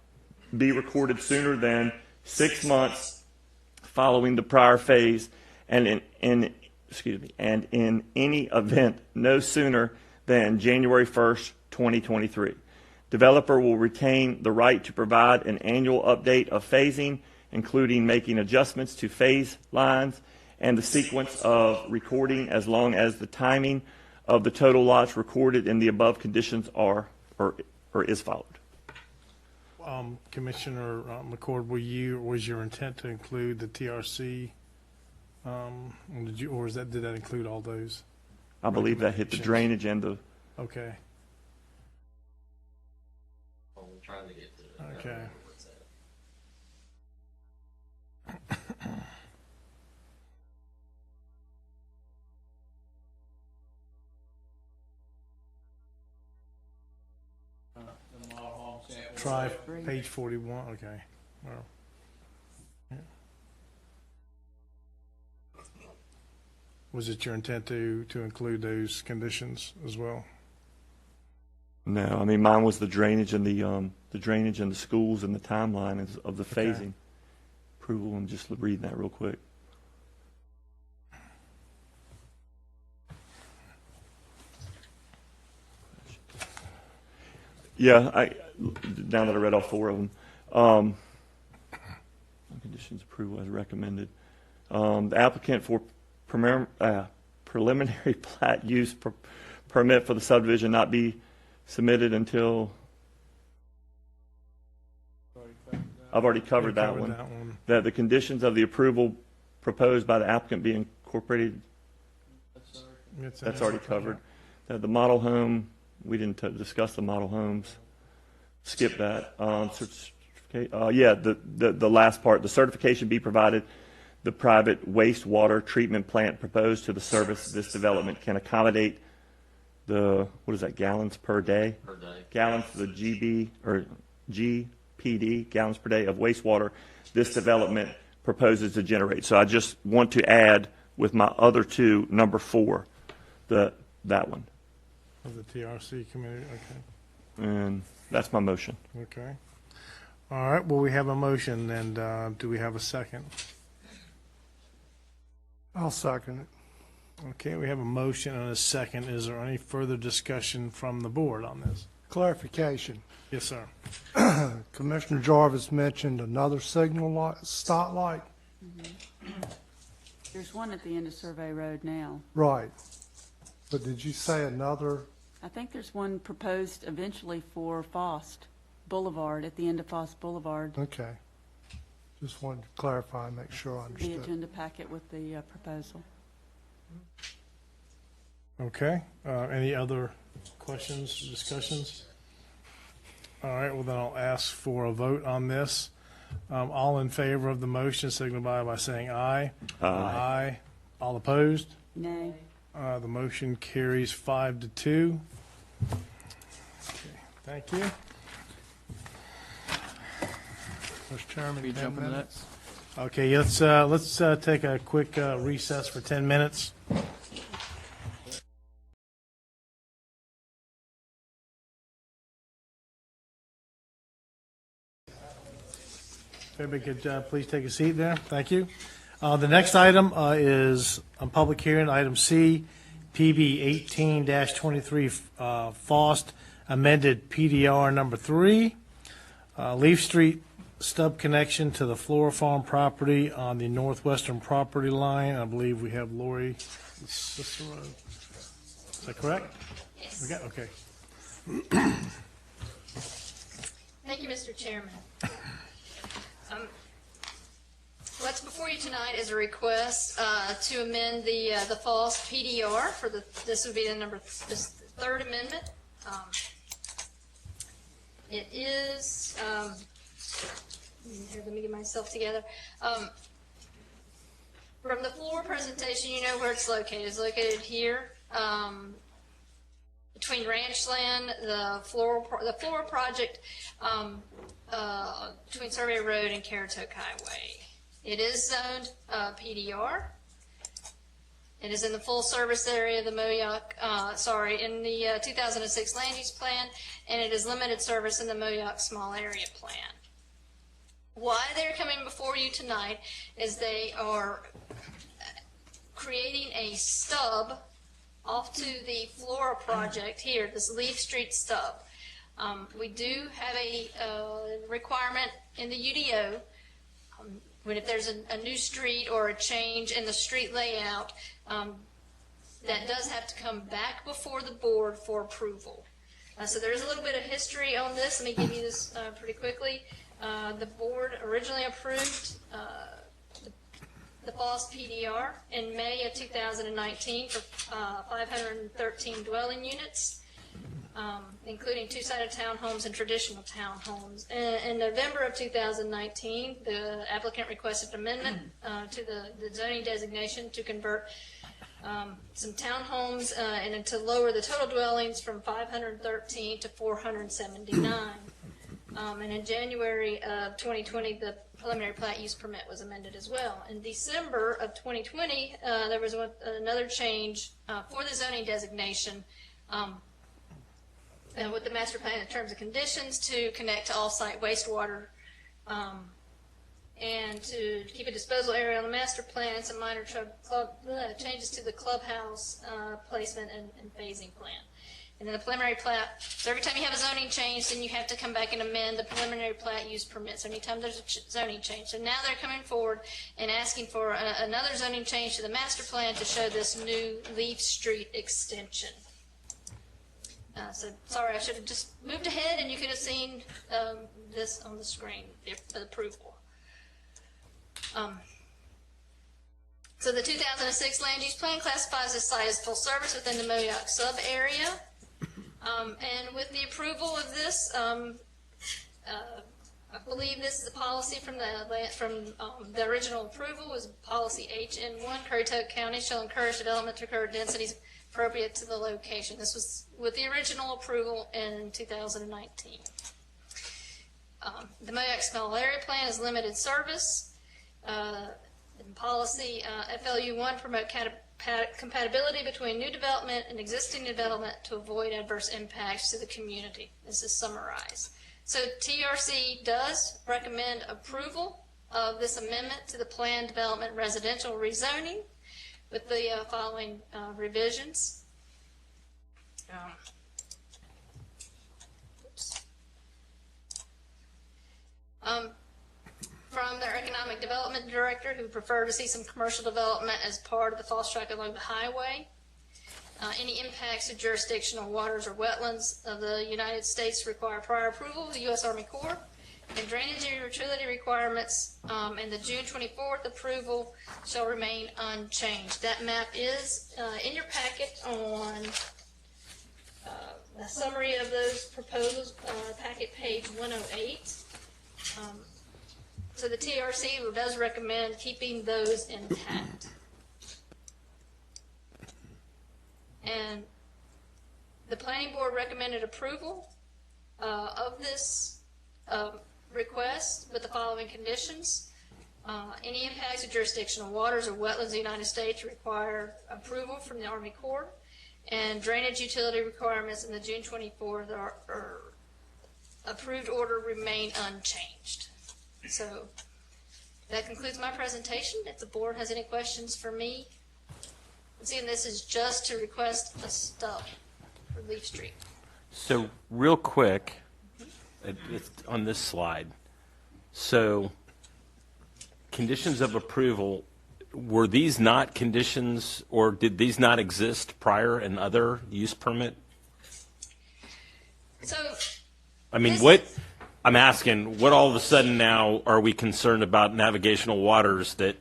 be recorded sooner than 6 months following the prior phase, and in any event no sooner than January 1st, 2023. Developer will retain the right to provide an annual update of phasing, including making adjustments to phase lines and the sequence of recording as long as the timing of the total lots recorded in the above conditions is followed. Commissioner McCord, was your intent to include the TRC? Did that include all those? I believe that hit the drainage and the. Okay. I'm trying to get to it. Okay. Try page 41. Okay. Well, yeah. Was it your intent to include those conditions as well? No, I mean mine was the drainage and the drainage and the schools and the timeline of the phasing. Okay. Approval. I'm just reading that real quick. Yeah, now that I read all 4 of them, conditions approval as recommended. The applicant for preliminary plat use permit for the subdivision not be submitted until. I've already covered that one. That the conditions of the approval proposed by the applicant be incorporated. That's already covered. That the model home. We didn't discuss the model homes. Skip that. The last part. The certification be provided. The private wastewater treatment plant proposed to the service this development can accommodate the, gallons per day? Per day. Gallons, the GPD, gallons per day of wastewater this development proposes to generate. So I just want to add with my other 2, number 4, that one. Of the TRC committee, okay. And that's my motion. Okay. All right, well, we have a motion, and do we have a second? I'll second it. Okay, we have a motion and a second. Is there any further discussion from the board on this? Clarification. Yes, sir. Commissioner Jarvis mentioned another signal light, stop light. There's one at the end of Survey Road now. Right. But did you say another? I think there's one proposed eventually for Fost Boulevard, at the end of Fost Boulevard. Okay. Just wanted to clarify and make sure I The understood. agenda packet with the proposal. Okay, any other questions, discussions? All right, well then I'll ask for a vote on this. All in favor of the motion signify by saying aye. Aye. All opposed? Nay. The motion carries 5-2. Okay, thank you. Mr. Chairman, We 10 jump into that? minutes. Okay, let's take a quick recess for 10 minutes. If everybody could please take a seat there. Thank you. The next item is a public hearing, item C, PB 18-23, Fost amended PDR number 3, Leaf Street stub connection to the Flora Farm property on the northwestern property line. I believe we have Lori Cicero. Is that correct? Yes. Okay. Thank you, Mr. Chairman. What's before you tonight is a request to amend the Fost PDR for this would be this third amendment. It is, here, let me get myself together. From the floor presentation, you know where it's located. It's located here, between Ranchland, the Flora project, between Survey Road and Currituck Highway. It is zoned PDR. It is in the full service area of the in the 2006 land use plan, and it is limited service in the Moyock small area plan. Why they're coming before you tonight is they are creating a stub off to the Flora project here, this Leaf Street stub. We do have a requirement in the UDO when if there's a new street or a change in the street layout, that does have to come back before the board for approval. So there's a little bit of history on this. Let me give you this pretty quickly. The board originally approved the Fost PDR in May of 2019 for 513 dwelling units, including two-sided townhomes and traditional townhomes. In November of 2019, the applicant requested amendment to the zoning designation to convert some townhomes and to lower the total dwellings from 513 to 479. And in January of 2020, the preliminary plat use permit was amended as well. In December of 2020, there was another change for the zoning designation with the master plan in terms of conditions to connect to all-site wastewater and to keep a disposal area on the master plan, some minor changes to the clubhouse placement and phasing plan. And then the preliminary plat, so every time you have a zoning change, then you have to come back and amend the preliminary plat use permit. So anytime there's a zoning change. So now they're coming forward and asking for another zoning change to the master plan to show this new Leaf Street extension. So sorry, I should have just moved ahead and you could have seen this on the screen, the approval. So the 2006 land use plan classifies this site as full service within the Moyock sub area. And with the approval of this, I believe this is a policy from the original approval was policy HN1. Currituck County shall encourage development to occur at densities appropriate to the location. This was with the original approval in 2019. The Moyock small area plan is limited service. In policy FLU1 promote compatibility between new development and existing development to avoid adverse impacts to the community. This is summarized. So TRC does recommend approval of this amendment to the planned development residential rezoning with the following revisions. from their economic development director, who prefer to see some commercial development as part of the false track along the highway. Any impacts to jurisdictional waters or wetlands of the United States require prior approval of the U.S. Army Corps. And drainage and utility requirements and the June 24th approval shall remain unchanged. That map is in your packet on a summary of those proposals, packet page 108. So the TRC does recommend keeping those intact. And the planning board recommended approval of this request with the following conditions. Any impacts to jurisdictional waters or wetlands of the United States require approval from the Army Corps, and drainage utility requirements in the June 24th approved order remain unchanged. So that concludes my presentation. If the board has any questions for me, seeing this is just to request a stub for Leaf Street. So real quick, it's on this slide. So conditions of approval, were these not conditions, or did these not exist prior in other use permit? So I mean, what I'm asking, what all of a sudden now are we concerned about navigational waters, that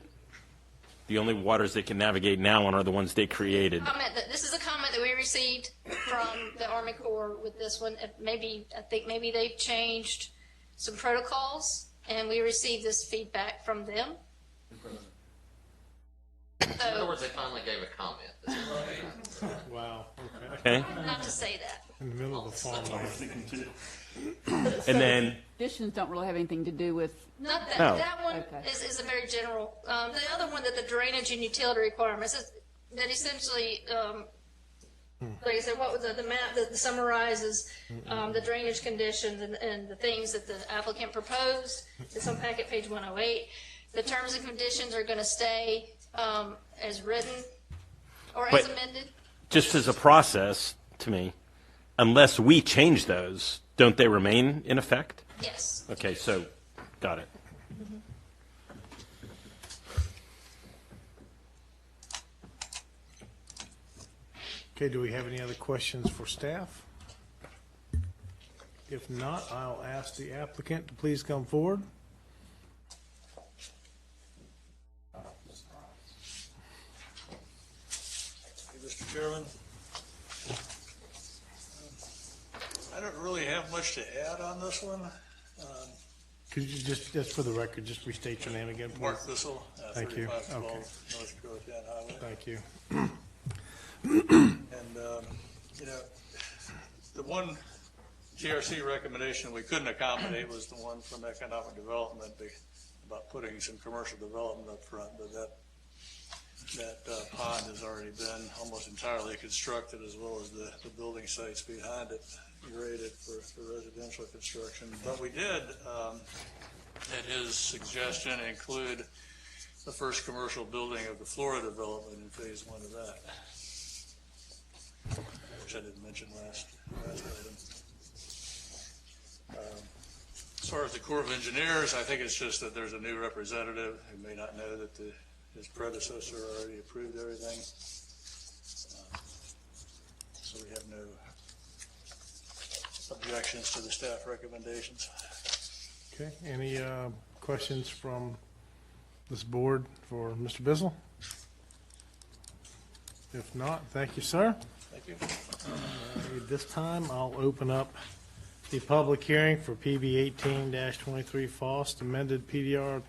the only waters they can navigate now on are the ones they created? This is a comment that we received from the Army Corps with this one. I think maybe they've changed some protocols, and we received this feedback from them. In other words, they finally gave a comment. Wow. Okay. Not to say that. In the middle of the farmland. And then Conditions don't really have anything to do with, Not that. No. That one Okay. is a very general. The other one, that the drainage and utility requirements, is that essentially, like I said, what was the map that summarizes the drainage conditions and the things that the applicant proposed. It's on packet page 108. The terms and conditions are going to stay as written or as But- amended. just as a process, to me, unless we change those, don't they remain in effect? Yes. Okay, so, got it. Okay, do we have any other questions for staff? If not, I'll ask the applicant to please come forward. Mr. Chairman, I don't really have much to add on this one. Could you just for the record, just restate your name again, please? Mark Bissell, Thank you. 3512 Okay. North Currituck Highway. Thank you. And, you know, the one GRC recommendation we couldn't accommodate was the one from economic development about putting some commercial development up front, but that pond has already been almost entirely constructed, as well as the building sites behind it graded for residential construction. But we did, at his suggestion, include the first commercial building of the Flora development in phase one of that, which I didn't mention last item. As far as the Corps of Engineers, I think it's just that there's a new representative who may not know that his predecessor already approved everything. So we have no objections to the staff recommendations. Okay, any questions from this board for Mr. Bissell? If not, thank you, sir. Thank you. This time, I'll open up the public hearing for PB 18-23 Fost, amended PDR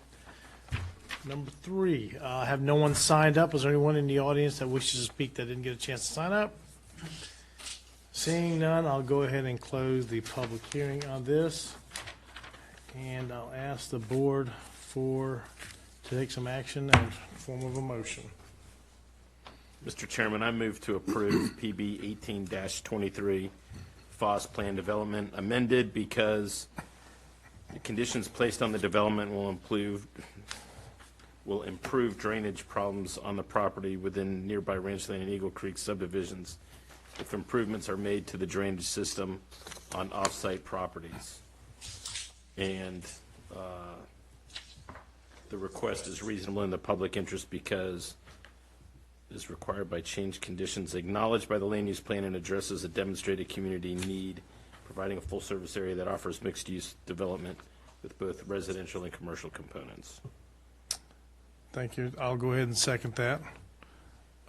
number 3. I have no one signed up. Is there anyone in the audience that wishes to speak that didn't get a chance to sign up? Seeing none, I'll go ahead and close the public hearing on this. And I'll ask the board to take some action in form of a motion. Mr. Chairman, I move to approve PB 18-23 FOS Plan Development amended because the conditions placed on the development will improve drainage problems on the property within nearby Ranchland and Eagle Creek subdivisions if improvements are made to the drainage system on off-site properties. And the request is reasonable in the public interest because it is required by changed conditions acknowledged by the land use plan and addresses a demonstrated community need, providing a full-service area that offers mixed-use development with both residential and commercial components. Thank you. I'll go ahead and second that.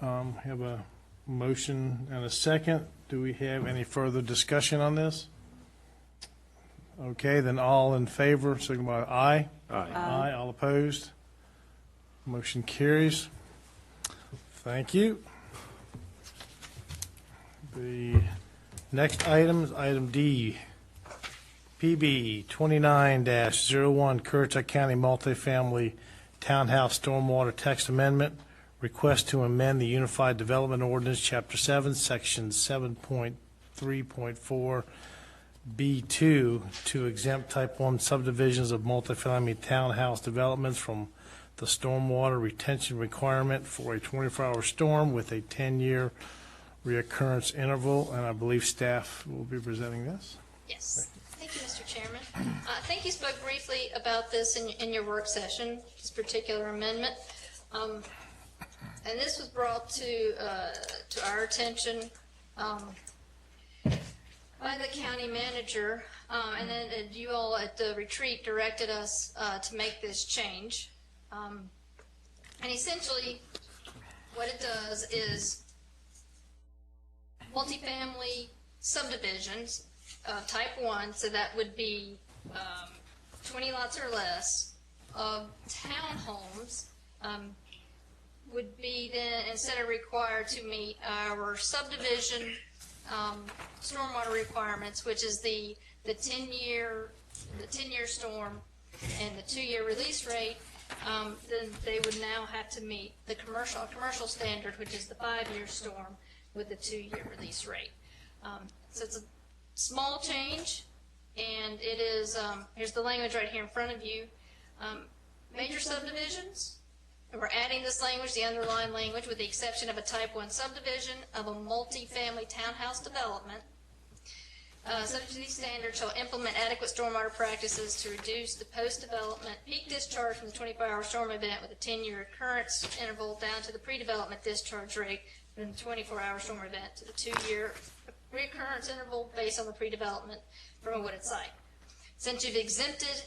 Have a motion and a second. Do we have any further discussion on this? Okay, then all in favor, signify by aye. Aye. Aye. All opposed? Motion carries. Thank you. The next item is item D, PB 29-01, Currituck County Multifamily Townhouse Stormwater Text Amendment. Request to amend the Unified Development Ordinance, Chapter 7, Section 7.3.4 B2 to exempt Type 1 subdivisions of multifamily townhouse developments from the stormwater retention requirement for a 24-hour storm with a 10-year reoccurrence interval, and I believe staff will be presenting this. Yes. Thank you, Mr. Chairman. I think you spoke briefly about this in your work session, this particular amendment. And this was brought to our attention by the county manager, and then you all at the retreat directed us to make this change. And essentially, what it does is multifamily subdivisions of type 1, so that would be 20 lots or less, of townhomes, would be then, instead of required to meet our subdivision stormwater requirements, which is the 10-year storm and the 2-year release rate, then they would now have to meet the commercial standard, which is the 5-year storm with the 2-year release rate. So it's a small change, and it is, here's the language right here in front of you. Major subdivisions, and we're adding this language, the underlying language, with the exception of a type 1 subdivision of a multifamily townhouse development. Subject to these standards, shall implement adequate stormwater practices to reduce the post-development peak discharge from the 24-hour storm event with a 10-year occurrence interval down to the pre-development discharge rate from the 24-hour storm event to the 2-year recurrence interval based on the pre-development from a wooded site. Since you've exempted,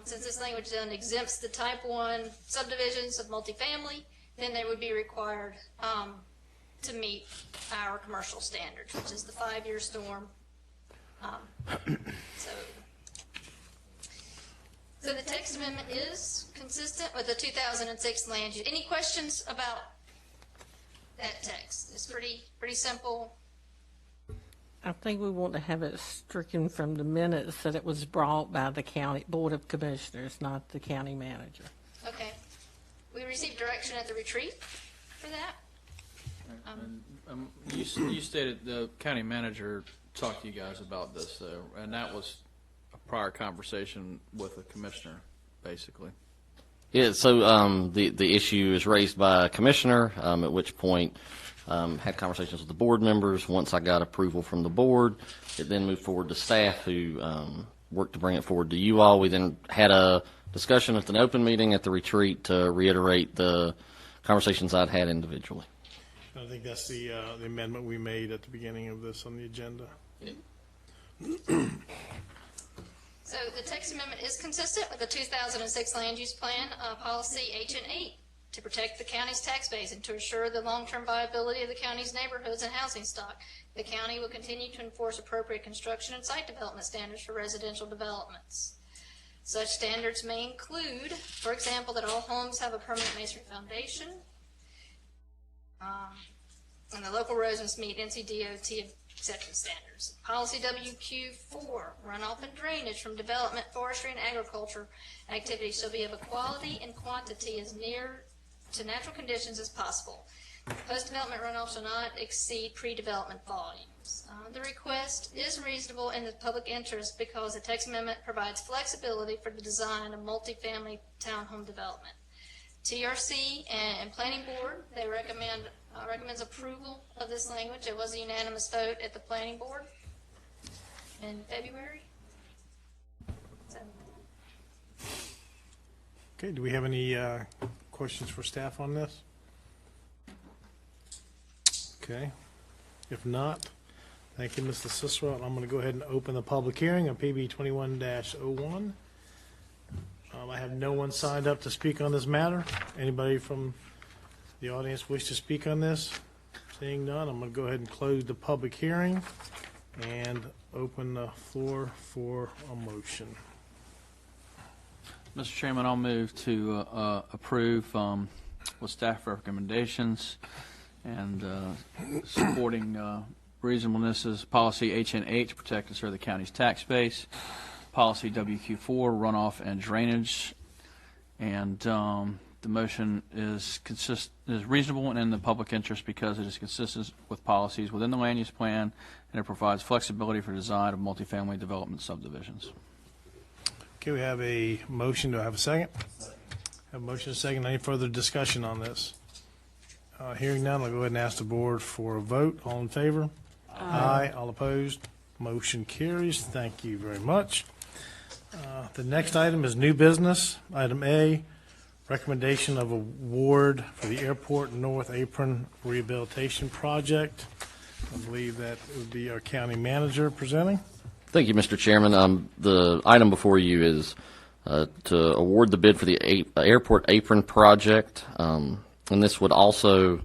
since this language then exempts the type 1 subdivisions of multifamily, then they would be required to meet our commercial standards, which is the 5-year storm. So the text amendment is consistent with the 2006 land use. Any questions about that text? It's pretty simple. I think we want to have it stricken from the minutes that it was brought by the county board of commissioners, not the county manager. Okay. We received direction at the retreat for that. You stated the county manager talked to you guys about this, though, and that was a prior conversation with the commissioner, basically. Yeah, so the issue is raised by a commissioner, at which point had conversations with the board members. Once I got approval from the board, it then moved forward to staff, who worked to bring it forward to you all. We then had a discussion at an open meeting at the retreat to reiterate the conversations I'd had individually. I think that's the amendment we made at the beginning of this on the agenda. So the text amendment is consistent with the 2006 land use plan policy H&8 to protect the county's tax base and to ensure the long-term viability of the county's neighborhoods and housing stock. The county will continue to enforce appropriate construction and site development standards for residential developments. Such standards may include, for example, that all homes have a permanent masonry foundation, and the local roads must meet NCDOT acceptance standards. Policy WQ4, runoff and drainage from development, forestry, and agriculture activities shall be of a quality and quantity as near to natural conditions as possible. Post-development runoff shall not exceed pre-development volumes. The request is reasonable in the public interest because the text amendment provides flexibility for the design of multifamily townhome development. TRC and Planning Board, they recommends approval of this language. It was a unanimous vote at the Planning Board in February. So, Okay, do we have any questions for staff on this? Okay, if not, thank you, Mr. Cicero. I'm going to go ahead and open the public hearing on PB 21-01. I have no one signed up to speak on this matter. Anybody from the audience wish to speak on this? Seeing none, I'm going to go ahead and close the public hearing and open the floor for a motion. Mr. Chairman, I'll move to approve with staff recommendations and supporting reasonableness is policy HNH, protect and serve the county's tax base, policy WQ4, runoff and drainage, and the motion is reasonable and in the public interest because it is consistent with policies within the land use plan and it provides flexibility for design of multifamily development subdivisions. Okay, we have a motion. Do I have a second? Have a motion and a second. Any further discussion on this? Hearing none, I'll go ahead and ask the board for a vote. All in favor? Aye. All opposed? Motion carries. Thank you very much. The next item is new business. Item A, recommendation of award for the Airport North Apron Rehabilitation Project. I believe that would be our county manager presenting. Thank you, Mr. Chairman. The item before you is to award the bid for the Airport Apron Project, and this would also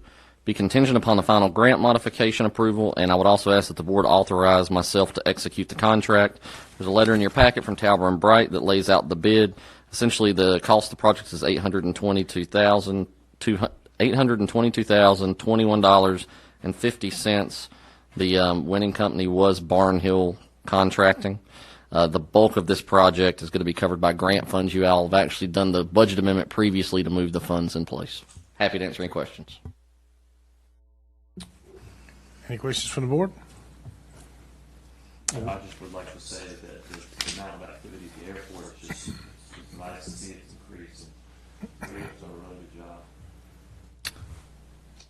be contingent upon the final grant modification approval, and I would also ask that the board authorize myself to execute the contract. There's a letter in your packet from Talbot & Bright that lays out the bid. Essentially, the cost of the project is $822,021.50. The winning company was Barnhill Contracting. The bulk of this project is going to be covered by grant funds. You all have actually done the budget amendment previously to move the funds in place. Happy to answer any questions. Any questions from the board? I just would like to say that the amount of activity at the airport is just nice to see it increase. And we've done a really good job.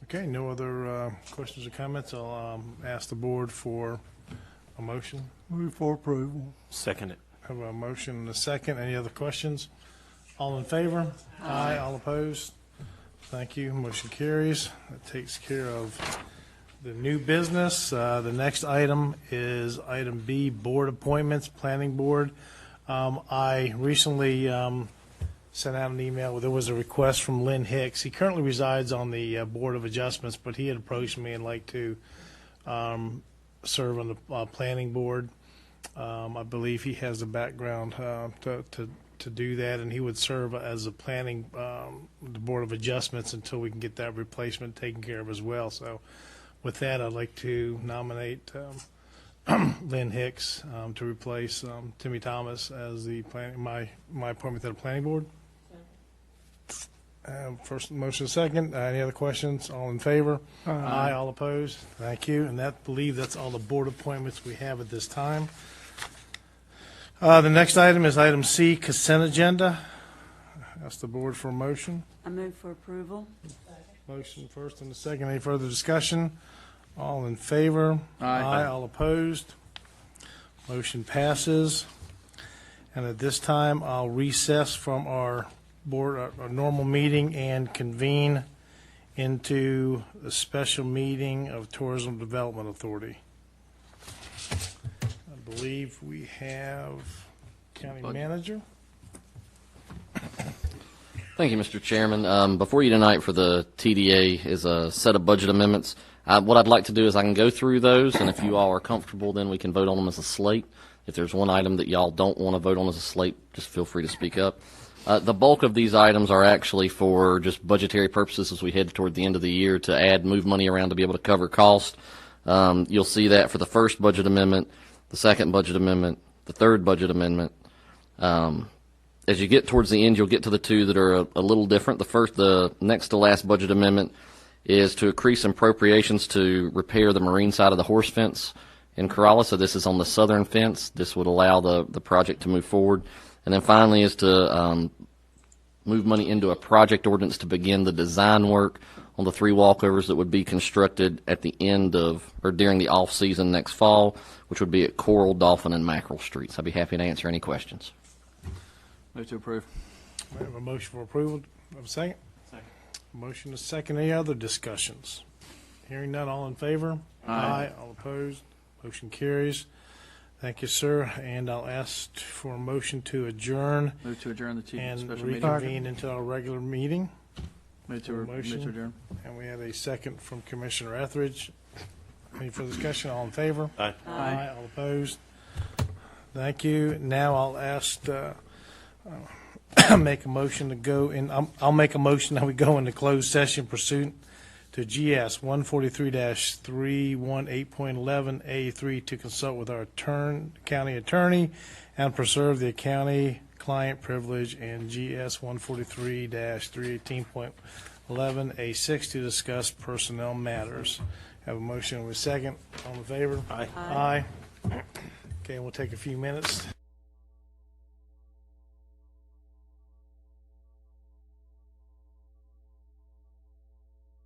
Okay, no other questions or comments. I'll ask the board for a motion. Move for approval. Second it. Have a motion and a second. Any other questions? All in favor? Aye. All opposed? Thank you. Motion carries. That takes care of the new business. The next item is item B, board appointments, planning board. I recently sent out an email where there was a request from Lynn Hicks. He currently resides on the Board of Adjustments, but he had approached me and like to serve on the planning board. I believe he has the background to do that, and he would serve as a planning, the Board of Adjustments until we can get that replacement taken care of as well. So with that, I'd like to nominate Lynn Hicks to replace Timmy Thomas as the my appointment to the planning board. First motion, second. Any other questions? All in favor? Aye. All opposed? Thank you. And I believe that's all the board appointments we have at this time. The next item is item C, consent agenda. Ask the board for a motion. I move for approval. Motion first and a second. Any further discussion? All in favor? Aye. All opposed? Motion passes. And at this time, I'll recess from our board, our normal meeting, and convene into a special meeting of Tourism Development Authority. I believe we have county manager. Thank you, Mr. Chairman. Before you tonight for the TDA is a set of budget amendments. What I'd like to do is I can go through those, and if you all are comfortable, then we can vote on them as a slate. If there's one item that y'all don't want to vote on as a slate, just feel free to speak up. The bulk of these items are actually for just budgetary purposes as we head toward the end of the year to move money around to be able to cover cost. You'll see that for the first budget amendment, the second budget amendment, the third budget amendment. As you get towards the end, you'll get to the two that are a little different. The next to last budget amendment is to increase appropriations to repair the marine side of the horse fence in Corolla. So this is on the southern fence. This would allow the project to move forward. And then finally is to move money into a project ordinance to begin the design work on the 3 walkovers that would be constructed at the end of or during the off season next fall, which would be at Coral, Dolphin, and Mackerel Streets. I'd be happy to answer any questions. Move to approve. I have a motion for approval. Have a second? Second. Motion is second. Any other discussions? Hearing none, all in favor? Aye. All opposed? Motion carries. Thank you, sir. And I'll ask for a motion to adjourn Move to adjourn the and special meeting. reconvene into our regular meeting. Move to Motion. adjourn. And we have a second from Commissioner Etheridge. Any further discussion? All in favor? Aye. All opposed? Thank you. Now I'll ask, make a motion to go in, I'll make a motion that we go into closed session pursuant to GS 143-318.11A3 to consult with our county attorney and preserve the county client privilege, and GS 143-318.11A6 to discuss personnel matters. Have a motion with a second. All in favor? Aye. Aye. Okay, we'll take a few minutes.